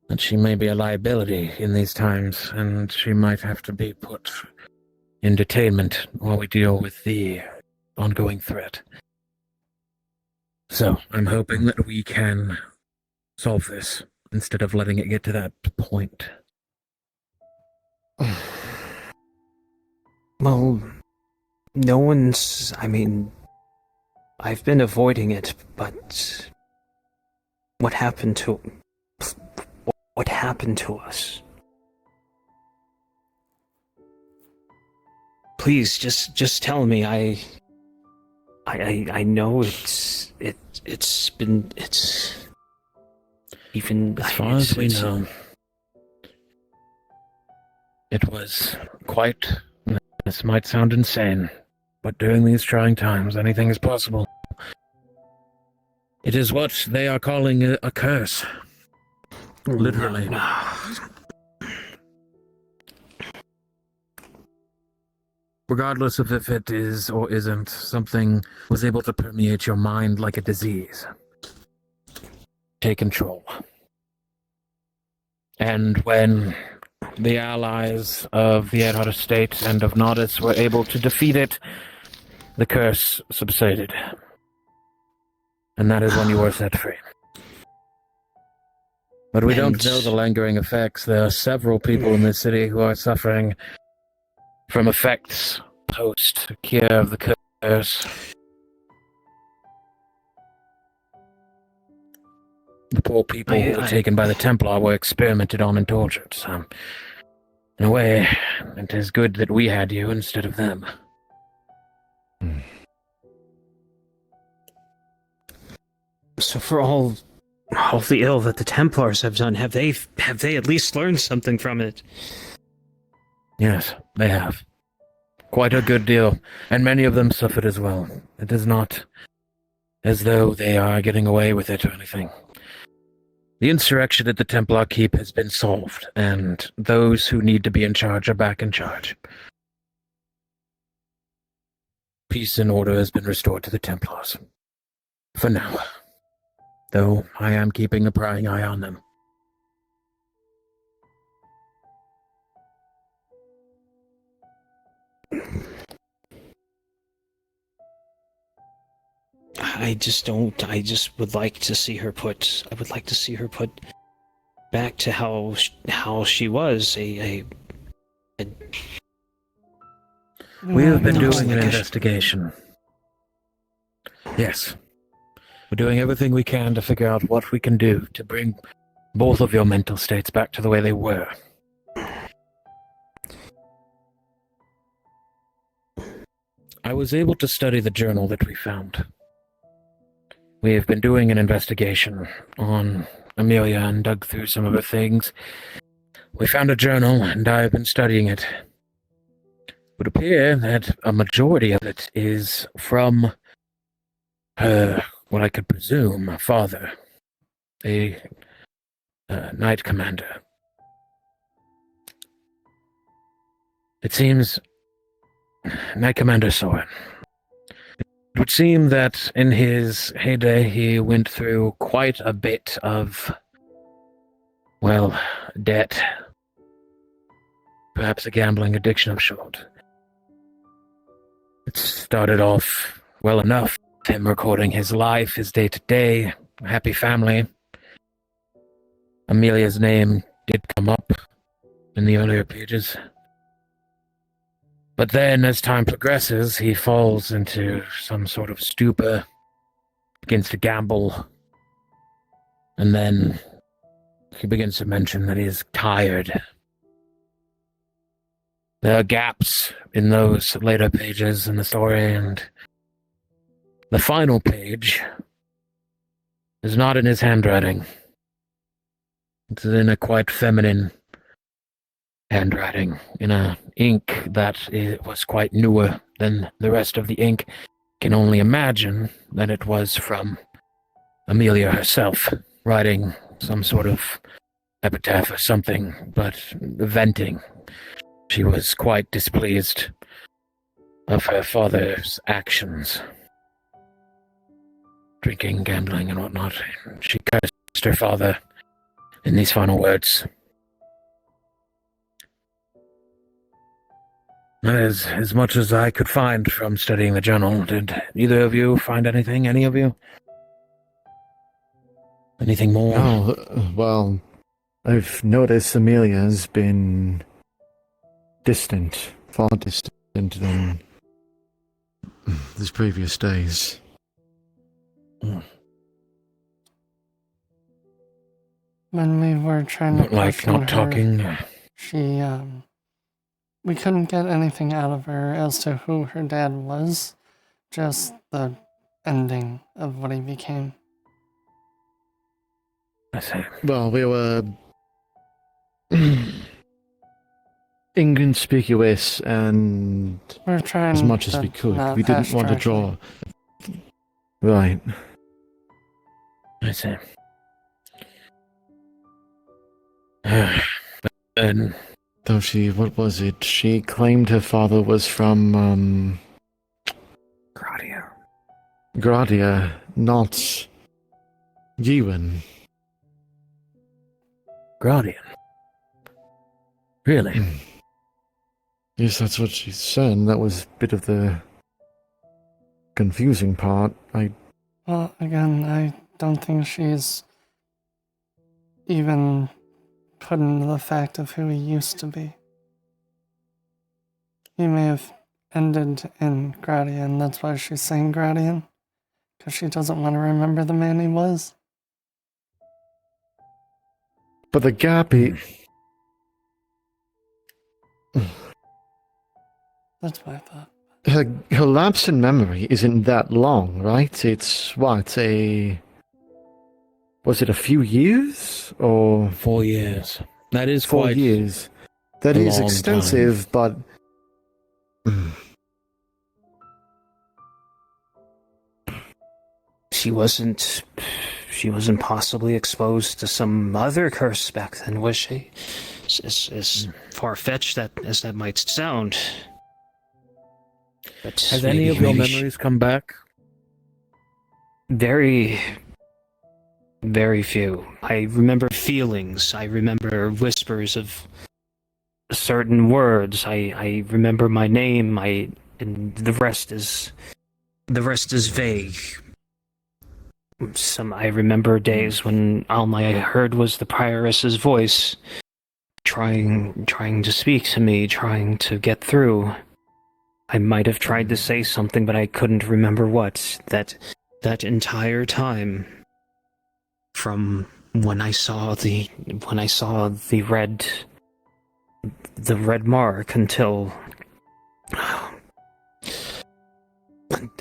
that she may be a liability in these times, and she might have to be put in detainment while we deal with the ongoing threat. So, I'm hoping that we can solve this instead of letting it get to that point. Well, no one's... I mean, I've been avoiding it, but... What happened to us? Please, just tell me. I know it's even as far as we know. It was quite. This might sound insane, but during these trying times, anything is possible. It is what they are calling a curse. Literally. Regardless of if it is or isn't, something was able to permeate your mind like a disease. Take control. And when the allies of the Earhart Estate and of Nodus were able to defeat it, the curse subsided. And that is when you were set free. But we don't know the lingering effects. There are several people in this city who are suffering from effects post-cure of the curse. The poor people who were taken by the Templar were experimented on and tortured, so in a way, it is good that we had you instead of them. So for all the ill that the Templars have done, have they at least learned something from it? Yes, they have. Quite a good deal, and many of them suffered as well. It is not as though they are getting away with it or anything. The insurrection at the Templar Keep has been solved, and those who need to be in charge are back in charge. Peace and order has been restored to the Templars. For now. Though I am keeping a prying eye on them. I just would like to see her put back to how she was We have been doing an investigation. Yes. We're doing everything we can to figure out what we can do to bring both of your mental states back to the way they were. I was able to study the journal that we found. We have been doing an investigation on Amelia and dug through some of her things. We found a journal, and I have been studying it. It would appear that a majority of it is from her, what I could presume, a father, a knight commander. It seems Knight Commander Soren. It would seem that in his heyday he went through quite a bit of, well, debt. Perhaps a gambling addiction of sort. It started off well enough, him recording his life, his day-to-day, happy family. Amelia's name did come up in the earlier pages. But then, as time progresses, he falls into some sort of stupor, begins to gamble, and then he begins to mention that he is tired. There are gaps in those later pages in the story, and the final page is not in his handwriting. It's in a quite feminine handwriting, in a ink that was quite newer than the rest of the ink. Can only imagine that it was from Amelia herself, writing some sort of epitaph or something, but venting. She was quite displeased of her father's actions. Drinking, gambling, and whatnot. She cursed her father in these final words. That is as much as I could find from studying the journal. Did either of you find anything? Any of you? Anything more? No, well, I've noticed Amelia's been distant, far distant than these previous days. When we were trying to Like not talking. She, we couldn't get anything out of her as to who her dad was, just the ending of what he became. I see. Well, we were inconspicuous and we're trying as much as to we could. not We didn't hash want to tragedy. draw. Right. I see. And though what was it? She claimed her father was from, Gradia, not Ewan. Guardian. Really? Yes, that's what she said. That was a bit of the confusing part. Well, again, I don't think she's even put into the fact of who he used to be. He may have ended in Gradia, and that's why she's saying Gradian, because she doesn't want to remember the man he was. But the gap That's what I thought. her lapse in memory isn't that long, right? It's what, was it a few years or 4 years? That is 4 quite years. That a is long extensive, but She wasn't possibly exposed to some other curse back then, was she? As far-fetched as that might sound. But Has any of your memories come back? Very, very few. I remember feelings. I remember whispers of certain words. I remember my name. And the rest is vague. I remember days when all I heard was the prioress's voice, trying to speak to me, trying to get through. I might have tried to say something, but I couldn't remember what. That entire time, from when I saw the red mark until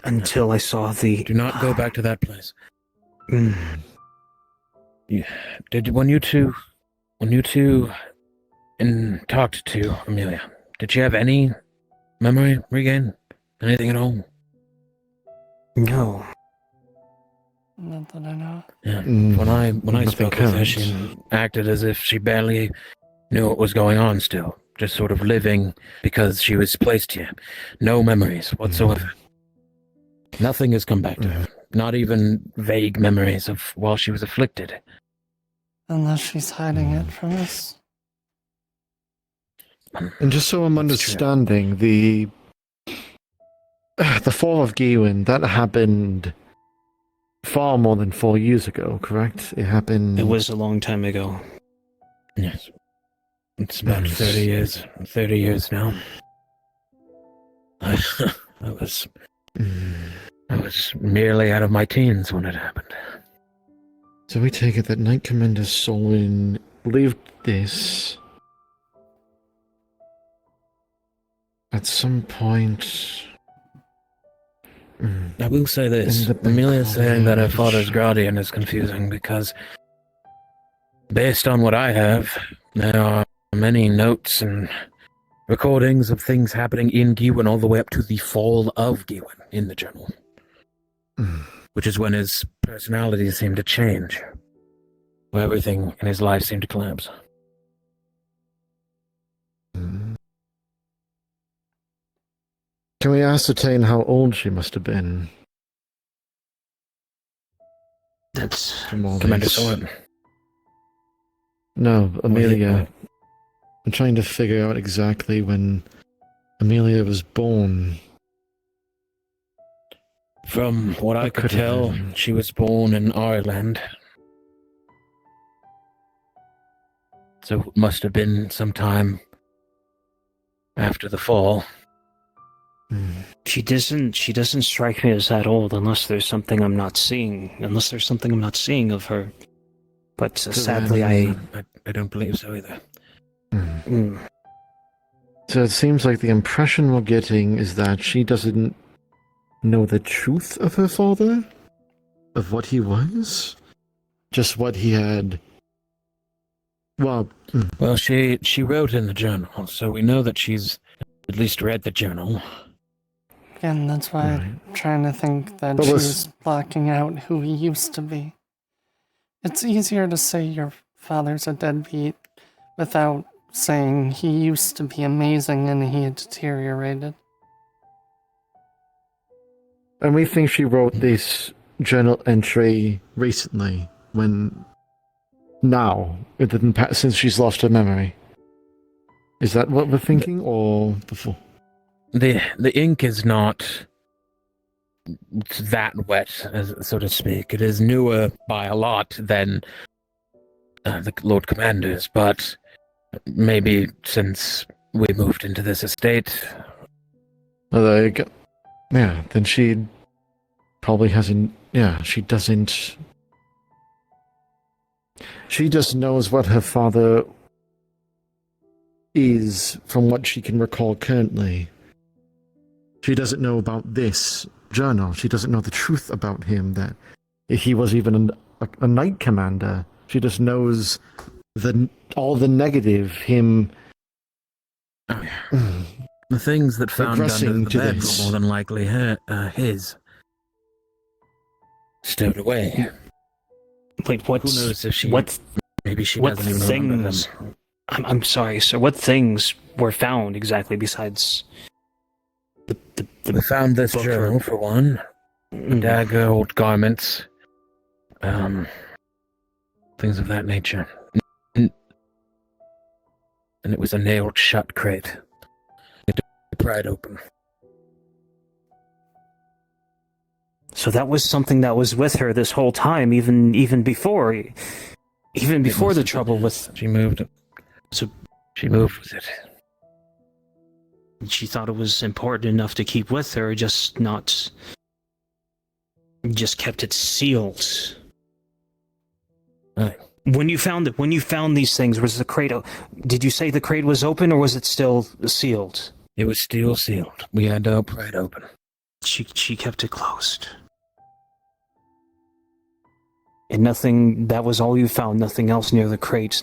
I saw the. Do not go back to that place. When you two talked to Amelia, did she have any memory regain? Anything at all? No. Not that I know. Yeah. When I spoke with her, current. she acted as if she barely knew what was going on still. Just sort of living because she was placed here. No memories whatsoever. Nothing has come back to her. Not even vague memories of while she was afflicted. Unless she's hiding it from us. And just so I'm understanding, the fall of Gewin, that happened far more than 4 years ago, correct? It happened... It was a long time ago. Yes. It's about 30 years now. I was merely out of my teens when it happened. So we take it that Knight Commander Solwyn lived this at some point. I will say this. Amelia saying that her father's guardian is confusing because, based on what I have, there are many notes and recordings of things happening in Gewyn all the way up to the fall of Gewyn in the journal. Which is when his personality seemed to change. Where everything in his life seemed to collapse. Can we ascertain how old she must have been? That's Commander Solwyn. No, Amelia. I'm trying to figure out exactly when Amelia was born. From what I could tell, she was born in Ireland. So it must have been sometime after the fall. She doesn't strike me as that old unless there's something I'm not seeing. Unless there's something I'm not seeing of her. But sadly, I don't believe so either. So it seems like the impression we're getting is that she doesn't know the truth of her father? Of what he was? Just what he had... Well, she wrote in the journal, so we know that she's at least read the journal. Again, that's why I'm trying to think that But she's blocking out who he used to be. It's easier to say your father's a deadbeat without saying he used to be amazing and he had deteriorated. And we think she wrote this journal entry recently, when... Now, it didn't pass since she's lost her memory. Is that what we're thinking, or before? The ink is not that wet, so to speak. It is newer by a lot than the Lord Commander's, but maybe since we moved into this estate... Oh, there you go. Yeah, then she probably hasn't... Yeah, she doesn't... She just knows what her father is from what she can recall currently. She doesn't know about this journal. She doesn't know the truth about him, that he was even a Knight Commander. She just knows all the negative, him... The things that found under the bed were more than likely his. Stowed away. Wait, who knows if she... Maybe she what doesn't even remember things? them. I'm sorry, sir. What things were found exactly besides the We found this book journal, for one. A dagger, old garments. Things of that nature. And it was a nailed shut crate. It pried open. So that was something that was with her this whole time, even before the trouble with... She moved it. So she moved with it. She thought it was important enough to keep with her, just kept it sealed. Right. When you found these things, was the crate? Did you say the crate was open, or was it still sealed? It was still sealed. We had to pry it open. She kept it closed. And nothing, that was all you found, nothing else near the crates,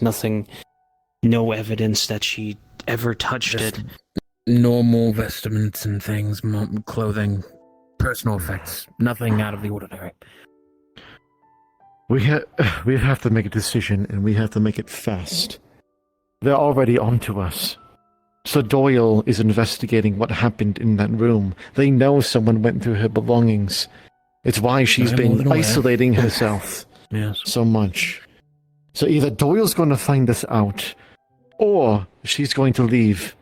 no evidence that she ever touched it. Normal vestments and things, clothing, personal effects, nothing out of the ordinary. We have to make a decision, and we have to make it fast. They're already onto us. Sir Doyle is investigating what happened in that room. They know someone went through her belongings. It's why she's been isolating herself so much. So either Doyle's going to find us out, or she's going to leave.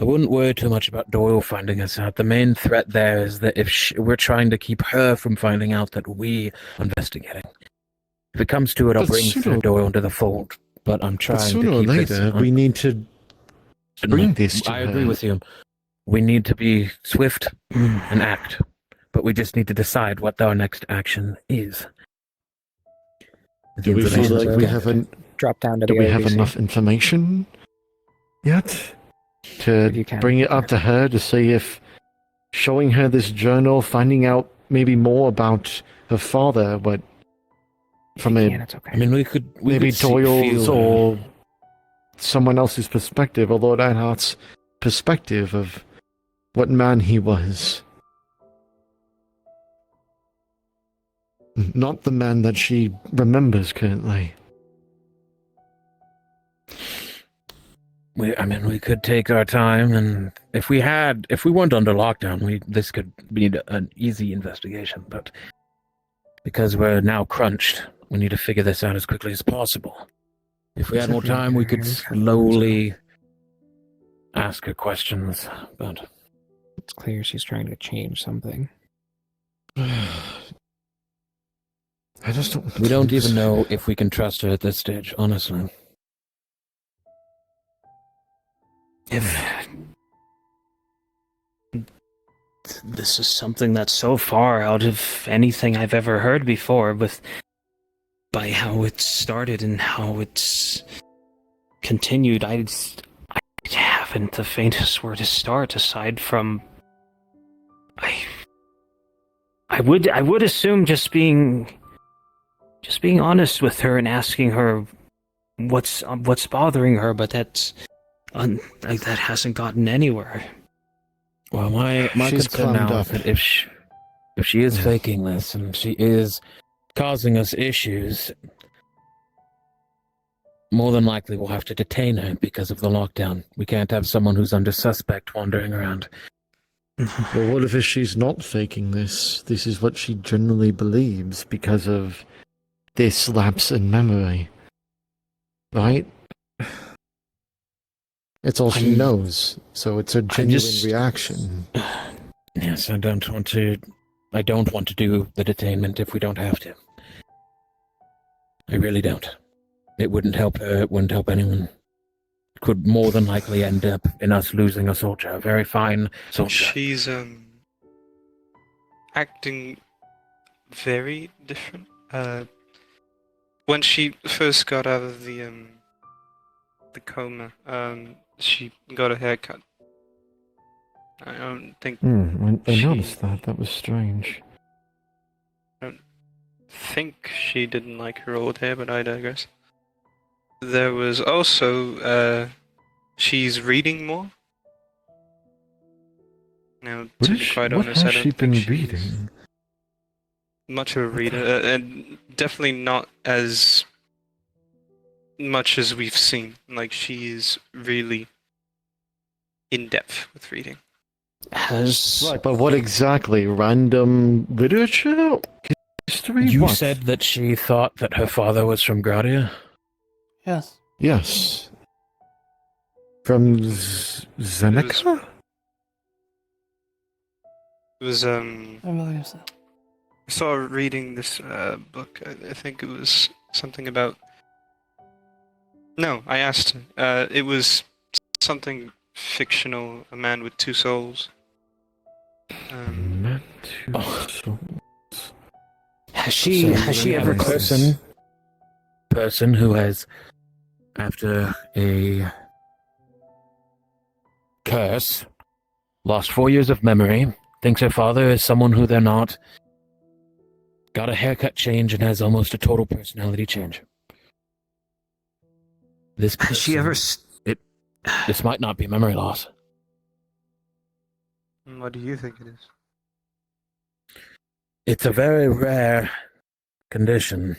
I wouldn't worry too much about Doyle finding us out. The main threat there is that if we're trying to keep her from finding out that we are investigating. If it comes to it, I'll bring Sir Doyle into the fold. But I'm trying to keep sooner or later, we need to bring this to I her. agree with you. We need to be swift and act, but we just need to decide what our next action is. Do we feel like we haven't drop down to do the we have ABC. enough information yet to bring it up to her to see if showing her this journal, finding out maybe more about her father, but from I mean, we could maybe see- Doyle's feel- or someone else's perspective, or Lord Einhardt's perspective of what man he was. Not the man that she remembers currently. We could take our time, and if we weren't under lockdown, this could be an easy investigation. But because we're now crunched, we need to figure this out as quickly as possible. If we had more time, we could slowly ask her questions. But It's clear she's trying to change something. I just don't. we don't even know if we can trust her at this stage, honestly. If this is something that's so far out of anything I've ever heard before, by how it started and how it's continued, I haven't the faintest where to start aside from I would assume just being honest with her and asking her what's bothering her, but that hasn't gotten anywhere. Well, my She's concern clammed now up. is that if she is faking this and she is causing us issues, more than likely we'll have to detain her because of the lockdown. We can't have someone who's under suspect wandering around. Well, what if she's not faking this? This is what she generally believes because of this lapse in memory. Right? It's all she knows, so it's a genuine reaction. Yes, I don't want to do the detainment if we don't have to. I really don't. It wouldn't help her, it wouldn't help anyone. It could more than likely end up in us losing a soldier, a very fine soldier. She's acting very different. When she first got out of the coma, she got a haircut. I don't think. I noticed that. That was strange. I don't think she didn't like her old hair, but I digress. There was also she's reading more. Now, to be quite What honest, has I don't she think been she's reading? much of a reader, and definitely not as much as we've seen. Like, she is really in depth with reading. Right, but what exactly? Random literature? History? You What? said that she thought that her father was from Gradia? Yes. Yes. From Zeneca? It was I believe so. I saw her reading this book. I think it was something about. No, I asked her. It was something fictional. A man with two souls. Man, two souls. Has she ever person who has, after a curse, lost 4 years of memory, thinks her father is someone who they're not, got a haircut change, and has almost a total personality change. This person, has she ever this might not be memory loss. What do you think it is? It's a very rare condition,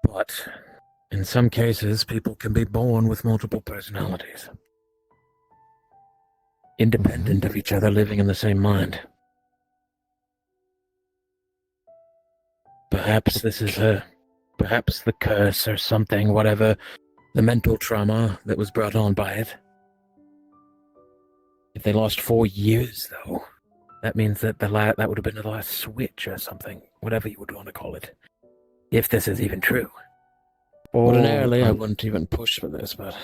but in some cases, people can be born with multiple personalities, independent of each other, living in the same mind. Perhaps this is perhaps the curse or something, whatever, the mental trauma that was brought on by it. If they lost 4 years, though, that means that that would have been the last switch or something, whatever you would want to call it. If this is even true. Ordinarily, I wouldn't even push for this, but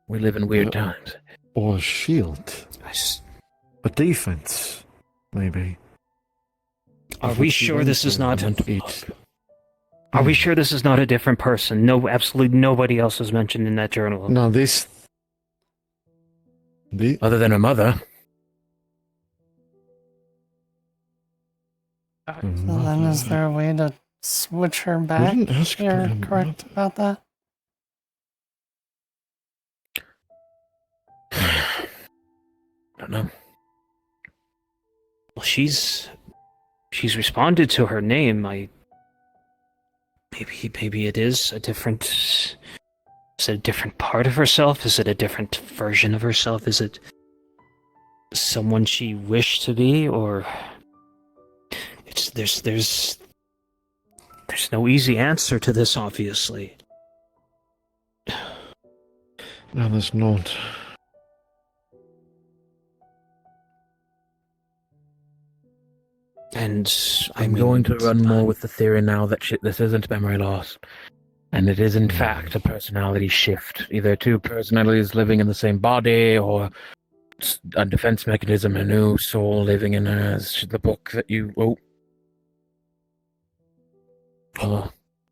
we live in weird times. Or a shield. A defense, maybe. Are we sure this is not... Are we sure this is not a different person? No, absolutely nobody else is mentioned in that journal. No, this... Other than her mother. So then is there a way to switch her back? didn't ask for You're her correct about that? I don't know. Well, she's responded to her name. Maybe it is a different... Is it a different part of herself? Is it a different version of herself? Is it someone she wished to be, or there's no easy answer to this, obviously. No, there's not. And I'm going to run more with the theory now that this isn't memory loss. And it is, in fact, a personality shift. Either two personalities living in the same body, or a defense mechanism, a new soul living in her, as the book that you wrote.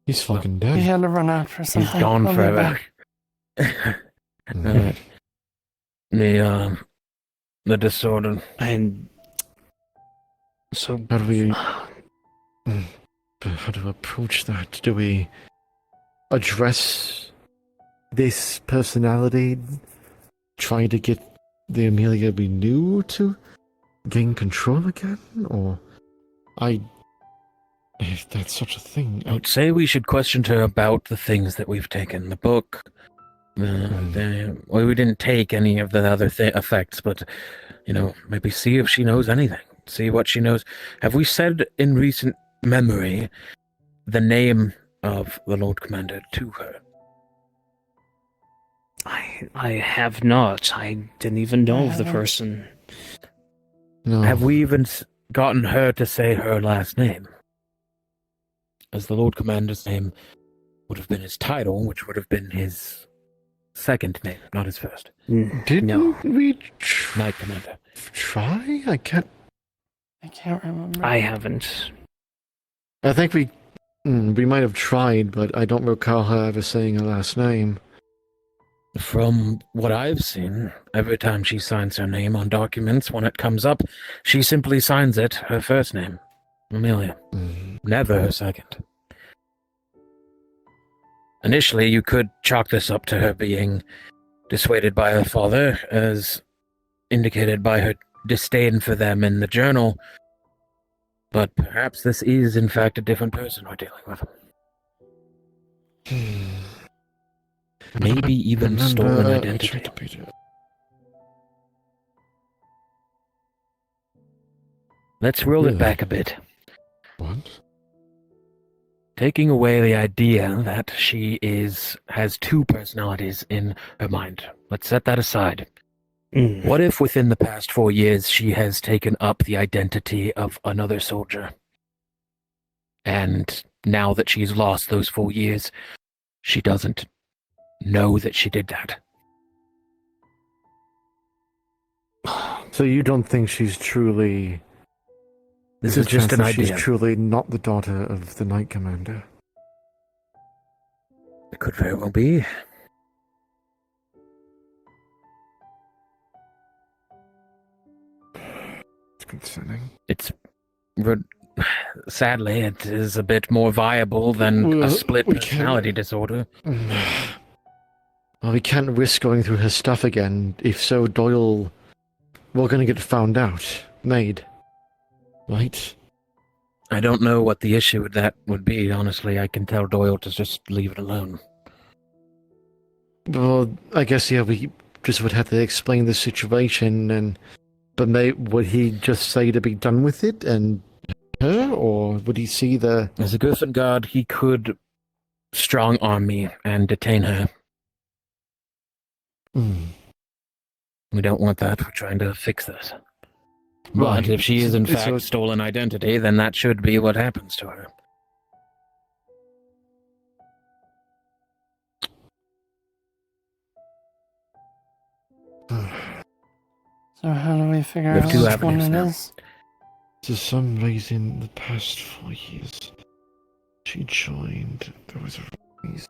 He's fucking dead. He had to run out for something. He's gone I'll be forever. back. The disorder. And so... How do we... How do we approach that? Do we address this personality, try to get the Amelia we knew to gain control again? Or... If that's such a thing... I would say we should question her about the things that we've taken. The book... well, we didn't take any of the other effects, but, maybe see if she knows anything. See what she knows. Have we said in recent memory the name of the Lord Commander to her? I have not. I didn't even know of the person. No. Have we even gotten her to say her last name? As the Lord Commander's name would have been his title, which would have been his second name, not his first. Didn't we Knight Commander. Try? I can't remember. I haven't. I think we might have tried, but I don't recall her ever saying her last name. From what I've seen, every time she signs her name on documents, when it comes up, she simply signs it her first name, Amelia. Never her second. Initially, you could chalk this up to her being dissuaded by her father, as indicated by her disdain for them in the journal, but perhaps this is in fact a different person we're dealing with. Maybe even stolen identity. Let's roll it back a bit. What? Taking away the idea that she has two personalities in her mind. Let's set that aside. What if within the past 4 years she has taken up the identity of another soldier? And now that she's lost those 4 years, she doesn't know that she did that. So you don't think she's truly... This is just an idea. She's truly not the daughter of the Knight Commander? It could very well be. It's concerning. Sadly, it is a bit more viable than a split personality disorder. Well, we can't risk going through her stuff again. If so, Doyle... We're gonna get found out. Made. Right? I don't know what the issue with that would be, honestly. I can tell Doyle to just leave it alone. Well, I guess, we just would have to explain the situation, but would he just say to be done with it and her, or would he see the... As a Griffin guard, he could strong-arm me and detain her. We don't want that. We're trying to fix this. But if she is in fact stolen identity, then that should be what happens to her. So how do we figure We have out two which one avenues it now. is? For some reason, the past 4 years, she joined. There was a reason.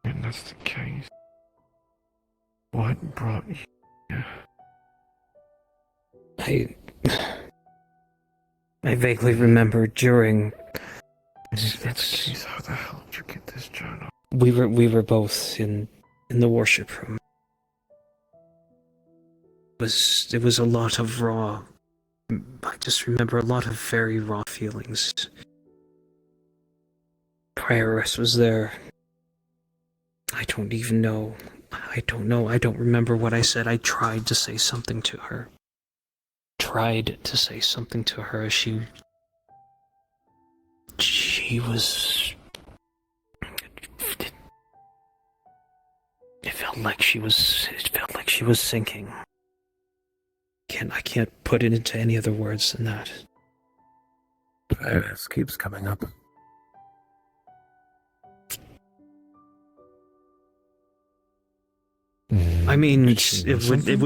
And that's the case. What brought you here? I vaguely remember during. Jeez, how the hell did you get this journal? We were both in the worship room. It was a lot of raw. I just remember a lot of very raw feelings. Prioress was there. I don't even know. I don't know. I don't remember what I said. I tried to say something to her. She was. It felt like she was sinking. I can't put it into any other words than that. This keeps coming up. I mean, it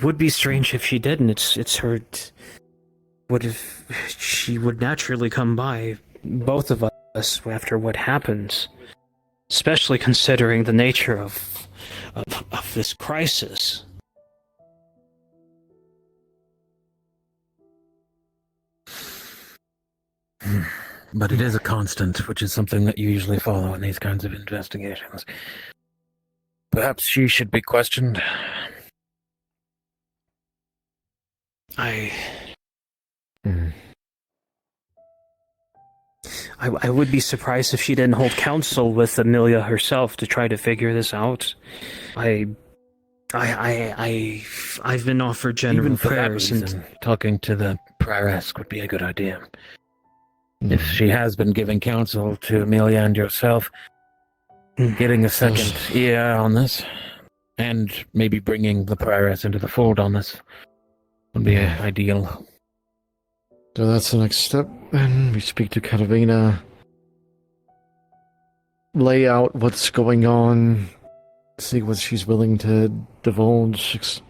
would be strange if she didn't. It's her. What if she would naturally come by both of us after what happens, especially considering the nature of this crisis. But it is a constant, which is something that you usually follow in these kinds of investigations. Perhaps she should be questioned. I would be surprised if she didn't hold counsel with Amelia herself to try to figure this out. I've been offered general Even for prayers, that reason, talking to the prioress would be a good idea. If she has been giving counsel to Amelia and yourself, getting a second ear on this, and maybe bringing the prioress into the fold on this would be ideal. So that's the next step, then. We speak to Katarina, lay out what's going on, see what she's willing to divulge.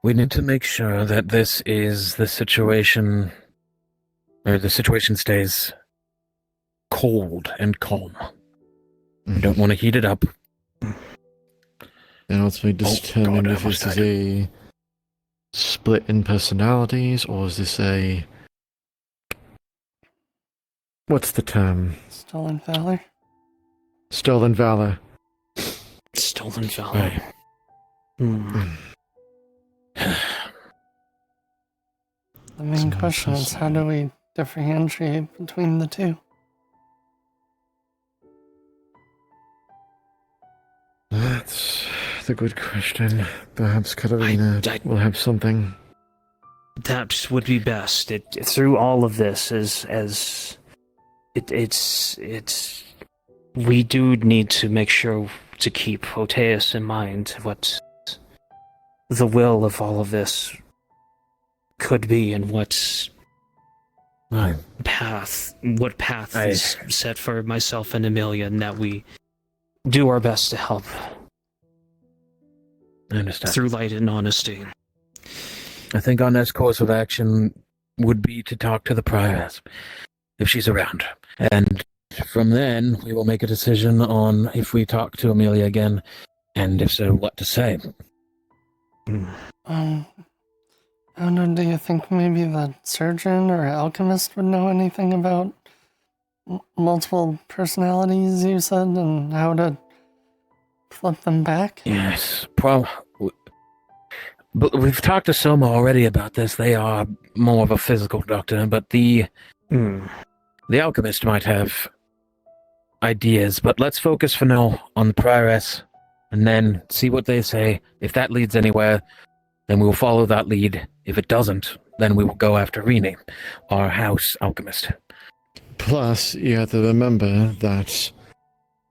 We need to make sure that this is the situation, or the situation stays cold and calm. We don't want to heat it up. And ultimately determine if this is a split in personalities, or is this a... What's the term? Stolen valor? Stolen valor. Stolen valor. Right. The main question is, how do we differentiate between the two? That's the good question. Perhaps Katarina will have something. That would be best. Through all of this, we do need to make sure to keep Oteus in mind what the will of all of this could be and what path is set for myself and Amelia, and that we do our best to help. I understand. Through light and honesty. I think our next course of action would be to talk to the prioress, if she's around. And from then, we will make a decision on if we talk to Amelia again, and if so, what to say. I don't know, do you think maybe the surgeon or alchemist would know anything about multiple personalities, you said, and how to flip them back? Yes, but we've talked to Soma already about this. They are more of a physical doctor, but the alchemist might have ideas. But let's focus for now on the prioress, and then see what they say. If that leads anywhere, then we will follow that lead. If it doesn't, then we will go after Rini, our house alchemist. Plus, you have to remember that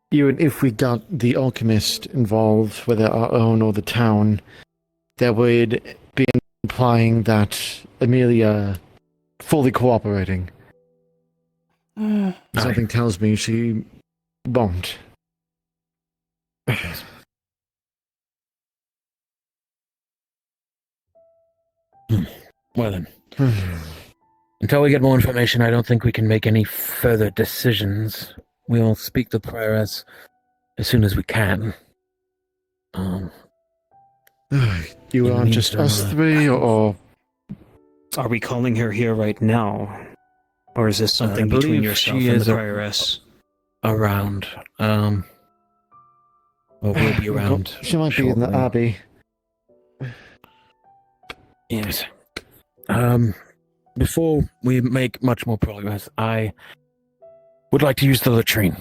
even if we got the alchemist involved, whether our own or the town, that would be implying that Amelia fully cooperating. Something tells me she won't. Well then. Until we get more information, I don't think we can make any further decisions. We'll speak to Prioress as soon as we can. You want just us three, or Are we calling her here right now? Or is this something I between believe yourself she and is the Prioress? around. Or will be around. She might be in the shortly. Abbey. Yes. Before we make much more progress, I would like to use the latrine.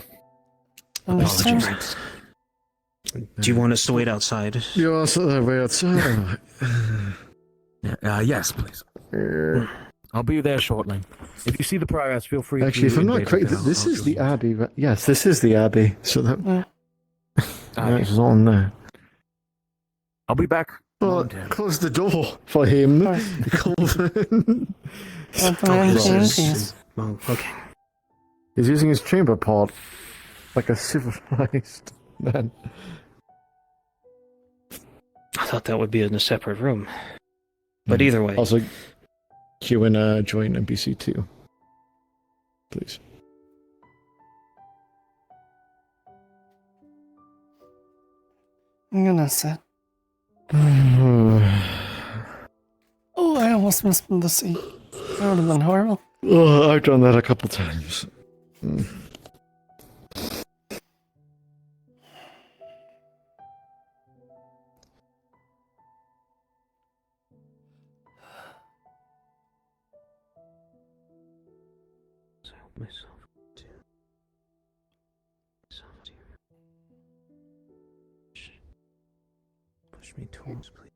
Apologies. Do you want us to wait outside? You also way outside. Yes, please. I'll be there shortly. If you see the Prioress, feel free Actually, to... if I'm not engage with correct, her. this is the Abbey. Right? Yes, this is the Abbey. So that that's on there. I'll be back. Well, close the door for him. Okay. He's using his chamber pot like a civilized man. I thought that would be in a separate room. But either way. Also, Q and join NPC 2. Please. I'm gonna sit. Oh, I almost missed the seat. That would have been horrible. Oh, I've done that a couple times. Myself to push me towards, please.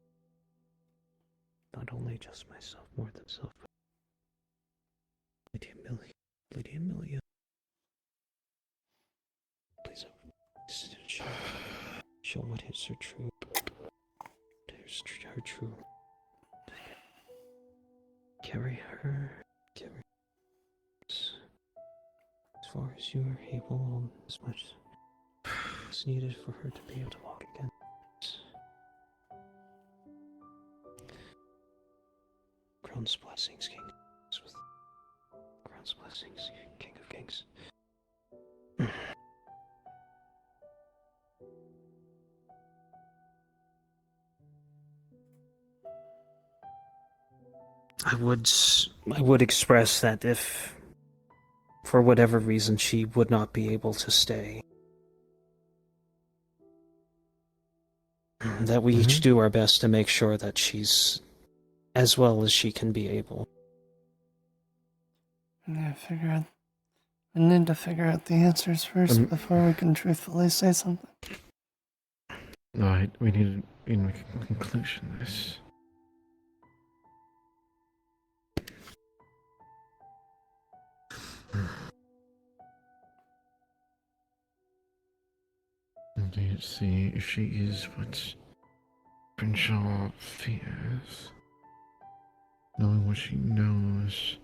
Not only just myself, more than self. Lady Amelia. Please show what is her true. Her true. Carry her. As far as you are able, as much as needed for her to be able to walk again. Crown's blessings, King. Crown's blessings, King of Kings. I would express that if, for whatever reason, she would not be able to stay, that we each do our best to make sure that she's as well as she can be able. I need to figure out the answers first before we can truthfully say something. Alright, we need to make a conclusion to this. Let's see if she is what Crenshaw fears. Knowing what she knows.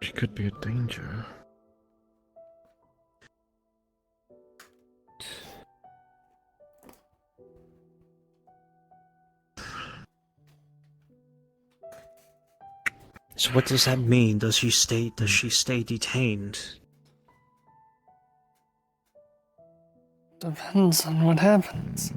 She could be a danger. So what does that mean? Does she stay detained? Depends on what happens.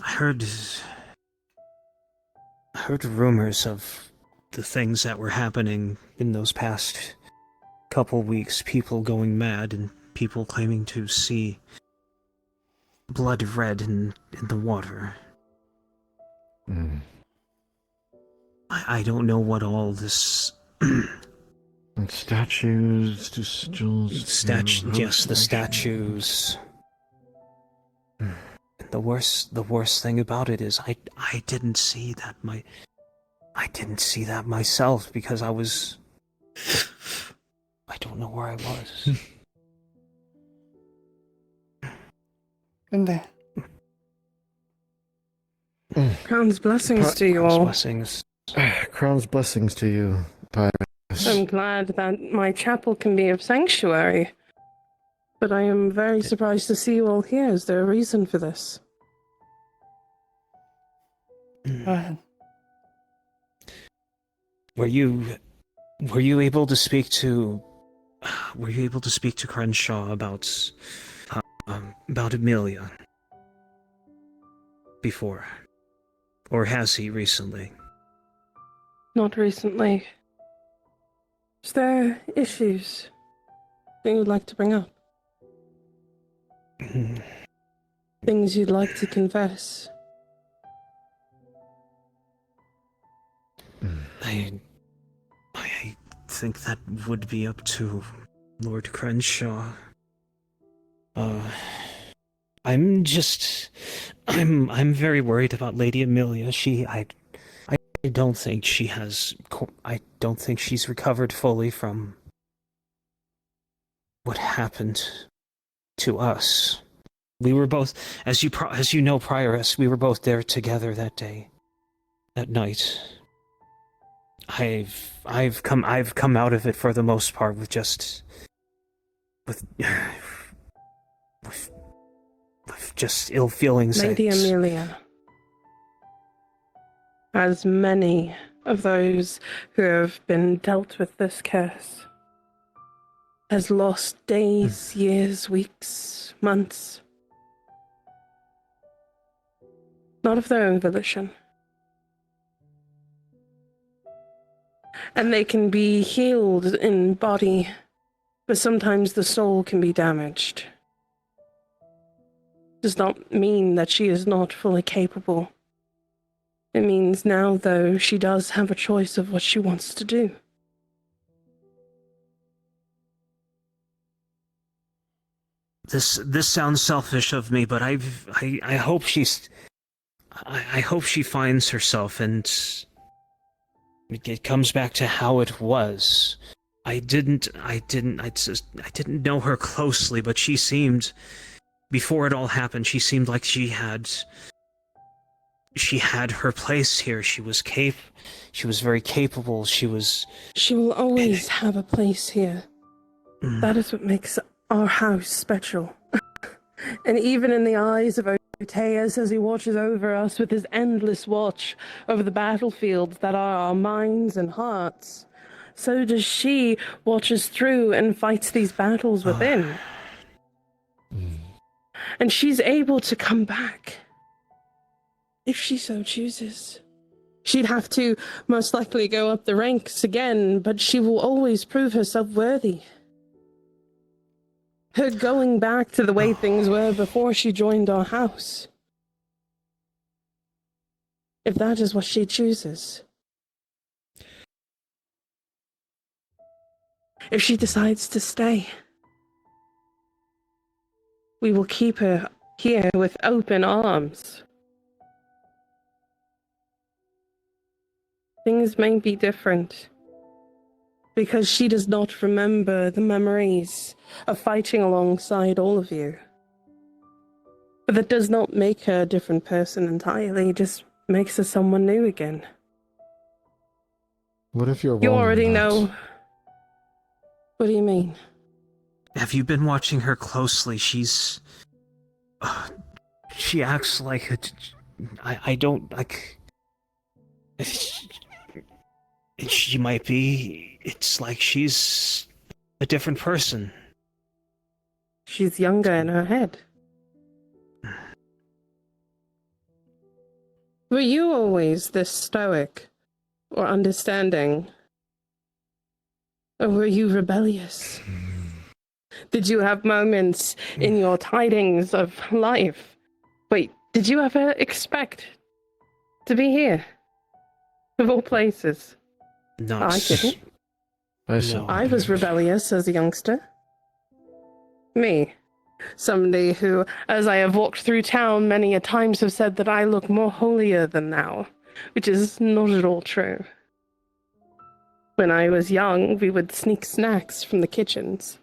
I heard rumors of the things that were happening in those past couple weeks. People going mad and people claiming to see blood red in the water. I don't know what all this... And statues to stills. Yes, the statues. The worst thing about it is I didn't see that myself because I don't know where I was. And there. Crown's blessings to you all. Crown's blessings to you, Pyrus. I'm glad that my chapel can be of sanctuary, but I am very surprised to see you all here. Is there a reason for this? Go ahead. Were you able to speak to Crenshaw about Amelia before? Or has he recently? Not recently. Is there issues that you'd like to bring up? Things you'd like to confess? I think that would be up to Lord Crenshaw. I'm very worried about Lady Amelia. I don't think she's recovered fully from what happened to us. We were both, as you know, Prioress, we were both there together that day, that night. I've come out of it for the most part with just ill feelings. Lady Amelia, as many of those who have been dealt with this curse, has lost days, years, weeks, months, not of their own volition. And they can be healed in body, but sometimes the soul can be damaged. Does not mean that she is not fully capable. It means now, though, she does have a choice of what she wants to do. This sounds selfish of me, but I hope she finds herself and it comes back to how it was. I didn't know her closely, but she seemed, before it all happened, she seemed like she had her place here. She was very capable. She will always have a place here. That is what makes our house special. And even in the eyes of Oteas, as he watches over us with his endless watch over the battlefields that are our minds and hearts, so does she watches through and fights these battles within. And she's able to come back if she so chooses. She'd have to most likely go up the ranks again, but she will always prove herself worthy. Her going back to the way things were before she joined our house, if that is what she chooses. If she decides to stay, we will keep her here with open arms. Things may be different, because she does not remember the memories of fighting alongside all of you. But that does not make her a different person entirely, it just makes her someone new again. What if you're wrong? You already know. What do you mean? Have you been watching her closely? She acts like I don't like. She might be. It's like she's a different person. She's younger in her head. Were you always this stoic or understanding? Or were you rebellious? Did you have moments in your tidings of life? Wait, did you ever expect to be here? Of all places. No. I didn't. No. I was rebellious as a youngster. Me. Somebody who, as I have walked through town many a times, have said that I look more holier than thou, which is not at all true. When I was young, we would sneak snacks from the kitchens.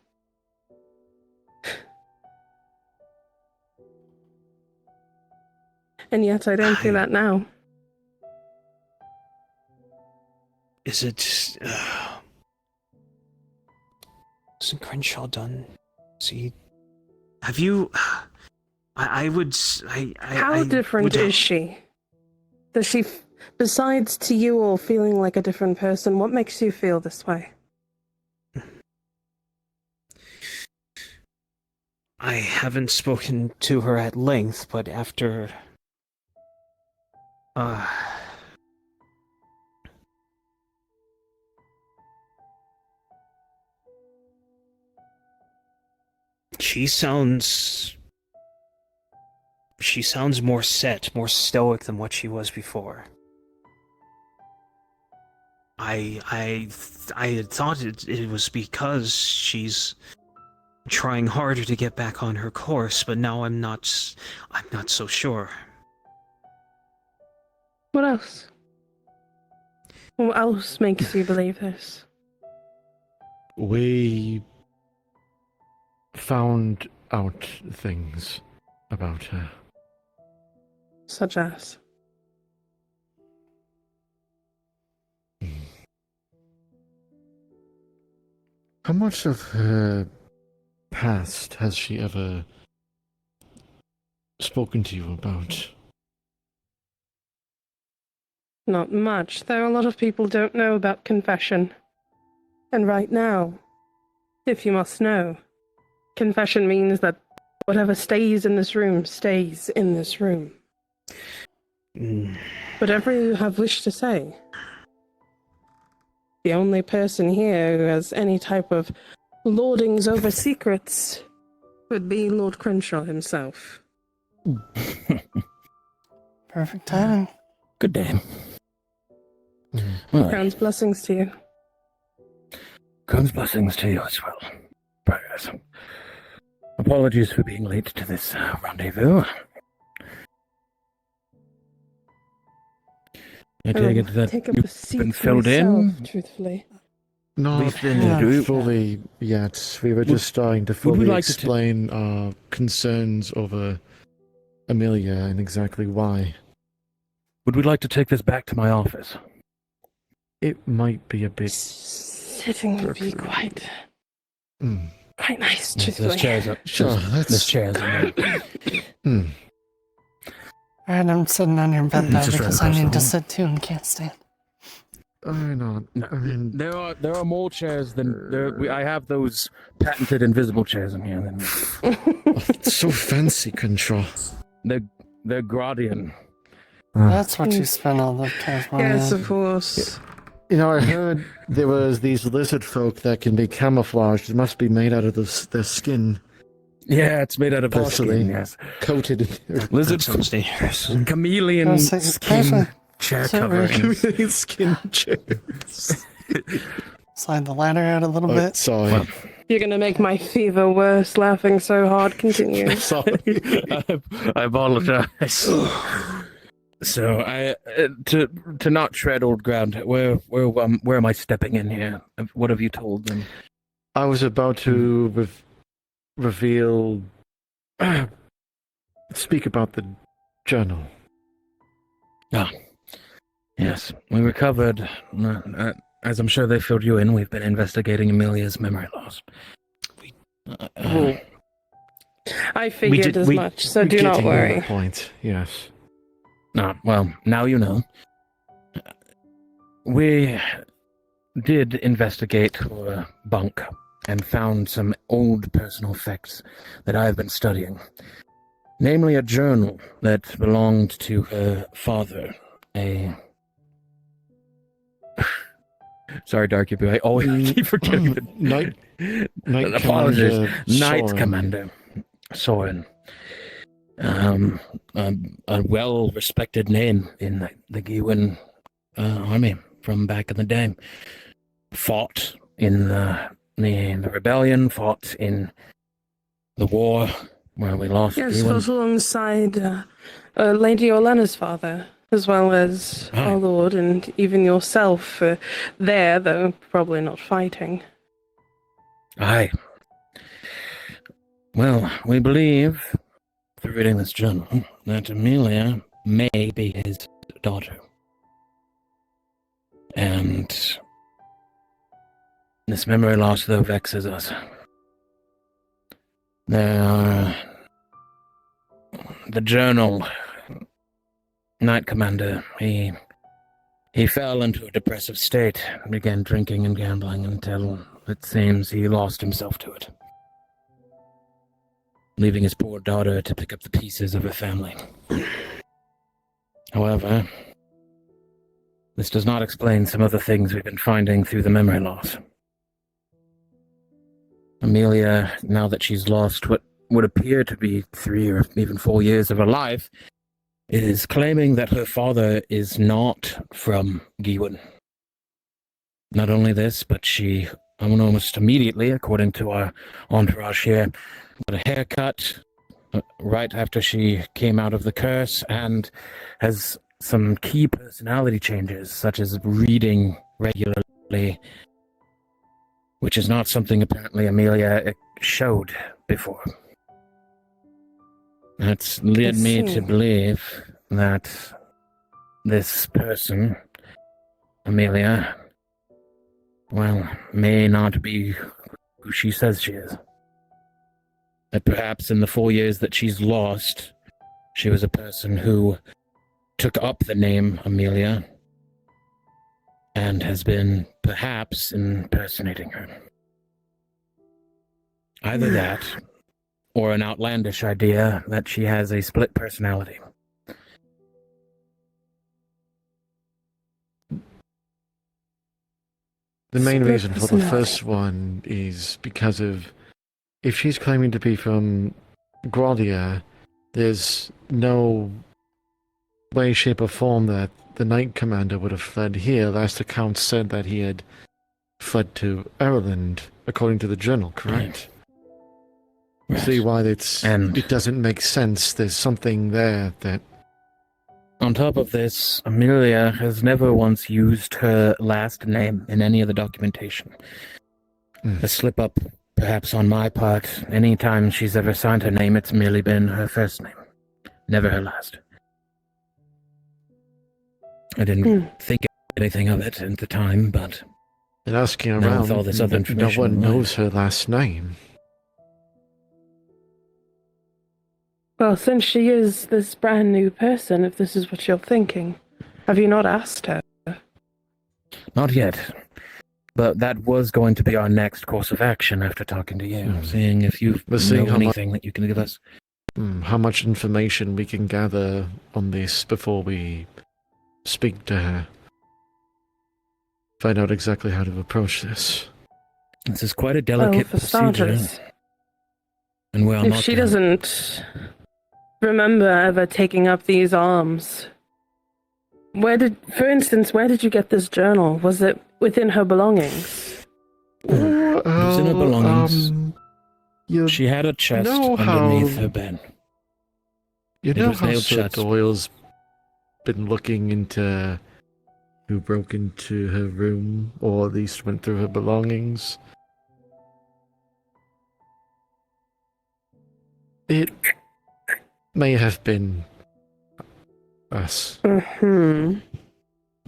And yet I don't do that now. Is it... Isn't Crenshaw done? See... Have you... I would... How different is she? Does she... Besides to you all feeling like a different person, what makes you feel this way? I haven't spoken to her at length, but after... She sounds more set, more stoic than what she was before. I had thought it was because she's trying harder to get back on her course, but now I'm not so sure. What else? What else makes you believe this? We found out things about her. Such as? How much of her past has she ever spoken to you about? Not much. There are a lot of people don't know about confession. And right now, if you must know, confession means that whatever stays in this room stays in this room. Whatever you have wished to say. The only person here who has any type of lordings over secrets would be Lord Crenshaw himself. Perfect timing. Good day. Crown's blessings to you. Crown's blessings to you as well. Prayers. Apologies for being late to this rendezvous. I take it that you've been filled in? Truthfully. Not fully yet. We were just starting to fully explain our concerns over Amelia and exactly why. Would we like to take this back to my office? It might be a bit... Sitting would be quite nice, Yes, truthfully. there's chairs up. Sure, There's chairs in there. Alright, I'm sitting on your bed now Just because right I across need the to hall. sit too and can't stand. I know. I mean, there are more chairs than I have those patented invisible chairs in here. It's so fancy, Crenshaw. They're Gradian. That's what you spent all the cash money Yes, on. of course. You know, I heard there was these lizard folk that can be camouflaged. It must be made out of their skin. Yeah, it's made out of their Partially skin, yes. Coated in Lizard chameleon skin chair covering. Chameleon skin chairs. Slide the ladder out a little bit. Sorry. You're gonna make my fever worse laughing so hard. Continue. Sorry. I apologize. So I to not tread old ground. Where am I stepping in here? What have you told them? I was about to reveal, speak about the journal. Ah, yes. We recovered, as I'm sure they filled you in, we've been investigating Amelia's memory loss. I figured as much, so do not worry. Point, yes. No, well, now you know. We did investigate for a bunk and found some old personal effects that I've been studying. Namely, a journal that belonged to her father, Sorry, Darky Boo, I always keep forgetting the... Knight Apologies. Commander Knight Soren. Commander Soren. A well-respected name in the Gewin army from back in the day. Fought in the rebellion, fought in The war where we lost Yes, Ewan. fought alongside Lady Olena's father, as well as our lord and even yourself there, though probably not fighting. Aye. Well, we believe, through reading this journal, that Amelia may be his daughter. And this memory loss, though, vexes us. The journal, Knight Commander, he fell into a depressive state, began drinking and gambling until it seems he lost himself to it, leaving his poor daughter to pick up the pieces of her family. However, this does not explain some of the things we've been finding through the memory loss. Amelia, now that she's lost what would appear to be 3 or even 4 years of her life, is claiming that her father is not from Giwan. Not only this, but she almost immediately, according to our entourage here, got a haircut right after she came out of the curse and has some key personality changes, such as reading regularly, which is not something apparently Amelia showed before. That's led me to believe that this person, Amelia, well, may not be who she says she is. That perhaps in the 4 years that she's lost, she was a person who took up the name Amelia and has been perhaps impersonating her. Either that, or an outlandish idea that she has a split personality. The main reason for the first one is because of, if she's claiming to be from Grodia, there's no way, shape, or form that the Knight Commander would have fled here. Last account said that he had fled to Ireland, according to the journal, correct? Right. See why it doesn't make sense. There's something there that... On top of this, Amelia has never once used her last name in any of the documentation. A slip-up, perhaps on my part. Any time she's ever signed her name, it's merely been her first name, never her last. I didn't think anything of it at the time, but... And asking now around, with all this other no information one online. knows her last name. Well, since she is this brand new person, if this is what you're thinking, have you not asked her? Not yet. But that was going to be our next course of action after talking to you, seeing if you know anything that you can give us. How much information we can gather on this before we speak to her. Find out exactly how to approach this. This is quite a delicate for procedure. starters, And we are if not she doesn't remember ever taking up these arms, for instance, where did you get this journal? Was it within her belongings? It was in her belongings. She had a chest underneath her bed. You It know was how nailed Sir shut. Doyle's been looking into who broke into her room, or at least went through her belongings? It may have been us. The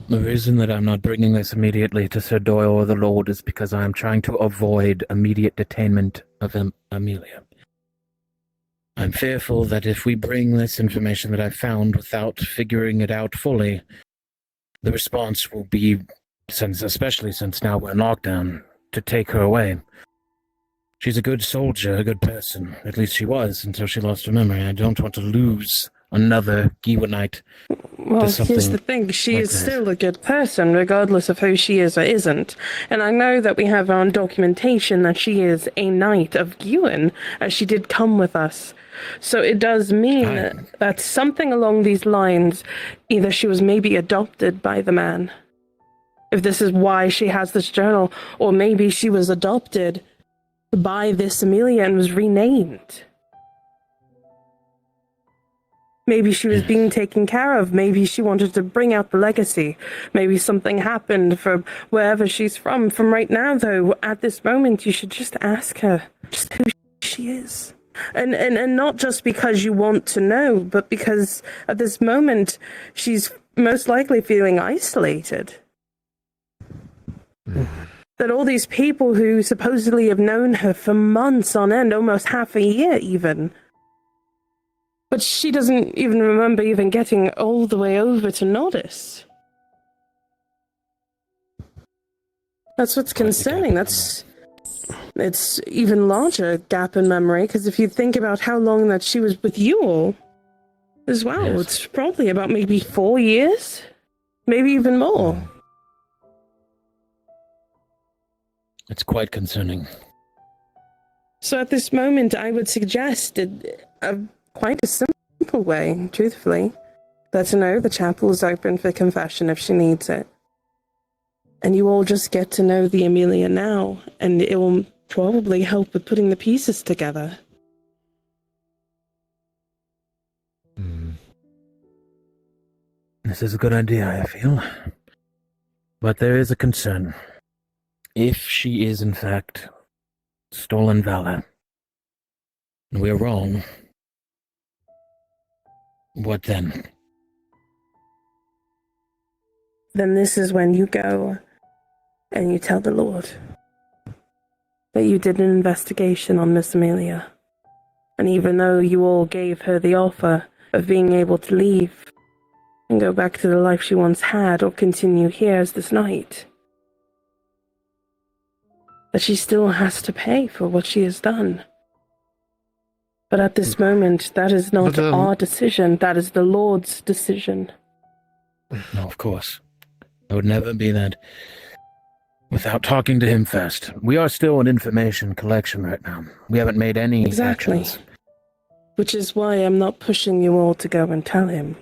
reason that I'm not bringing this immediately to Sir Doyle or the Lord is because I am trying to avoid immediate detainment of Amelia. I'm fearful that if we bring this information that I found without figuring it out fully, the response will be, especially since now we're in lockdown, to take her away. She's a good soldier, a good person. At least she was until she lost her memory. I don't want to lose another Giwanite. Well, here's the thing. She is still a good person, regardless of who she is or isn't. And I know that we have on documentation that she is a knight of Giwan, as she did come with us. So it does mean that something along these lines, either she was maybe adopted by the man, if this is why she has this journal, or maybe she was adopted by this Amelia and was renamed. Maybe she was being taken care of. Maybe she wanted to bring out the legacy. Maybe something happened for wherever she's from. From right now, though, at this moment, you should just ask her just who she is. And not just because you want to know, but because at this moment, she's most likely feeling isolated. That all these people who supposedly have known her for months on end, almost half a year even, but she doesn't even remember even getting all the way over to Nordis. That's what's concerning. It's even larger gap in memory, because if you think about how long that she was with you all as well, Yes. it's probably about maybe 4 years, maybe even more. It's quite concerning. So at this moment, I would suggest quite a simple way, truthfully. Let her know the chapel is open for confession if she needs it. And you all just get to know the Amelia now, and it will probably help with putting the pieces together. This is a good idea, I feel. But there is a concern. If she is, in fact, stolen valor, and we're wrong, what then? Then this is when you go and you tell the Lord that you did an investigation on Miss Amelia. And even though you all gave her the offer of being able to leave and go back to the life she once had or continue here as this knight, that she still has to pay for what she has done. But at this moment, that is not our decision, that is the Lord's decision. No, of course. I would never be that without talking to him first. We are still in information collection right now. We haven't made any Exactly. actions. Which is why I'm not pushing you all to go and tell him.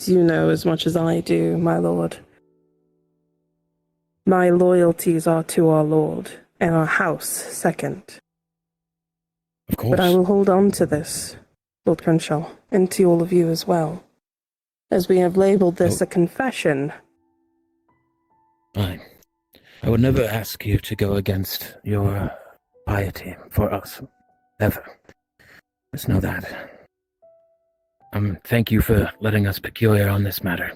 You know as much as I do, my lord. My loyalties are to our Lord, and our house second. Of course. But I will hold on to this, Lord Crenshaw, and to all of you as well, as we have labeled this a confession. Fine. I would never ask you to go against your piety for us. Ever. Just know that. Thank you for letting us peculiar on this matter.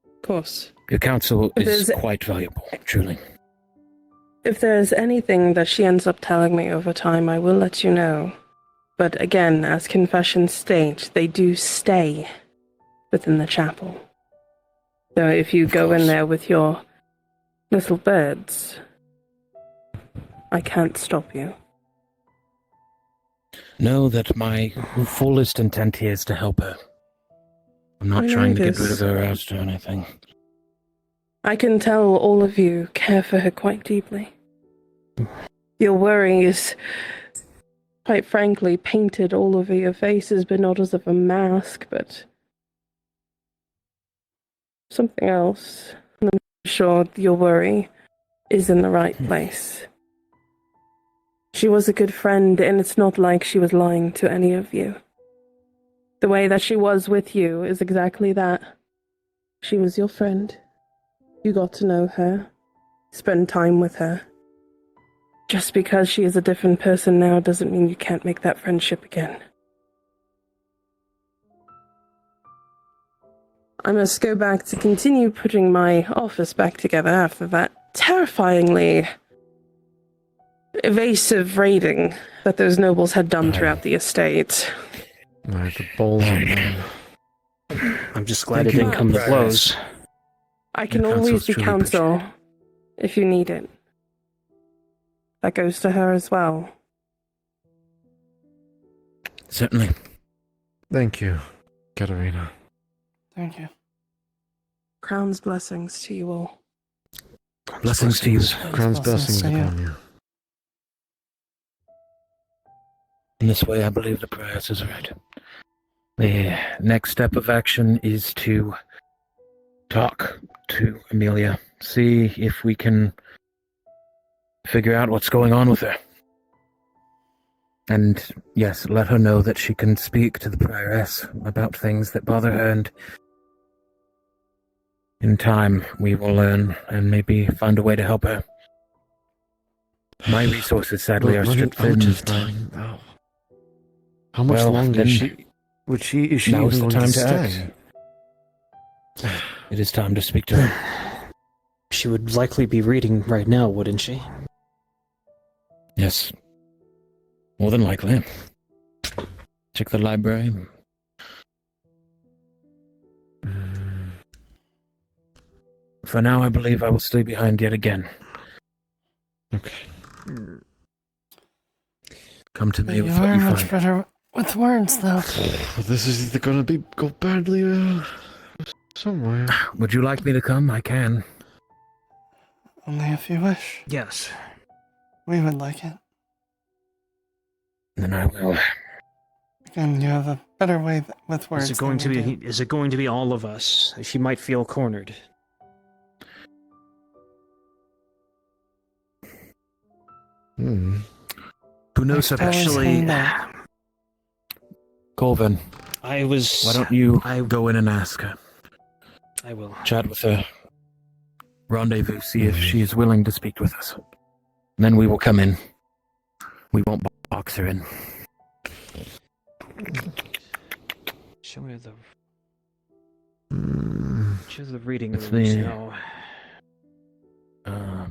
Of course. Your counsel If is there's- quite valuable, truly. If there's anything that she ends up telling me over time, I will let you know. But again, as confessions state, they do stay within the chapel. So if you go in there with your little birds, I can't stop you. Know that my fullest intent here is to help her. I'm not I know trying to get this. rid of her arrest or anything. I can tell all of you care for her quite deeply. Your worry is, quite frankly, painted all over your faces, but not as of a mask, but something else. And I'm sure your worry is in the right place. She was a good friend, and it's not like she was lying to any of you. The way that she was with you is exactly that. She was your friend. You got to know her, spend time with her. Just because she is a different person now doesn't mean you can't make that friendship again. I must go back to continue putting my office back together after that terrifyingly evasive raiding that those nobles had done throughout the estate. Right, the bowl. I'm just glad it didn't come to blows. I can Your always counsel's be truly counsel if you need it. That goes to her as well. Certainly. Thank you, Katerina. Thank you. Crown's blessings to you all. Blessings to you. Crown's blessings to you. upon you. In this way, I believe the prayers is right. The next step of action is to talk to Amelia, see if we can figure out what's going on with her. And yes, let her know that she can speak to the prioress about things that bother her, and in time we will learn and maybe find a way to help her. My resources, sadly, are stripped thin. How much Well, longer then is she now even is the going time to to stay? act. It is time to speak to her. She would likely be reading right now, wouldn't she? Yes. More than likely. Check the library. For now, I believe I will stay behind yet again. Okay. Come to me You with what are you much find. better with words, though. This is either going to go badly somewhere. Would you like me to come? I can. Only if you wish. Yes. We would like it. Then I will. Again, you have a better way with words. Is it going to than we be? Is it going to be all of us? She might feel cornered. Who knows her best? Especially, Colvin. I was. Why don't you go in and ask her? I will. Chat with her. Rendezvous, see if she is willing to speak with us. Then we will come in. We won't box her in. Show me the. Show the reading It's rooms the- now. I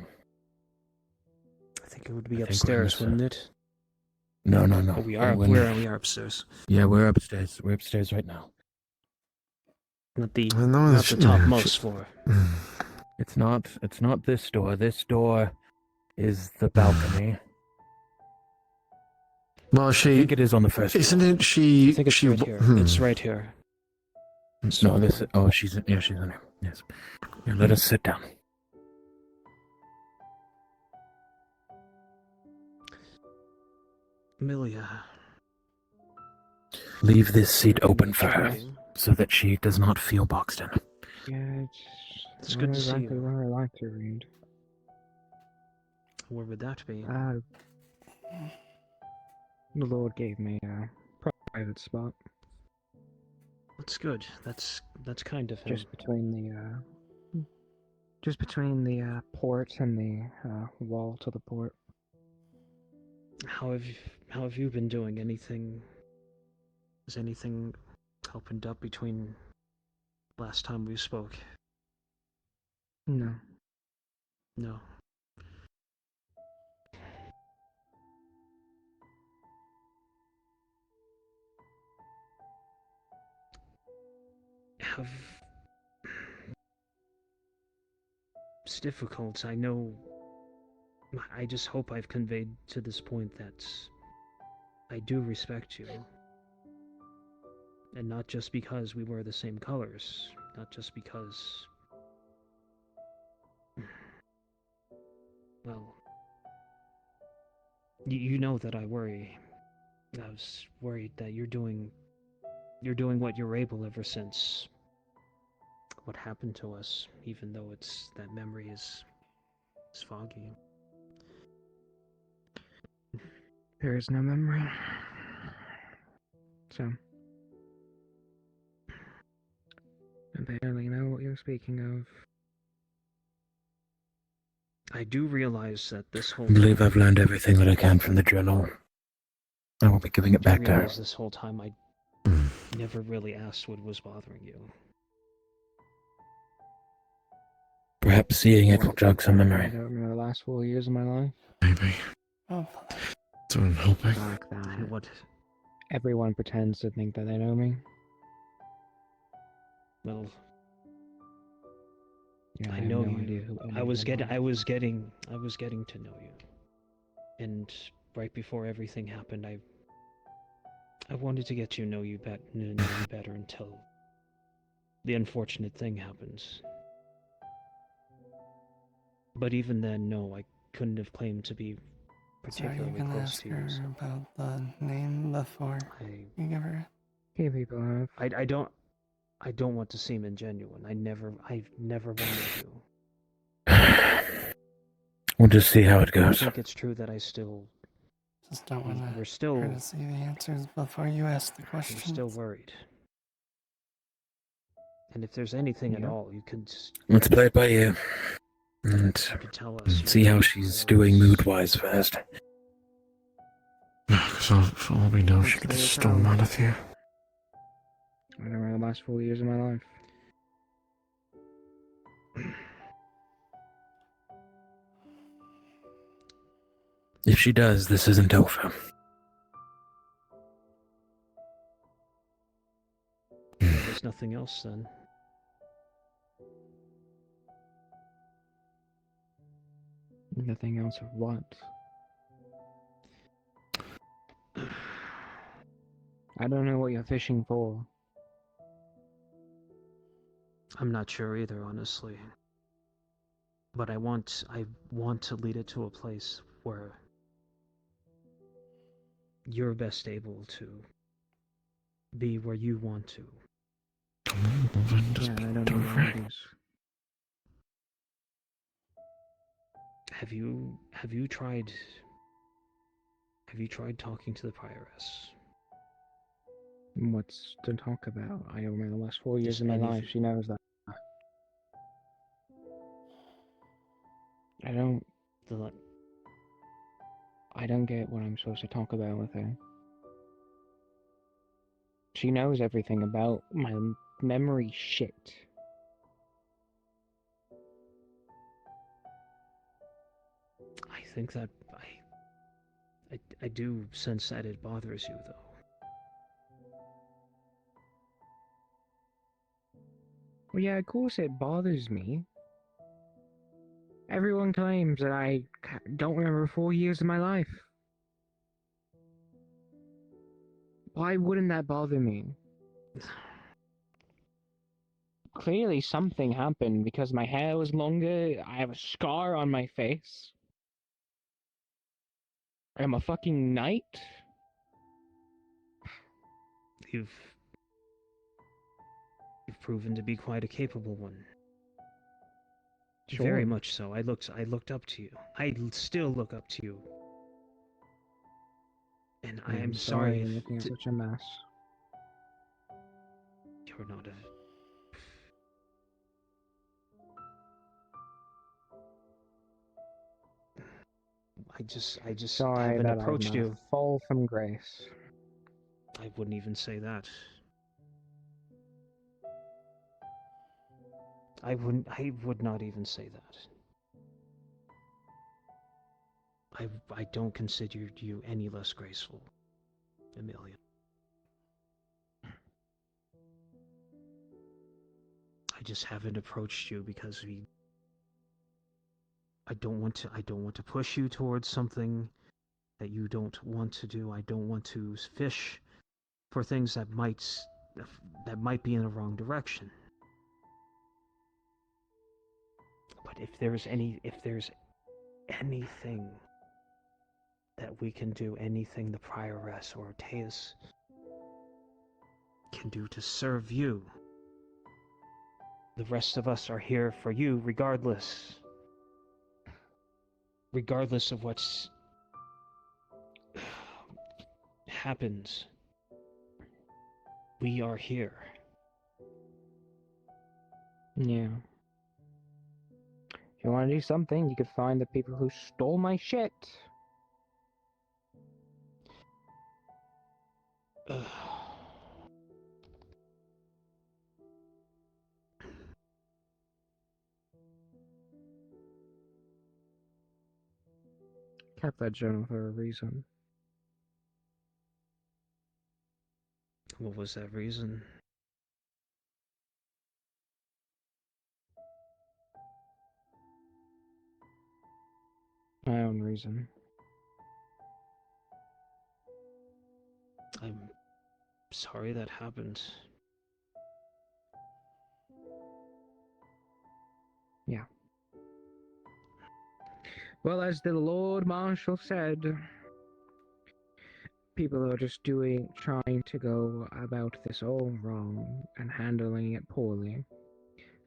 think it would be I think we're upstairs, in this, wouldn't it? No. Oh, we are. We are upstairs. Yeah, we're upstairs. We're upstairs right now. Not the I know not that the topmost floor. It's not this door. This door is the balcony. Well, I think it is on the first floor. Isn't it she... I think it's she, right here. It's right here. No, this. Oh, she's in here. Yes. Here, let us sit down. Amelia. Leave this seat open for her, so that she does not feel boxed in. Yeah, It's good to see exactly you. where I like to read. Where would that be? The Lord gave me a private spot That's good. That's kind of him. just between the port and the wall to the port. How have you been doing? Anything? Has anything opened up between last time we spoke? No. No. It's difficult. I know. I just hope I've conveyed to this point that I do respect you. And not just because we wear the same colors. Not just because... Well... You know that I worry. I was worried that you're doing what you're able ever since what happened to us, even though that memory is foggy. There is no memory. So, I barely know what you're speaking of. I do realize that this whole I believe I've learned everything that I can from the journal. I will be giving it back to her. This whole time I never really asked what was bothering you. Perhaps seeing it will jog some I memory. don't remember the last 4 years of my life. Maybe. Oh, That's what I'm hoping. Like that. What? Everyone pretends to think that they know me. Well, Yeah, I have know no you. idea who any I of was them getting to know you, and right before everything happened, I wanted to get to know you better until the unfortunate thing happens. But even then, no, I couldn't have claimed to be so are you particularly gonna close ask to you. her So about the name before you give her? Few people have. I don't want to seem ingenuine. I've never wanted to. We'll just see how it I goes. think it's true that I still. Just don't want We're to still. try to see the answers before you ask the We're questions. still worried. And if there's anything at Yeah. all, you could. Let's play it by ear. And could tell us. see how she's doing mood-wise first. Because for all we know, she could have stolen out of here. I don't know, the last 4 years of my life. If she does, this isn't over. There's nothing else then. Nothing else of what? I don't know what you're fishing for. I'm not sure either, honestly. But I want to lead it to a place where you're best able to be where you want to. Yeah, I don't know what it is. Have you tried talking to the prioress? What's to talk about? I don't know the last 4 years Just of my life. anything. She knows that. I don't get what I'm supposed to talk about with her. She knows everything about my memory shit. I think that I do sense that it bothers you, though. Well, yeah, of course it bothers me. Everyone claims that I don't remember 4 years of my life. Why wouldn't that bother me? Clearly something happened because my hair was longer, I have a scar on my face. I'm a fucking knight? You've proven to be quite a capable one. Sure. Very much so. I looked up to you. I still look up to you. And I am sorry you're looking at such a mess. you're not a... I just Sorry haven't that approached I'm you. a fall from grace. I wouldn't even say that. I would not even say that. I don't consider you any less graceful, Amelia. I just haven't approached you because I don't want to push you towards something that you don't want to do. I don't want to fish for things that might be in the wrong direction. But if there's anything that we can do, anything the prioress or Teus can do to serve you, the rest of us are here for you regardless of what's happens. We are here. Yeah. If you want to do something, you could find the people who stole my shit. Kept that journal for a reason. What was that reason? My own reason. I'm sorry that happened. Yeah. Well, as the Lord Marshal said, people are just trying to go about this all wrong and handling it poorly,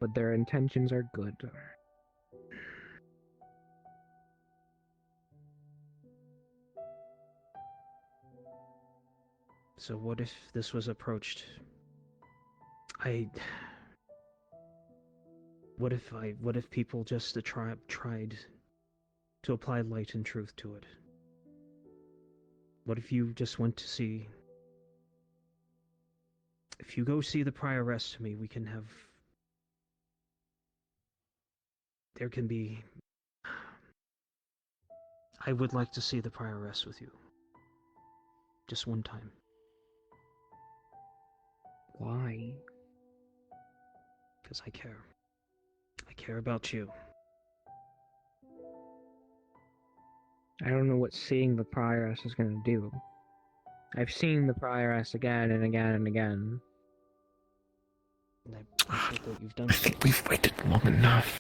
but their intentions are good. So what if this was approached? What if people just tried to apply light and truth to it? What if you just went to see... If you go see the prioress to me, we can have... There can be... I would like to see the prioress with you. Just one time. Why? Because I care. I care about you. I don't know what seeing the prioress is going to do. I've seen the prioress again and again and again. And I appreciate what you've done. I think we've waited long enough.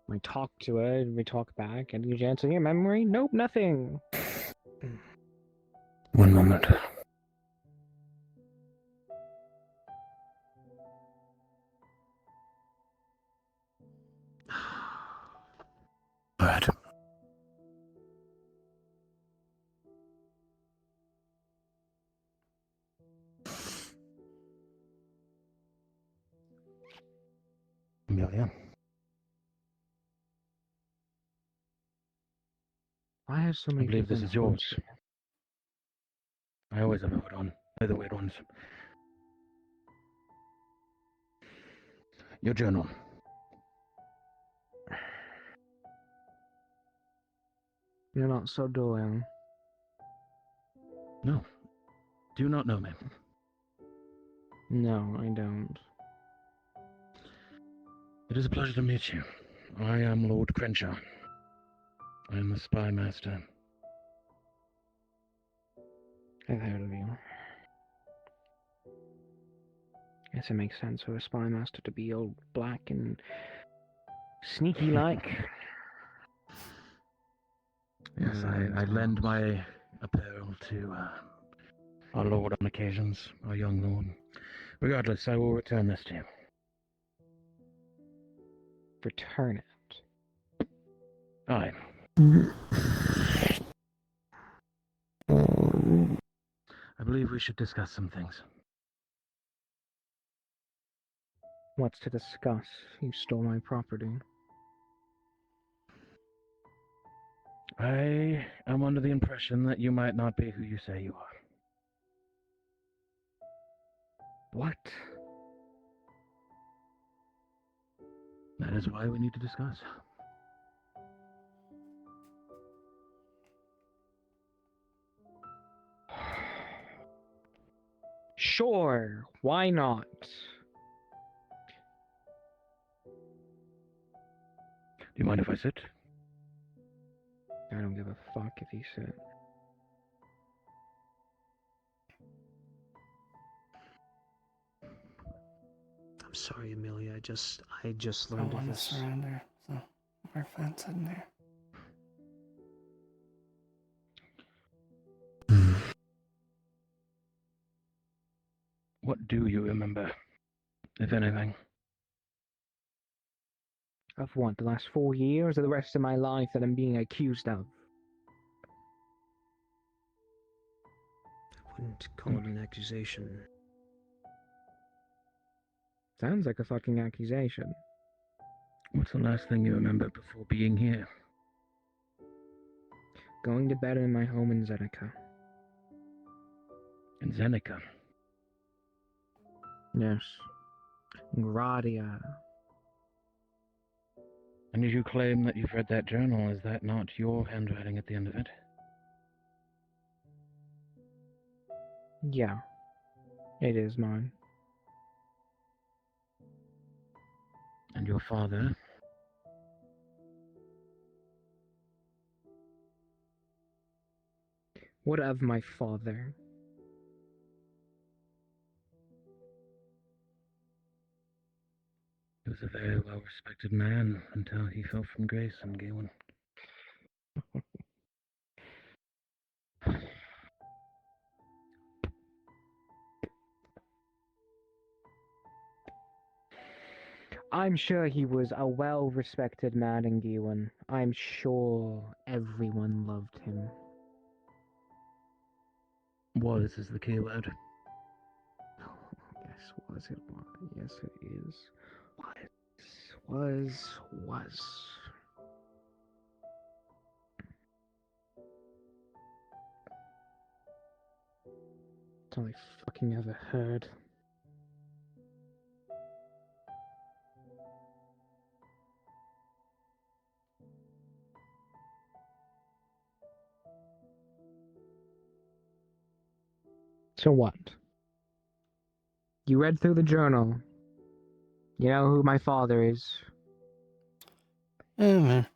We talk to her, we talk back, and you answer your memory? Nope, nothing. One moment. Alright. Amelia. I have so many I believe people this in is the house. yours. I always have a hood on. They're the weird ones. Your journal. You're not so doing. No. Do you not know me? No, I don't. It is a pleasure to meet you. I am Lord Crenshaw. I am the spy master. I've heard of you. Guess it makes sense for a spy master to be all black and sneaky like. Yes, I lend my apparel to our lord on occasions, our young lord. Regardless, I will return this to you. Return it. Aye. I believe we should discuss some things. What's to discuss? You stole my property. I am under the impression that you might not be who you say you are. What? That is why we need to discuss. Sure, why not? Do you mind if I sit? I don't give a fuck if you sit. I'm sorry, Amelia. I just I learned of want to this. surrender, so we're fence in there. What do you remember, if anything? Of what, the last 4 years or the rest of my life that I'm being accused of? I wouldn't call it an accusation. Sounds like a fucking accusation. What's the last thing you remember before being here? Going to bed in my home in Zeneca. In Zeneca? Yes. Gradia. And as you claim that you've read that journal, is that not your handwriting at the end of it? Yeah. It is mine. And your father? What of my father? He was a very well-respected man until he fell from grace in Gawain. I'm sure he was a well-respected man in Gawain. I'm sure everyone loved him. Was is the key word. Was it was? Yes, it is. Was. That's all I fucking ever heard. So what? You read through the journal. You know who my father is. Yeah, man.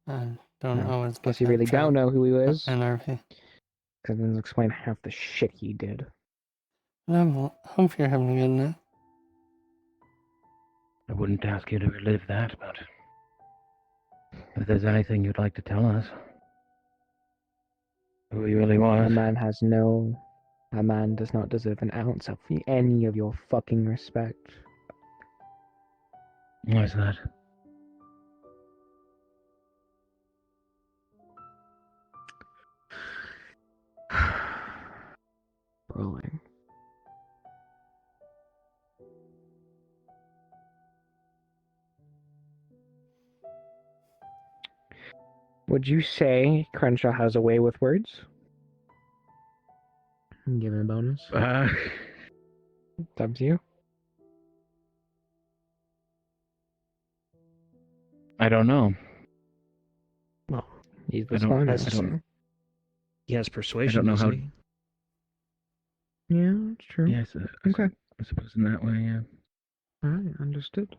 I don't No, always guess get you that really don't know who he was. NRP. Because then explain half the shit he did. I hope you're having a good night. I wouldn't ask you to relive that, but if there's anything you'd like to tell us, who he really was. A man does not deserve an ounce of any of your fucking respect. Why's that? Rolling. Would you say Crenshaw has a way with words? Give him a bonus. It's up to you. I don't know. Well, he's the I don't, spy I don't, master. he has persuasion, I don't know doesn't how. he? Yeah, that's true. Yes, Okay. I suppose in that way, yeah. Alright, understood.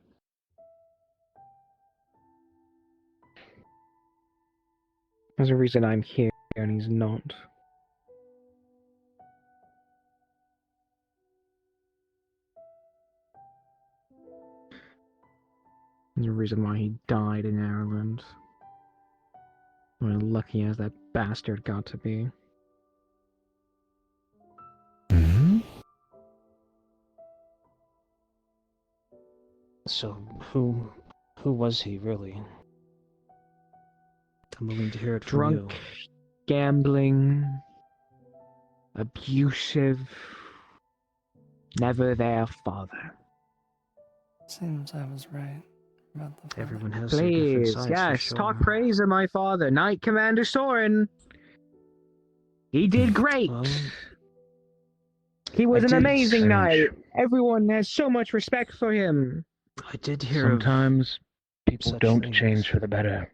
There's a reason I'm here and he's not. There's a reason why he died in Ireland. What lucky as that bastard got to be. So, who was he really? I'm willing to hear it from Drunk, gambling, abusive, never their father. Seems I was right about the father. Everyone has their different Please, sides, yes, for sure. talk praise of my father, Knight Commander Soren. He did great. Well, He was I an did amazing change. knight. Everyone has so much respect for him. I did hear Sometimes people such don't things. change for the better.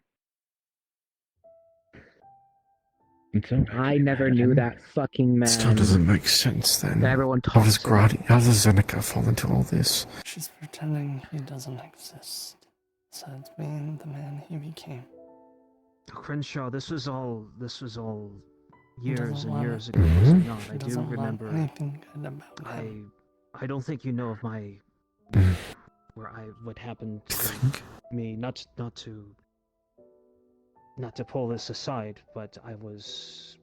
It's all right to I be never mad at knew him. that fucking man. Still doesn't make sense then. Everyone How does talks about how does Zeneca fall into all this? She's pretending he doesn't exist, besides being the man he became. Crenshaw, this was all He years doesn't and want years it. ago, was it not? He I do doesn't want remember. anything good about him. I don't think you know of my what happened to me. Not to pull this aside, but I was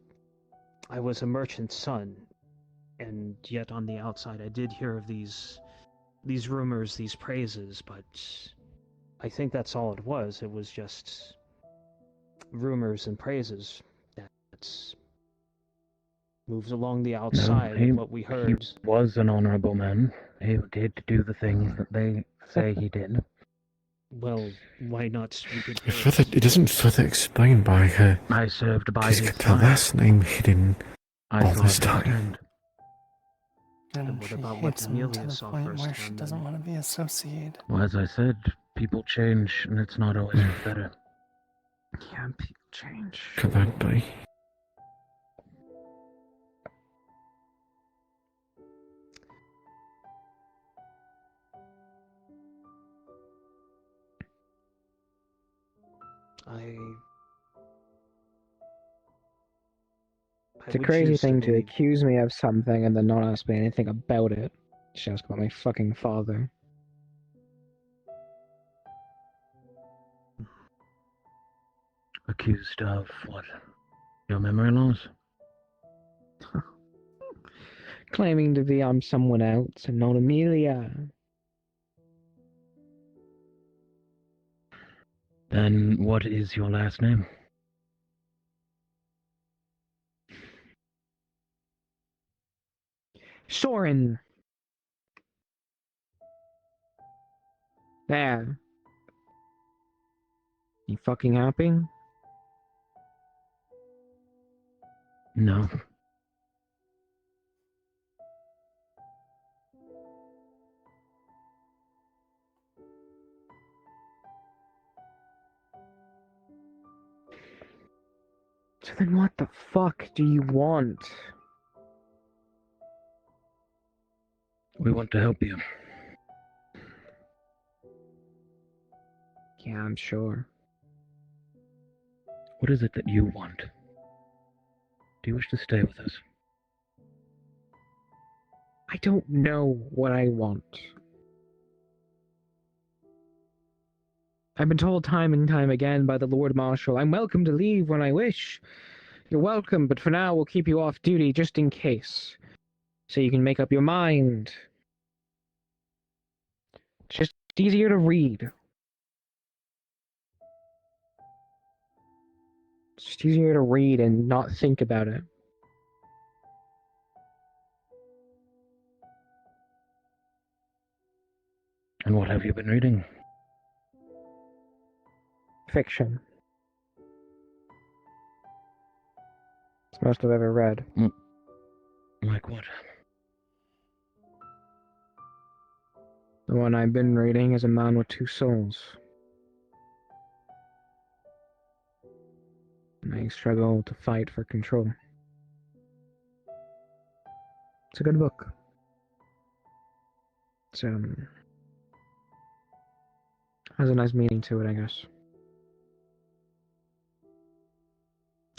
a merchant's son, and yet on the outside I did hear of these rumors, these praises, but I think that's all it was. It was just rumors and praises that moves along the outside of what we heard. He was an honorable man. He did do the things that they say he did. Well, why not speak good It isn't further explained by her. I served by He's his got the last name hidden I all saw this it time. firsthand. And what she about what hates him to Amelia the saw point where she firsthand, doesn't then? want to be associated. Well, as I said, people change, and it's not always for the better. Yeah, people change. Could that be? It's a crazy thing to accuse me of something and then not ask me anything about it. Just ask about my fucking father. Accused of what? Your memory loss? Claiming to be I'm someone else and not Amelia. Then what is your last name? Soren. There. You fucking happy? No. So then what the fuck do you want? We want to help you. Yeah, I'm sure. What is it that you want? Do you wish to stay with us? I don't know what I want. I've been told time and time again by the Lord Marshal, I'm welcome to leave when I wish. You're welcome, but for now we'll keep you off duty just in case. So you can make up your mind. It's just easier to read. It's just easier to read and not think about it. And what have you been reading? Fiction. It's the most I've ever read. Like what? The one I've been reading is A Man with Two Souls. And I struggle to fight for control. It's a good book. It's, has a nice meaning to it, I guess.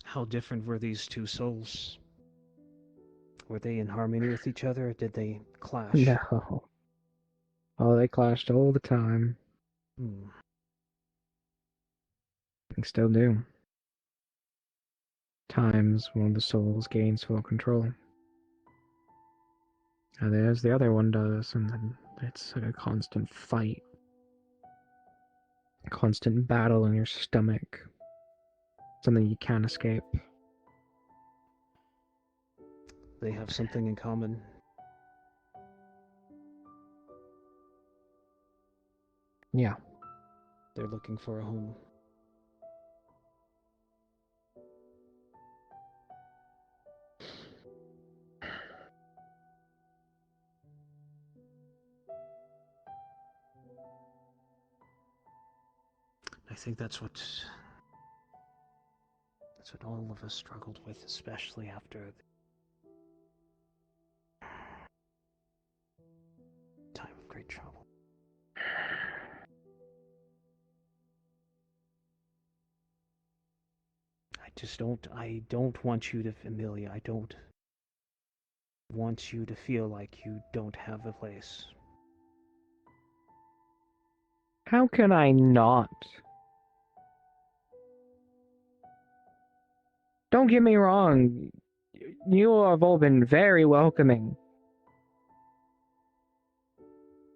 How different were these two souls? Were they in harmony with each other, or did they clash? No. Oh, they clashed all the time. They still do. Times one of the souls gains full control. And there's the other one does, and then it's like a constant fight. A constant battle in your stomach. Something you can't escape. They have something in common. Yeah. They're looking for a home. I think that's what all of us struggled with, especially after the time of great trouble. I don't want you to, Amelia, I don't want you to feel like you don't have a place. How can I not? Don't get me wrong. You have all been very welcoming.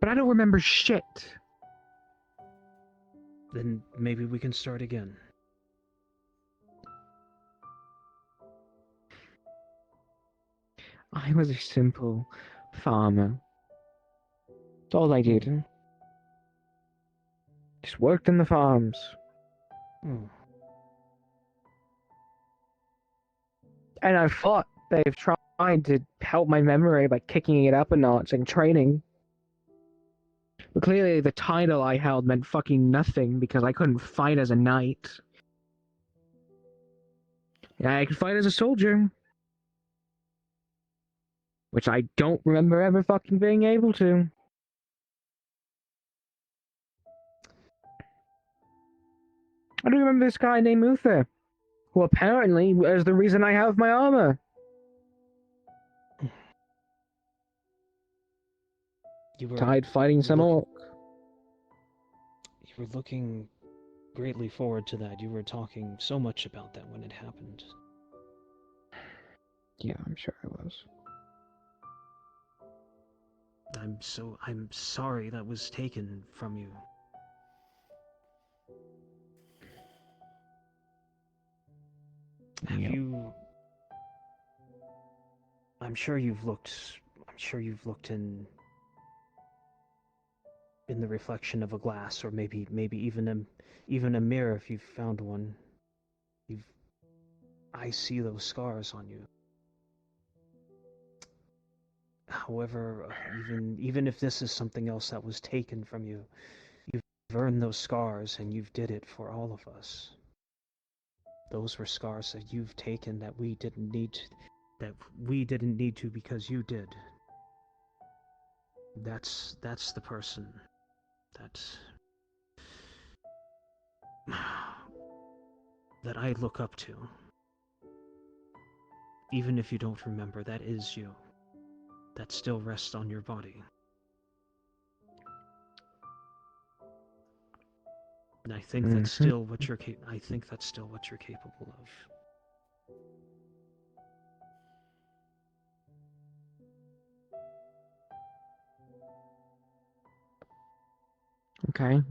But I don't remember shit. Then maybe we can start again. I was a simple farmer. That's all I did. Just worked in the farms. And I thought they've tried to help my memory by kicking it up a notch and training. But clearly the title I held meant fucking nothing because I couldn't fight as a knight. Yeah, I could fight as a soldier. Which I don't remember ever fucking being able to. I do remember this guy named Uther, who apparently is the reason I have my armor. You were Tied fighting some orc. You were looking greatly forward to that. You were talking so much about that when it happened. Yeah, I'm sure I was. I'm sorry that was taken from you. Have you... I'm sure you've looked in in the reflection of a glass, or maybe even a mirror if you've found one. I see those scars on you. However, even if this is something else that was taken from you, you've earned those scars, and you've did it for all of us. Those were scars that you've taken that we didn't need to because you did. That's the person that I look up to. Even if you don't remember, that is you. That still rests on your body. And I think that's still what you're I think that's still what you're capable of. Okay.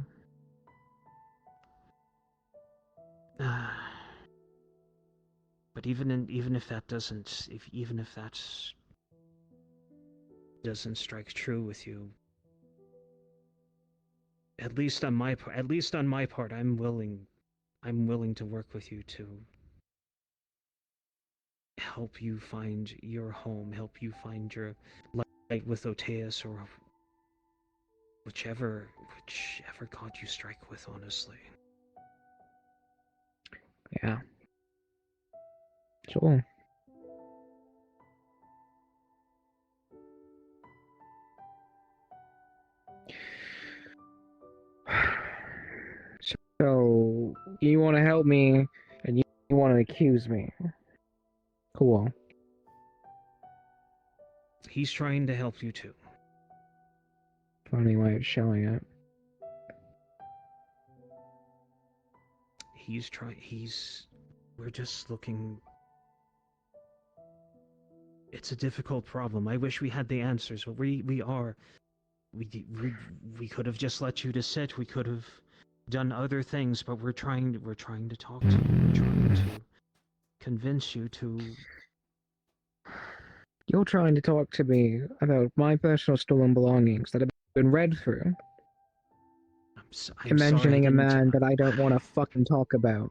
But even if that doesn't strike true with you, at least on my part, I'm willing to work with you to help you find your home, help you find your light with Oteus, or whichever god you strike with, honestly. Yeah. Sure. So, you want to help me, and you want to accuse me. Cool. He's trying to help you too. Funny way of showing it. We're just looking... It's a difficult problem. I wish we had the answers, but we could have just let you to sit. We could have done other things, but we're trying to talk to you. We're trying to convince you to... You're trying to talk to me about my personal stolen belongings that have been read through. I'm mentioning sorry a man that I don't want to fucking talk about.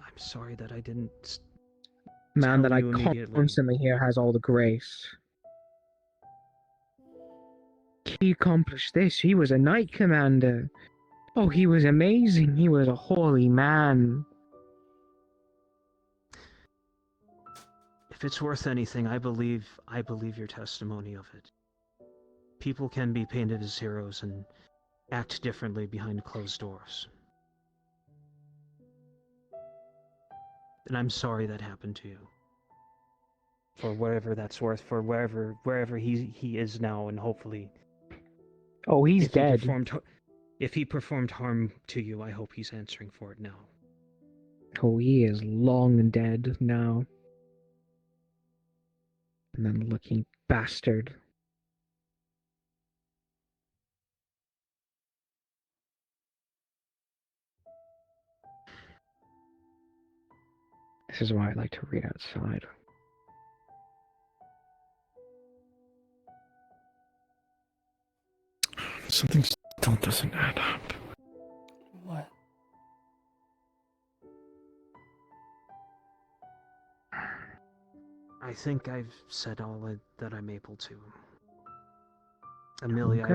I'm sorry that I didn't... Man that I you immediately. constantly hear has all the grace. He accomplished this. He was a knight commander. Oh, he was amazing. He was a holy man. If it's worth anything, I believe your testimony of it. People can be painted as heroes and act differently behind closed doors. And I'm sorry that happened to you. For whatever that's worth, for wherever he is now, and hopefully... Oh, he's dead. If he performed harm to you, I hope he's answering for it now. Oh, he is long dead now. And then looking bastard. This is why I like to read outside. Something still doesn't add up. What? I think I've said all that I'm able to. Amelia, Okay.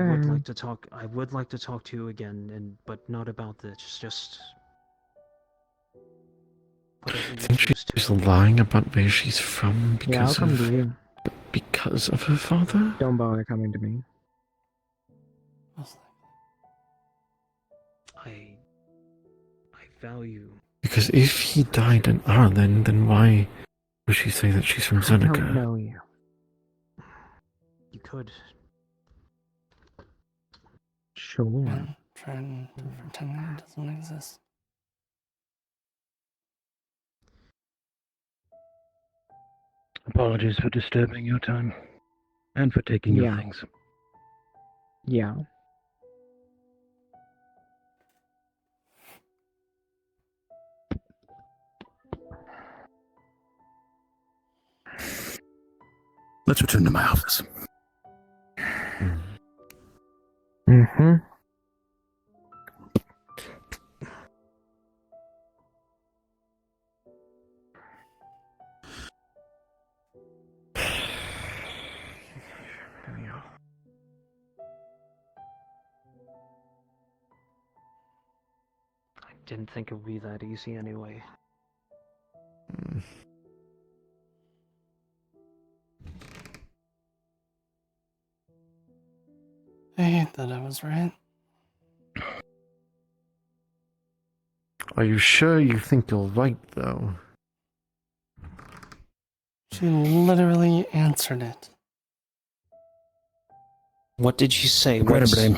I would like to talk to you again, but not about this, just... I think she's lying about where she's from Yeah, I'll come to you. because of her father? Don't bother coming to me. I value... Because if he died in Ireland, then why would she say that she's from I don't Seneca? know you. You could. Sure. I'm trying to pretend it doesn't exist. Apologies for disturbing your time. And for taking your things. Yeah. Let's return to my office. Mm-hmm. didn't think it would be that easy anyway. I hate that I was right. Are you sure you think you're right, though? She literally answered it. What did she say? Incredibly.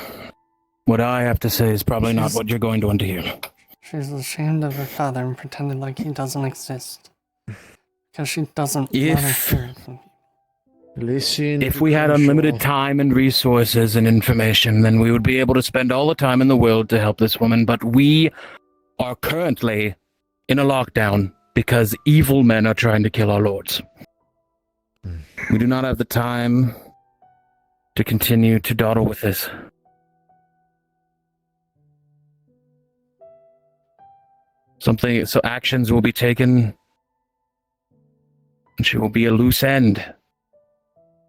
What I have to say is probably not what you're going to want to hear. She's ashamed of her father and pretended like he doesn't exist. Because she doesn't let her hear it from people. Listen. If we had unlimited time and resources and information, then we would be able to spend all the time in the world to help this woman, but we are currently in a lockdown because evil men are trying to kill our lords. We do not have the time to continue to dawdle with this. So actions will be taken, and she will be a loose end,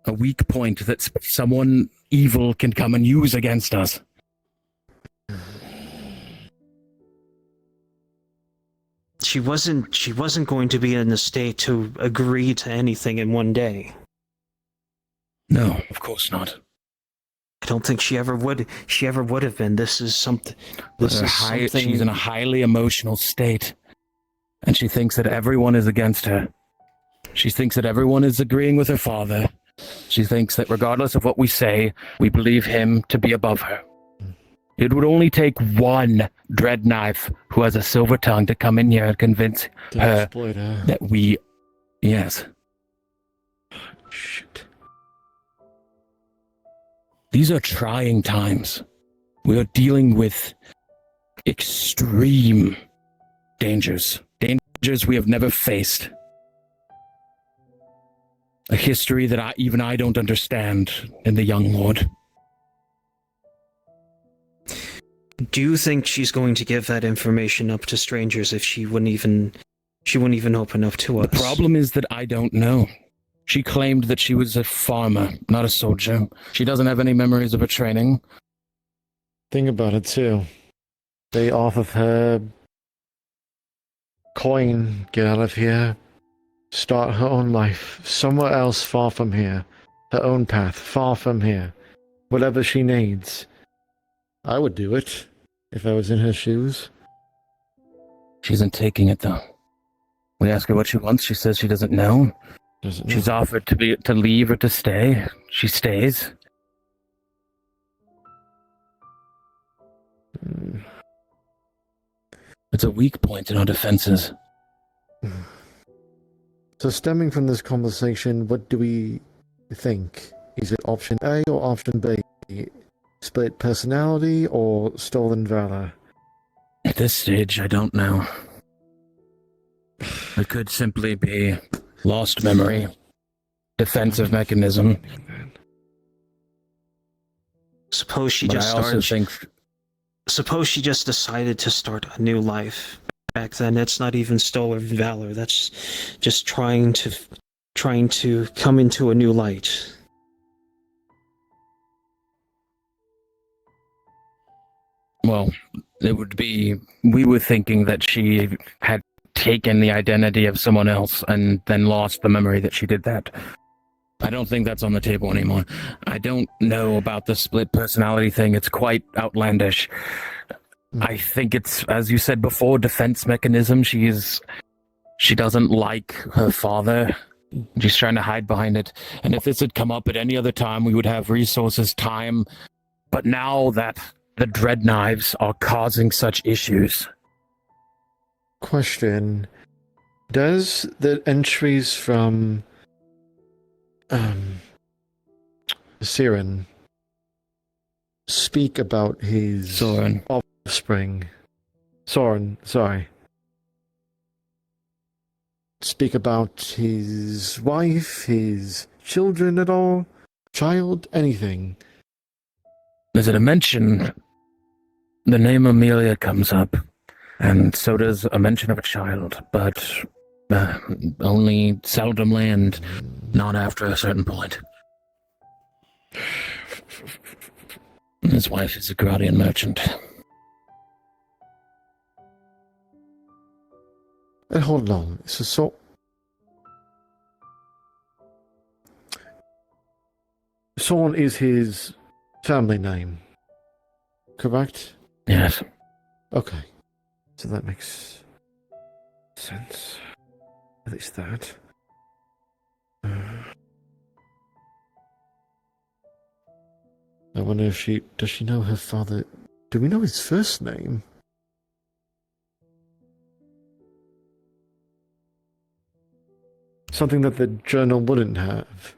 a weak point that someone evil can come and use against us. She wasn't going to be in a state to agree to anything in one day. No, of course not. I don't think she ever would have been. This is something. She's in a highly emotional state, and she thinks that everyone is against her. She thinks that everyone is agreeing with her father. She thinks that regardless of what we say, we believe him to be above her. It would only take one dread knife who has a silver tongue to come in here and convince her that we... Yes. Shit. These are trying times. We are dealing with extreme dangers. Dangers we have never faced. A history that even I don't understand in the young lord. Do you think she's going to give that information up to strangers if she wouldn't even open up to us? The problem is that I don't know. She claimed that she was a farmer, not a soldier. She doesn't have any memories of her training. Think about it, too. They offered her coin, get out of here, start her own life, somewhere else far from here. Her own path, far from here. Whatever she needs. I would do it, if I was in her shoes. She isn't taking it, though. We ask her what she wants, she says she doesn't know. She's offered to leave or to stay. She stays. It's a weak point in our defenses. So stemming from this conversation, what do we think? Is it option A or option B? Split personality or stolen valor? At this stage, I don't know. It could simply be lost memory, defensive mechanism. Suppose she just decided to start a new life. Back then, that's not even stolen valor. That's just trying to come into a new light. Well, it would be... We were thinking that she had taken the identity of someone else and then lost the memory that she did that. I don't think that's on the table anymore. I don't know about the split personality thing. It's quite outlandish. I think it's, as you said before, defense mechanism. She doesn't like her father. She's trying to hide behind it. And if this had come up at any other time, we would have resources, time. But now that the dread knives are causing such issues. Question. Does the entries from Siren speak about his offspring? Soren, sorry. Speak about his wife, his children at all? Child? Anything? There's a mention. The name Amelia comes up, and so does a mention of a child, but only seldomly and not after a certain point. His wife is a Gradian merchant. And hold on. So Sorn is his family name, correct? Yes. Okay. So that makes sense. At least that. I wonder if does she know her father? Do we know his first name? Something that the journal wouldn't have.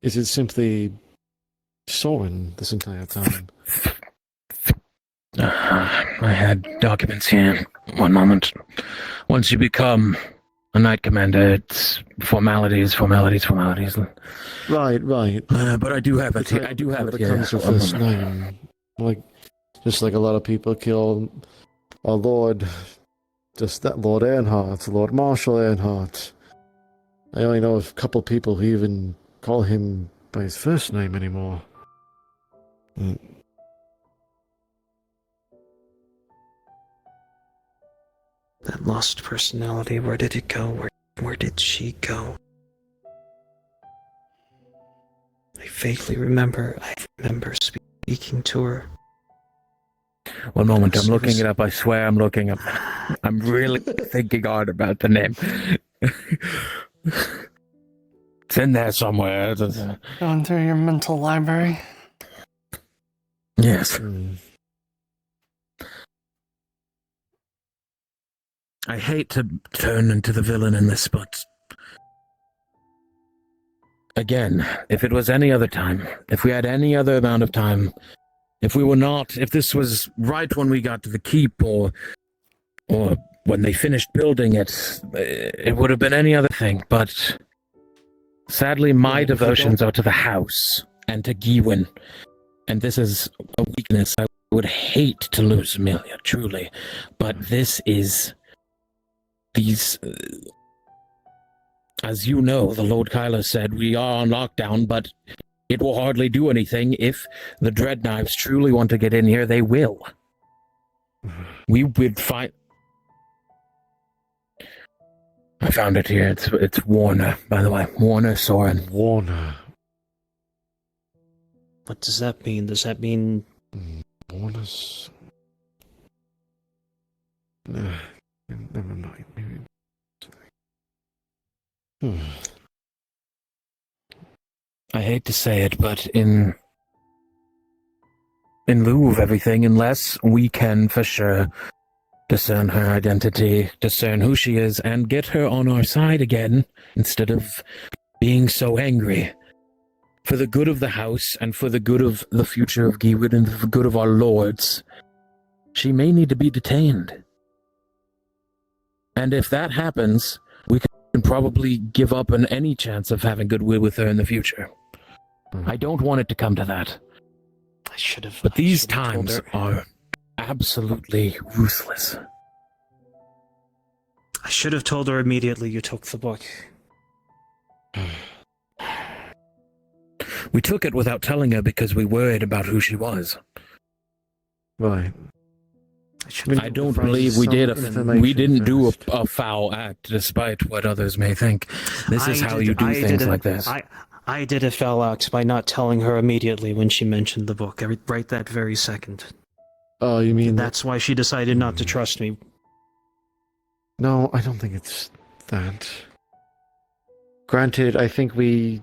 Is it simply Soren this entire time? I had documents here. One moment. Once you become a Knight Commander, it's formalities. Right. But I do have it. I do have it here. Becomes your first name. Just like a lot of people kill our Lord. Just that Lord Earnhardt, Lord Marshal Earnhardt. I only know a couple people who even call him by his first name anymore. That lost personality, where did it go? Where did she go? I vaguely remember. I remember speaking to her. One moment, I'm looking it up. I swear I'm looking up. I'm really thinking hard about the name. It's in there somewhere. Going through your mental library. Yes. I hate to turn into the villain in this, but again, if it was any other time, if we had any other amount of time, if this was right when we got to the keep or when they finished building it, it would have been any other thing, but sadly my devotions are to the house and to Gewin, and this is a weakness. I would hate to lose Amelia, truly, but this is... as you know, the Lord Kyler said, we are on lockdown, but it will hardly do anything. If the Dread Knives truly want to get in here, they will. We would find... I found it here. It's Warner, by the way. Warner Soren. Warner. What does that mean? Does that mean... Warner's... Never mind. I hate to say it, but in lieu of everything, unless we can for sure discern her identity, discern who she is, and get her on our side again, instead of being so angry, for the good of the house, and for the good of the future of Gewin, and for the good of our lords, she may need to be detained. And if that happens, we can probably give up on any chance of having goodwill with her in the future. I don't want it to come to that. But these times are absolutely ruthless. I should have told her immediately you took the book. We took it without telling her because we worried about who she was. Right. I don't believe we did. We didn't do a foul act, despite what others may think. This is how you do things like this. I did a foul act by not telling her immediately when she mentioned the book. Right that very second. Oh, you mean that's why she decided not to trust me. No, I don't think it's that. Granted, I think we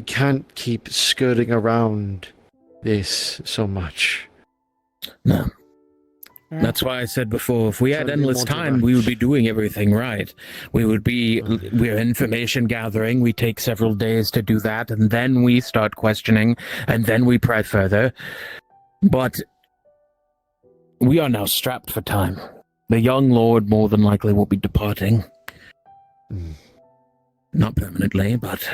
can't keep skirting around this so much. No. That's why I said before, if we had endless time, we would be doing everything right. We're information gathering, we take several days to do that, and then we start questioning, and then we pry further. But we are now strapped for time. The young lord more than likely will be departing. Not permanently, but...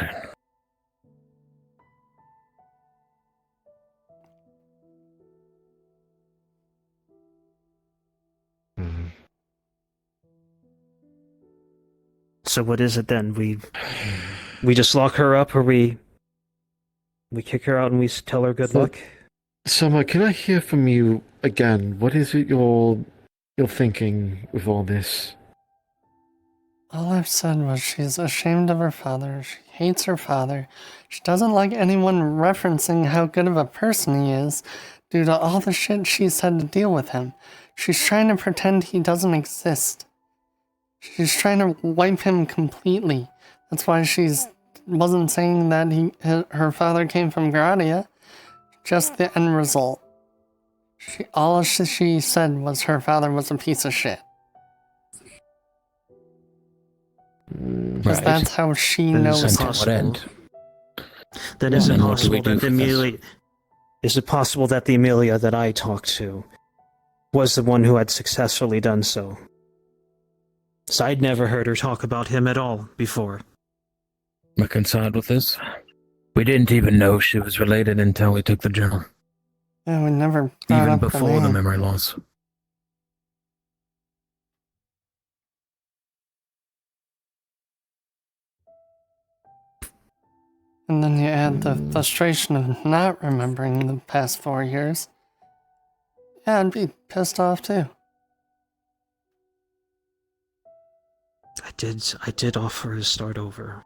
So what is it then? We just lock her up, or we kick her out and we tell her good luck? Summer, can I hear from you again? What is it you're you're thinking with all this? All I've said was she's ashamed of her father. She hates her father. She doesn't like anyone referencing how good of a person he is due to all the shit she's had to deal with him. She's trying to pretend he doesn't exist. She's trying to wipe him completely. That's why wasn't saying that her father came from Gradia. Just the end result. All she said was her father was a piece of shit. Because that's how she knows him. Then is it possible that the Amelia that I talked to was the one who had successfully done so? So I'd never heard her talk about him at all before. Reconciled with this? We didn't even know she was related until we took the journal. Yeah, we never even before the memory loss. And then you add the frustration of not remembering the past 4 years. Yeah, I'd be pissed off too. I did offer to start over.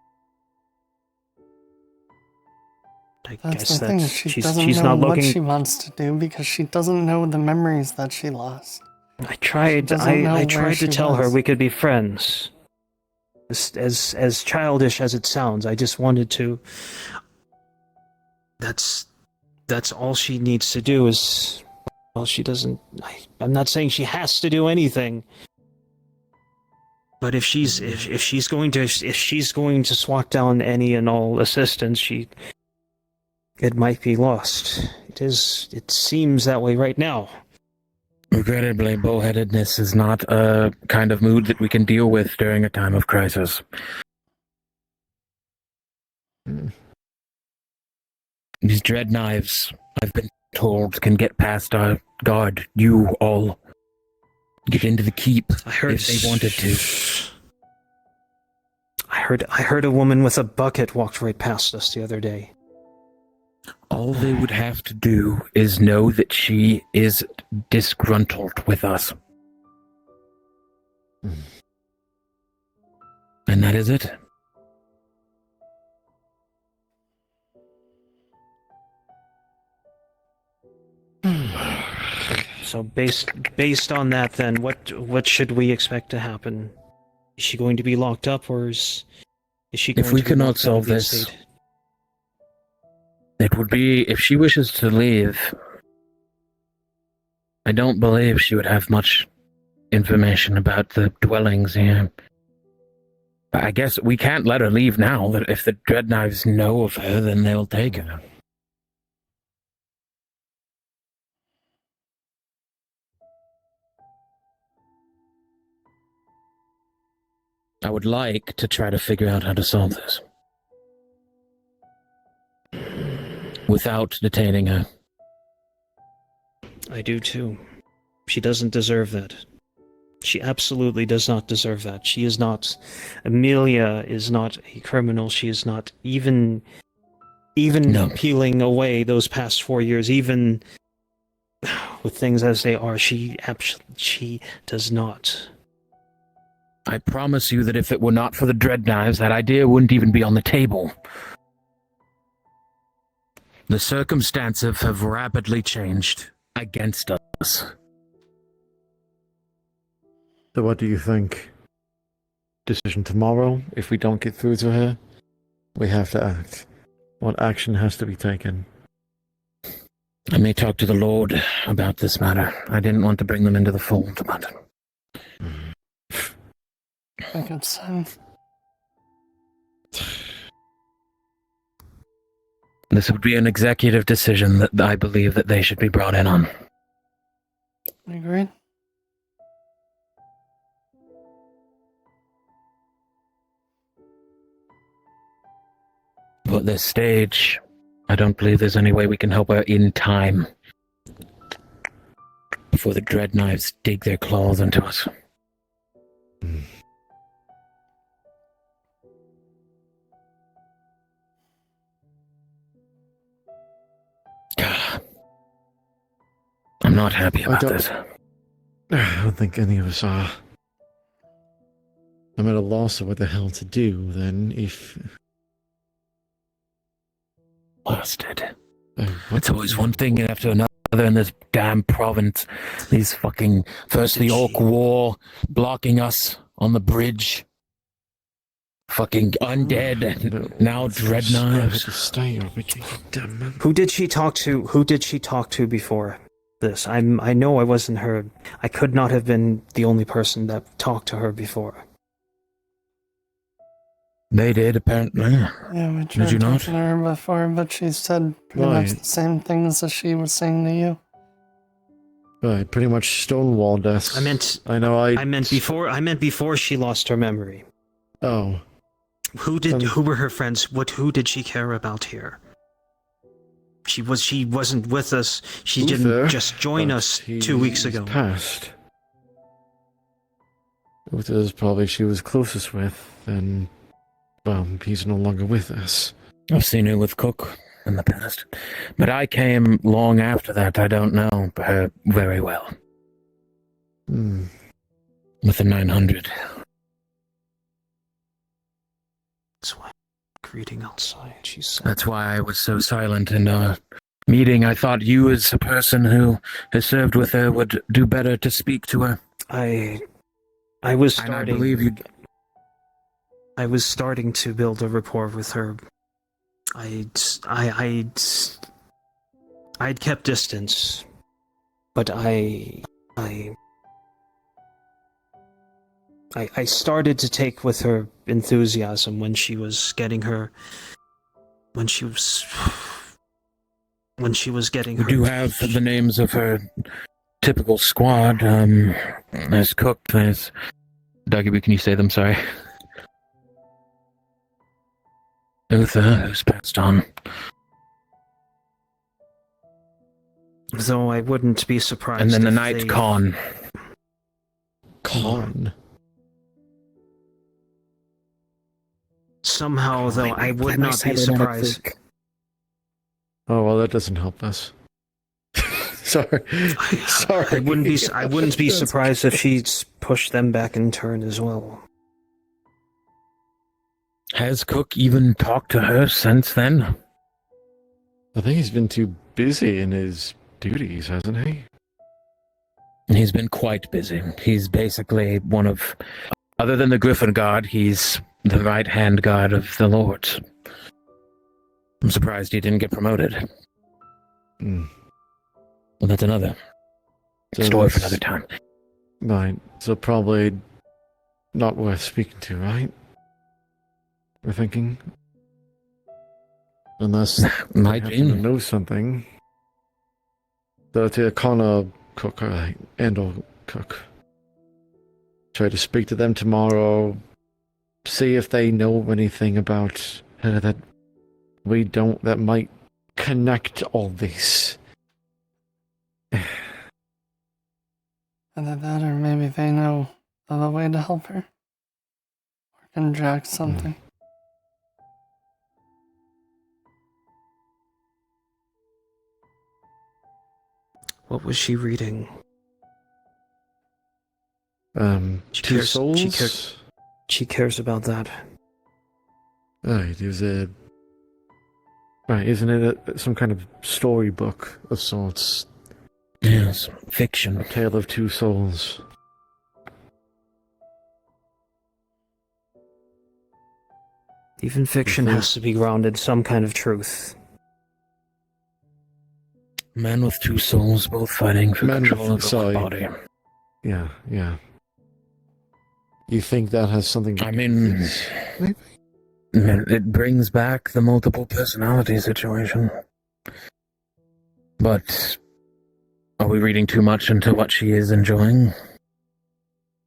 That's the thing, she doesn't know what she wants to do because she doesn't know the memories that she lost. I tried to tell her we could be friends. As childish as it sounds, I just wanted to. That's all she needs to do is. Well, she doesn't. I'm not saying she has to do anything. But if she's going to swat down any and all assistance, it might be lost. It seems that way right now. Regrettably, bullheadedness is not a kind of mood that we can deal with during a time of crisis. These dread knives, I've been told, can get past our guard. You all get into the keep if they wanted to. I heard a woman with a bucket walked right past us the other day. All they would have to do is know that she is disgruntled with us. And that is it. So based on that, then what should we expect to happen? Is she going to be locked up, or is she going to be locked out of the estate? If we cannot solve this, it would be if she wishes to leave. I don't believe she would have much information about the dwellings here. But I guess we can't let her leave now. That if the Dreadknives know of her, then they'll take her. I would like to try to figure out how to solve this without detaining her. I do too. She doesn't deserve that. She absolutely does not deserve that. She is not. Amelia is not a criminal. She is not even peeling away those past 4 years, even with things as they are. She does not. I promise you that if it were not for the Dreadknives, that idea wouldn't even be on the table. The circumstances have rapidly changed against us. So what do you think? Decision tomorrow? If we don't get through to her, we have to act. What action has to be taken? I may talk to the Lord about this matter. I didn't want to bring them into the fold, but... I could say. This would be an executive decision that I believe that they should be brought in on. Agreed. But at this stage, I don't believe there's any way we can help her in time before the Dreadknives dig their claws into us. I'm not happy about this. I don't think any of us are. I'm at a loss of what the hell to do, then, if... Bastard. It's always one thing after another in this damn province. These fucking... First the Orc War, blocking us on the bridge. Fucking undead, now dread knives. Who did she talk to? Who did she talk to before this? I know I wasn't her. I could not have been the only person that talked to her before. They did, apparently. Yeah, we tried Did you not? talking to her before, but she said pretty Right. much the same things as she was saying to you. Right, pretty much stonewalled us. I meant before she lost her memory. Oh. Who were her friends? Who did she care about here? She wasn't with us. She didn't Uther, just join us 2 weeks ago. Passed. Uther's probably she was closest with, and well, he's no longer with us. I've seen her with Cook in the past, but I came long after that. I don't know her very well. With the 900. That's why I'm reading outside. That's why I was so silent in our meeting. I thought you, as a person who has served with her, would do better to speak to her. I was And starting. I believe you. I was starting to build a rapport with her. I'd kept distance, but I started to take with her enthusiasm when she was getting her. When she was getting We her. do have the names of her typical squad. There's Cook, there's Dougie, can you say them? Sorry. Uther, who's passed on. Though I wouldn't be surprised. And then the if Knight they- Khan. Khan? Somehow, though, I would not be surprised. Oh well, that doesn't help us. Sorry. Sorry. I wouldn't be surprised if she's pushed them back in turn as well. Has Cook even talked to her since then? I think he's been too busy in his duties, hasn't he? He's been quite busy. He's basically one of, other than the Griffin Guard, he's the right-hand guard of the Lords. I'm surprised he didn't get promoted. Well, that's another story for another time. Right. So probably not worth speaking to, right? We're thinking. Unless might be know something. So to Connor Cook and or Cook. Try to speak to them tomorrow. See if they know anything about her that we don't, that might connect all this. Either that or maybe they know of a way to help her. Or can jack something. What was she reading? Two Souls? She cares about that. Right, it was a... Right, isn't it some kind of storybook of sorts? Yes, fiction. A Tale of Two Souls. Even fiction has to be grounded in some kind of truth. Man with two souls, both fighting for control of the one body. Yeah, yeah. You think that has something to I mean, it brings back the multiple personality situation. But are we reading too much into what she is enjoying?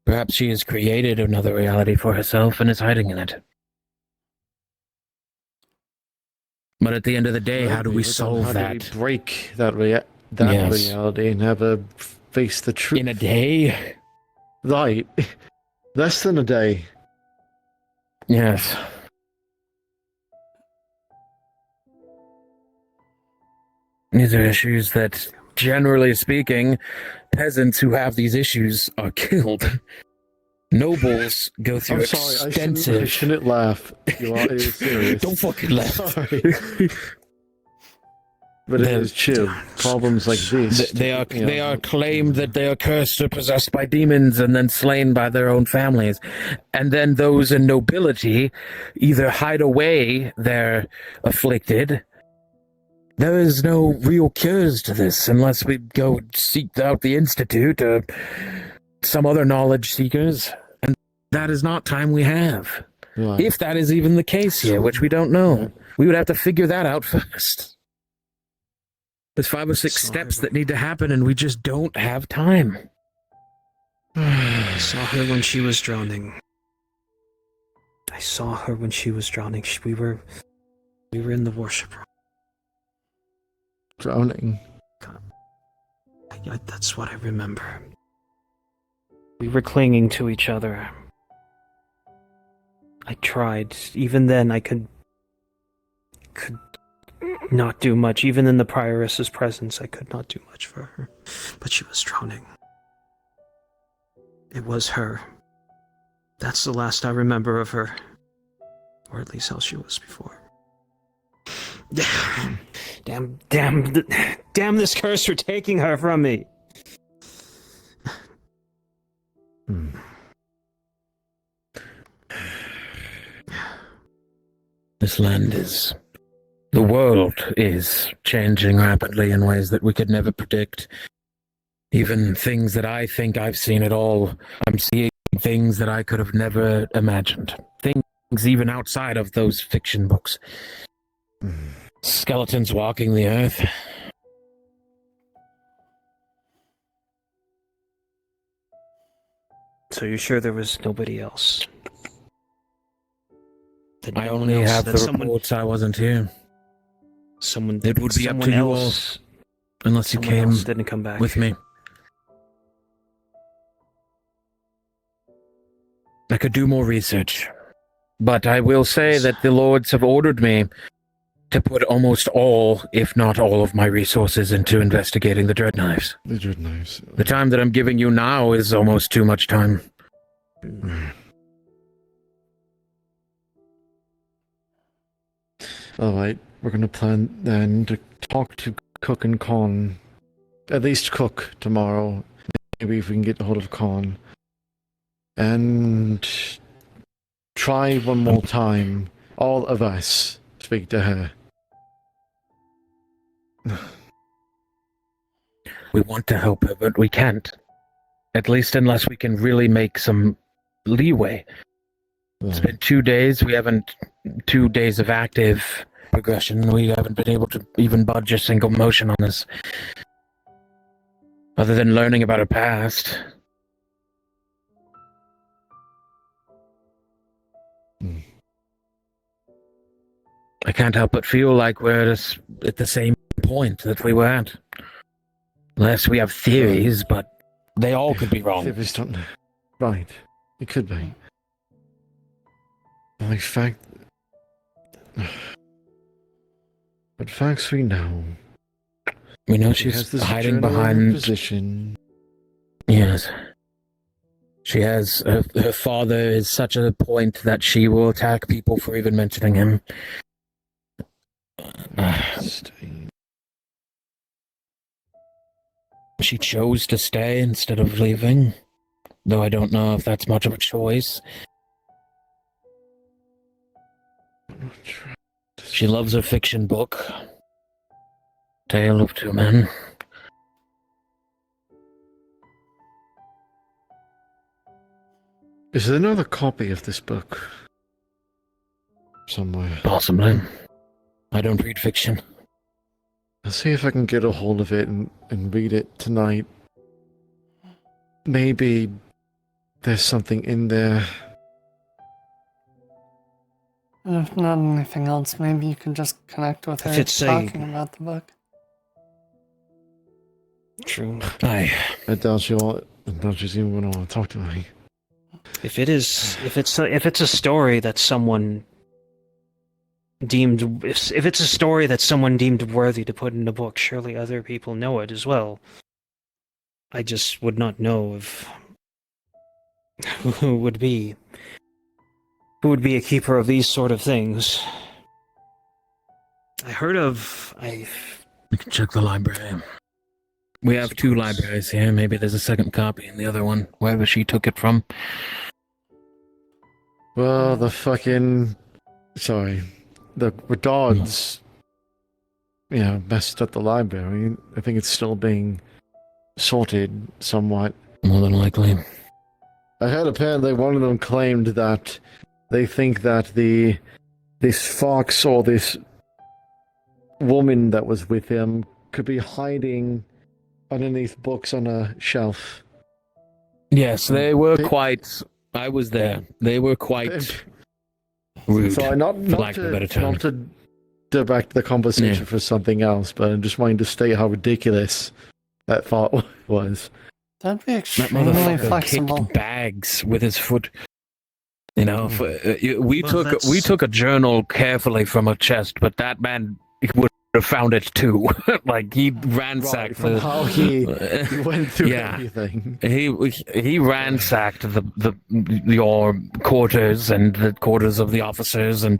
Perhaps she has created another reality for herself and is hiding in it. But at the end of the day, how do we solve that? Break that Yes. reality and have her face the truth. In a day? Right. Less than a day. Yes. These are issues that generally speaking, peasants who have these issues are killed. Nobles go through I'm sorry, extensive... I shouldn't laugh. You are, it is serious. Don't fucking laugh. Sorry. But it is true. Problems like this. They are claimed that they are cursed or possessed by demons and then slain by their own families. And then those in nobility either hide away their afflicted. There is no real cures to this unless we go seek out the Institute or some other knowledge seekers. And that is not time we have. Right. If that is even the case here, which we don't know. We would have to figure that out first. There's 5 or 6 steps that need to happen, and we just don't have time. I saw her when she was drowning. We were in the worship room. Drowning? That's what I remember. We were clinging to each other. I tried. Even then, I could not do much. Even in the prioress's presence, I could not do much for her. But she was drowning. It was her. That's the last I remember of her. Or at least how she was before. Damn this curse for taking her from me. This land is... The world is changing rapidly in ways that we could never predict. Even things that I think I've seen at all, I'm seeing things that I could have never imagined. Things even outside of those fiction books. Skeletons walking the earth. So you're sure there was nobody else? I only have the reports. I wasn't here. It would be up to you all, unless you came didn't come back with me. I could do more research, but I will say that the lords have ordered me to put almost all, if not all, of my resources into investigating the Dread Knives. The Dread Knives. The time that I'm giving you now is almost too much time. Alright, we're gonna plan then to talk to Cook and Con. At least Cook tomorrow. Maybe if we can get a hold of Con. And try one more time, all of us, speak to her. We want to help her, but we can't. At least unless we can really make some leeway. It's been 2 days. We haven't... 2 days of active progression. We haven't been able to even budge a single motion on this. Other than learning about her past. I can't help but feel like we're at the same point that we were at. Unless we have theories, but they all could be wrong. Theories don't... Right. It could be. Like fact... But facts we know. We know she's hiding behind... Position. Yes. She has... Her father is such a point that she will attack people for even mentioning him. She chose to stay instead of leaving. Though I don't know if that's much of a choice. She loves her fiction book. Tale of Two Men. Is there another copy of this book? Somewhere. Possibly. I don't read fiction. I'll see if I can get a hold of it and read it tonight. Maybe there's something in there. And if not anything else, maybe you can just connect with her talking about the book. True. I doubt she's even going to want to talk to me. If it's a story that someone deemed if it's a story that someone deemed worthy to put in a book, surely other people know it as well. I just would not know of who would be a keeper of these sort of things. I heard of We can check the library. We have 2 libraries here. Maybe there's a second copy in the other one, wherever she took it from. Well, the fucking... Sorry. The Redards, messed up the library. I think it's still being sorted somewhat. More than likely. I heard apparently one of them claimed that they think that this fox or this woman that was with him could be hiding underneath books on a shelf. Yes, they were quite... I was there. They were quite rude, So not for lack of a better term. not to direct the conversation for something else, but I'm just wanting to state how ridiculous that thought was. That'd be That extremely motherfucker flexible. kicked bags with his foot. You know, we Well, took a journal carefully from a chest, but that man would have found it too. Like he ransacked From how he went through everything. He ransacked your quarters and the quarters of the officers and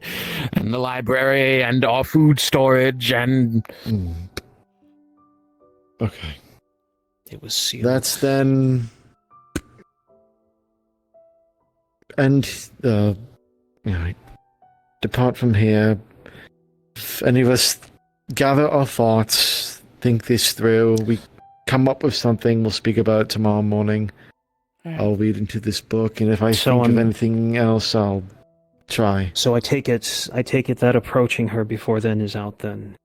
the library and our food storage and. Okay. It was sealed. That's then. And depart from here. If any of us gather our thoughts, think this through, we come up with something, we'll speak about it tomorrow morning. Right. I'll read into this book, and if I think of anything else, I'll try. So I take it that approaching her before then is out then.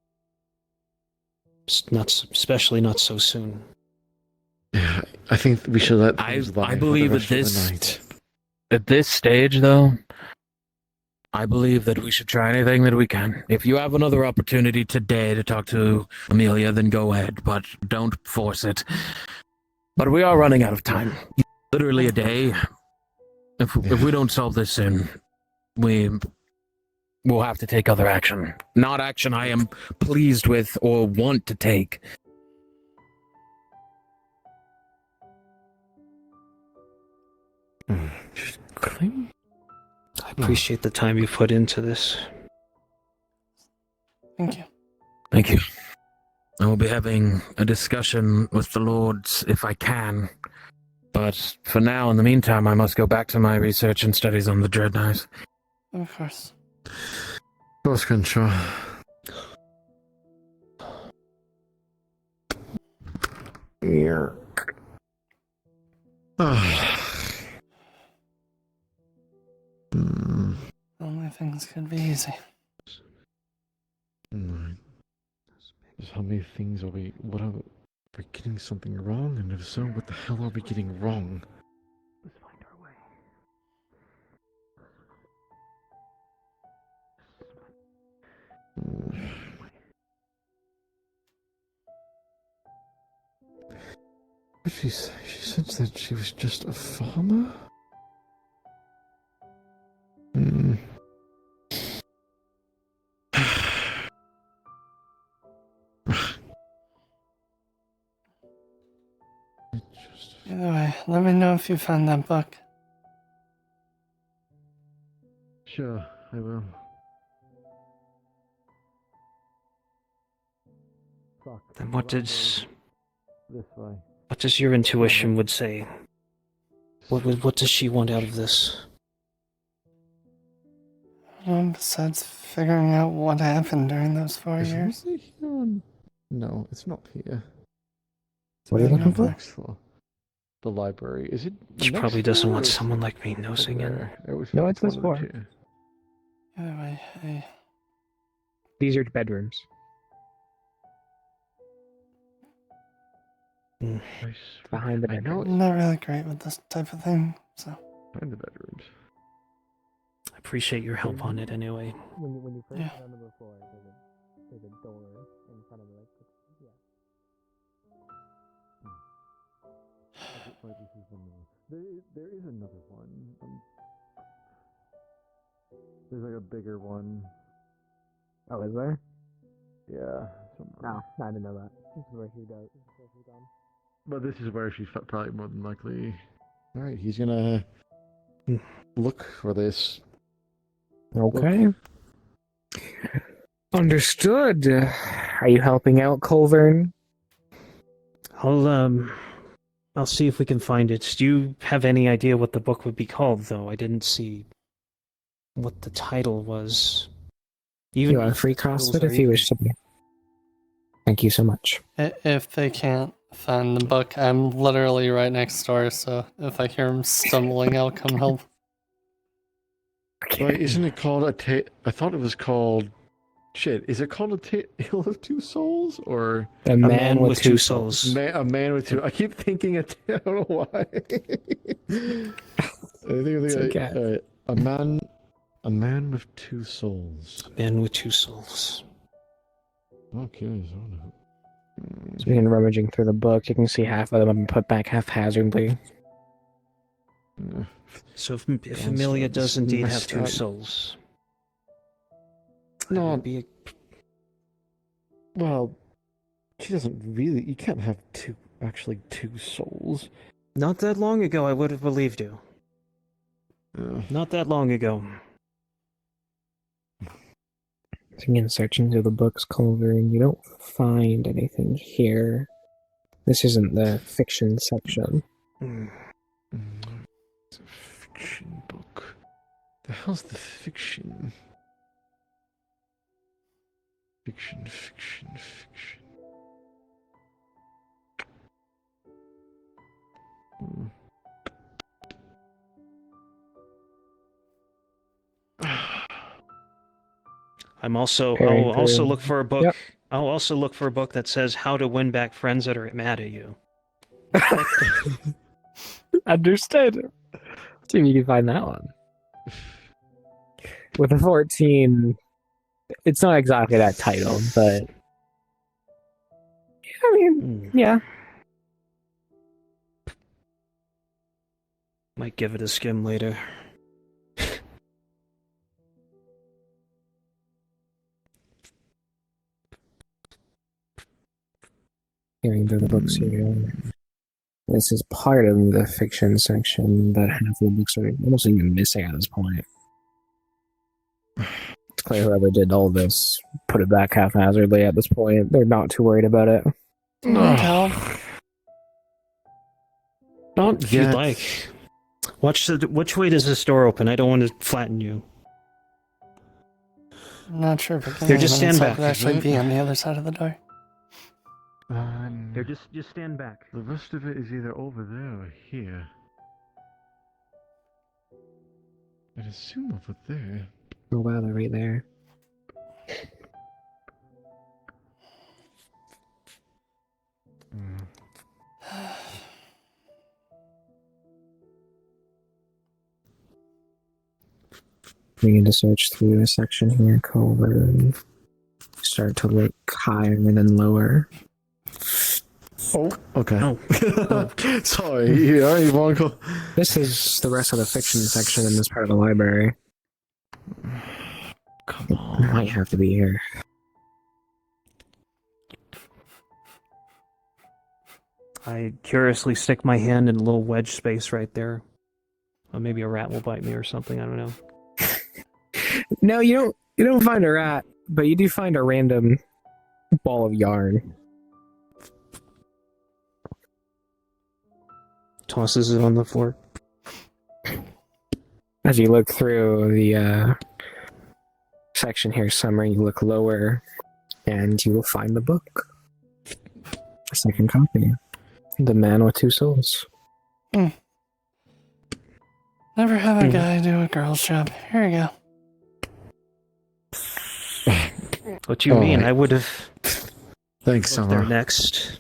Especially not so soon. Yeah, I think we should let I things lie for the believe rest of the night. at this stage, though, I believe that we should try anything that we can. If you have another opportunity today to talk to Amelia, then go ahead, but don't force it. But we are running out of time. Literally a day. If we don't solve this soon, we'll have to take other action. Not action I am pleased with or want to take. I appreciate the time you put into this. Thank you. Thank you. I will be having a discussion with the lords if I can. But for now, in the meantime, I must go back to my research and studies on the Dread Knives. Of course. Cross control. Here. Only things could be easy. Just how many things are we... What are we getting something wrong? And if so, what the hell are we getting wrong? Let's find our way. What did she say? She said that she was just a farmer? Either way, let me know if you found that book. Sure, I will. Then what This way. does your intuition would say? What does she want out of this? Besides figuring out what happened during those 4 years. No, it's not here. What are you looking for? Next floor. The library. Is it? She next probably doesn't floor want or is someone it like me nosing over in. there? It was No, it's this one of the floor. two. Either way, These are bedrooms. Behind the I know. I'm not really great with this type of thing, so. Behind the bedrooms. I appreciate your help on it anyway. When you first Yeah. get onto the floor, there's a door in front of it. There is another one. There's like a bigger one. Oh, is there? Yeah. No, I didn't know that. This is where he goes. But this is where she's probably more than likely. All right, he's gonna look for this. Okay. Understood. Are you helping out, Colvern? I'll see if we can find it. Do you have any idea what the book would be called, though? I didn't see what the title was. You want a free CrossFit if you wish to be. Thank you so much. If they can't find the book, I'm literally right next door, so if I hear him stumbling, I'll come help. Wait, isn't it called I thought it was called... Shit, is it called A Tale of Two Souls? Or... A Man with Two Souls. A Man with Two... I keep thinking I don't know why. I think okay. Alright, A Man with Two Souls. A Man with Two Souls. Okay, So we can rummaging through the book. You can see half of them have been put back haphazardly. So if Amelia does indeed have two souls, no, be a... well, she doesn't really. You can't have two souls. Not that long ago, I would have believed you. Not that long ago. Again, searching through the books, Colvern, you don't find anything here. This isn't the fiction section. It's a fiction book. The hell's the fiction? Fiction. I'll also look for a book. Yep. I'll also look for a book that says how to win back friends that are mad at you. Understood. See if you can find that one. With a 14, it's not exactly that title, but I mean, yeah. Might give it a skim later. Hearing through the books here. This is part of the fiction section, but half of the books are almost even missing at this point. It's clear whoever did all this put it back haphazardly at this point. They're not too worried about it. Not if you'd like. Which way does this door open? I don't want to flatten you. I'm not sure, but Here, just stand back. Could actually be on the other side of the door. Here, just stand back. The rest of it is either over there or here. I'd assume over there. Oh wow, they're right there. Begin to search through the section here, Colvern. Start to look higher and then lower. Oh, okay. Oh. Sorry, yeah, you want to go? This is the rest of the fiction section in this part of the library. Come on. Might have to be here. I curiously stick my hand in a little wedge space right there. Or maybe a rat will bite me or something, I don't know. No, you don't find a rat, but you do find a random ball of yarn. Tosses it on the floor. As you look through the section here, summary, you look lower, and you will find the book. A second copy. The Man with Two Souls. Never have a guy do a girl's job. Here you go. What you mean? I would have. Thanks, Summer. There next.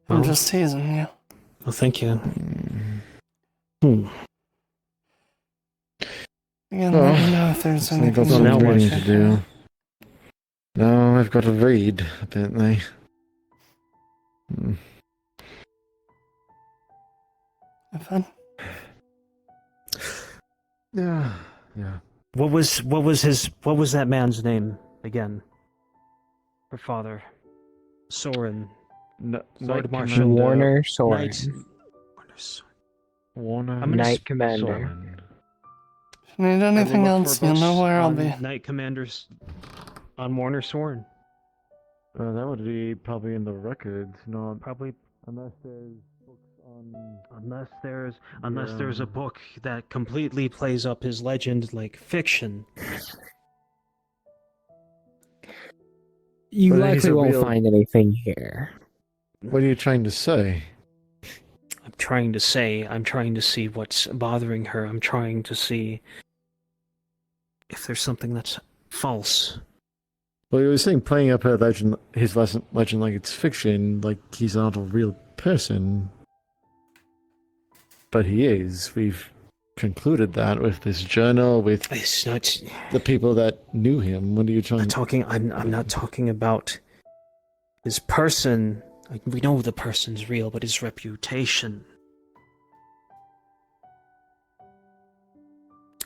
I'm just teasing you. Well, thank you. Again, let me know if there's anything. I've got some reading to do. No, I've got to read, apparently. Have fun. Yeah. What was that man's name again? Her father, Soren. Lord Marshal Warner Soren. Warner Knight Commander. If you need anything else, you'll know where I'll be. Knight Commanders on Warner Soren. That would be probably in the records, not Probably unless there's books on. unless there's a book that completely plays up his legend like fiction. You But he's likely a won't real- find anything here. What are you trying to say? I'm trying to see what's bothering her. I'm trying to see if there's something that's false. Well, you were saying playing up her legend, his legend like it's fiction, like he's not a real person. But he is. We've concluded that with this journal, with It's not. the people that knew him. What are you trying to... I'm not talking about his person. We know the person's real, but his reputation.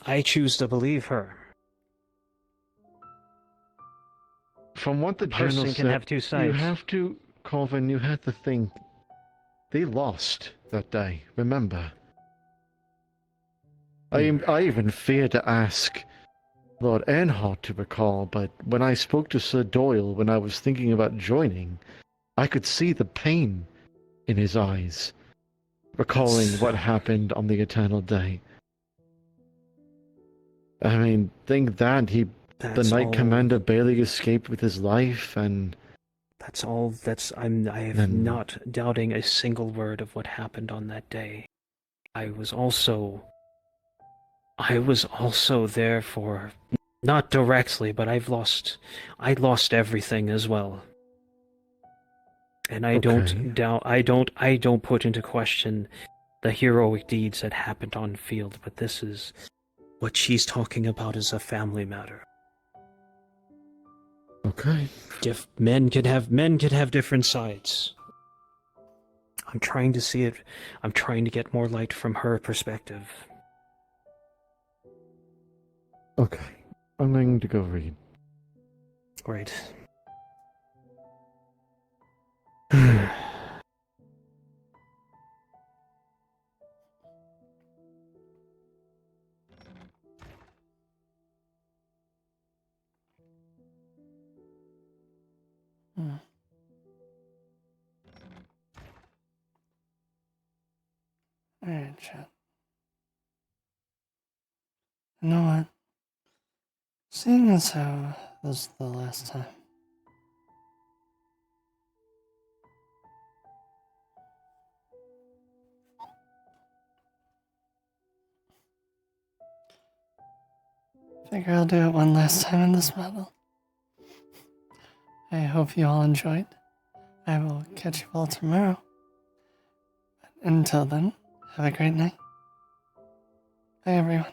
I choose to believe her. From what the Person journal can said, have two sides. you have to, Colvin, you had to think. They lost that day, remember? I even fear to ask Lord Earnhardt to recall, but when I spoke to Sir Doyle when I was thinking about joining, I could see the pain in his eyes, recalling what happened on the Eternal Day. I mean, think that the Knight Commander barely escaped with his life, and That's all. I am not doubting a single word of what happened on that day. I was also there for, not directly, but I lost everything as well. And I don't doubt, I don't put into question the heroic deeds that happened on field, but this is what she's talking about is a family matter. Okay. If men could have different sides. I'm trying to see it. I'm trying to get more light from her perspective. okay. I'm going to go read. Great. Alright, chat. You know what? Seeing as how this is the last time, figure I'll do it one last time in this battle. I hope you all enjoyed. I will catch you all tomorrow. But until then, have a great night. Bye, everyone.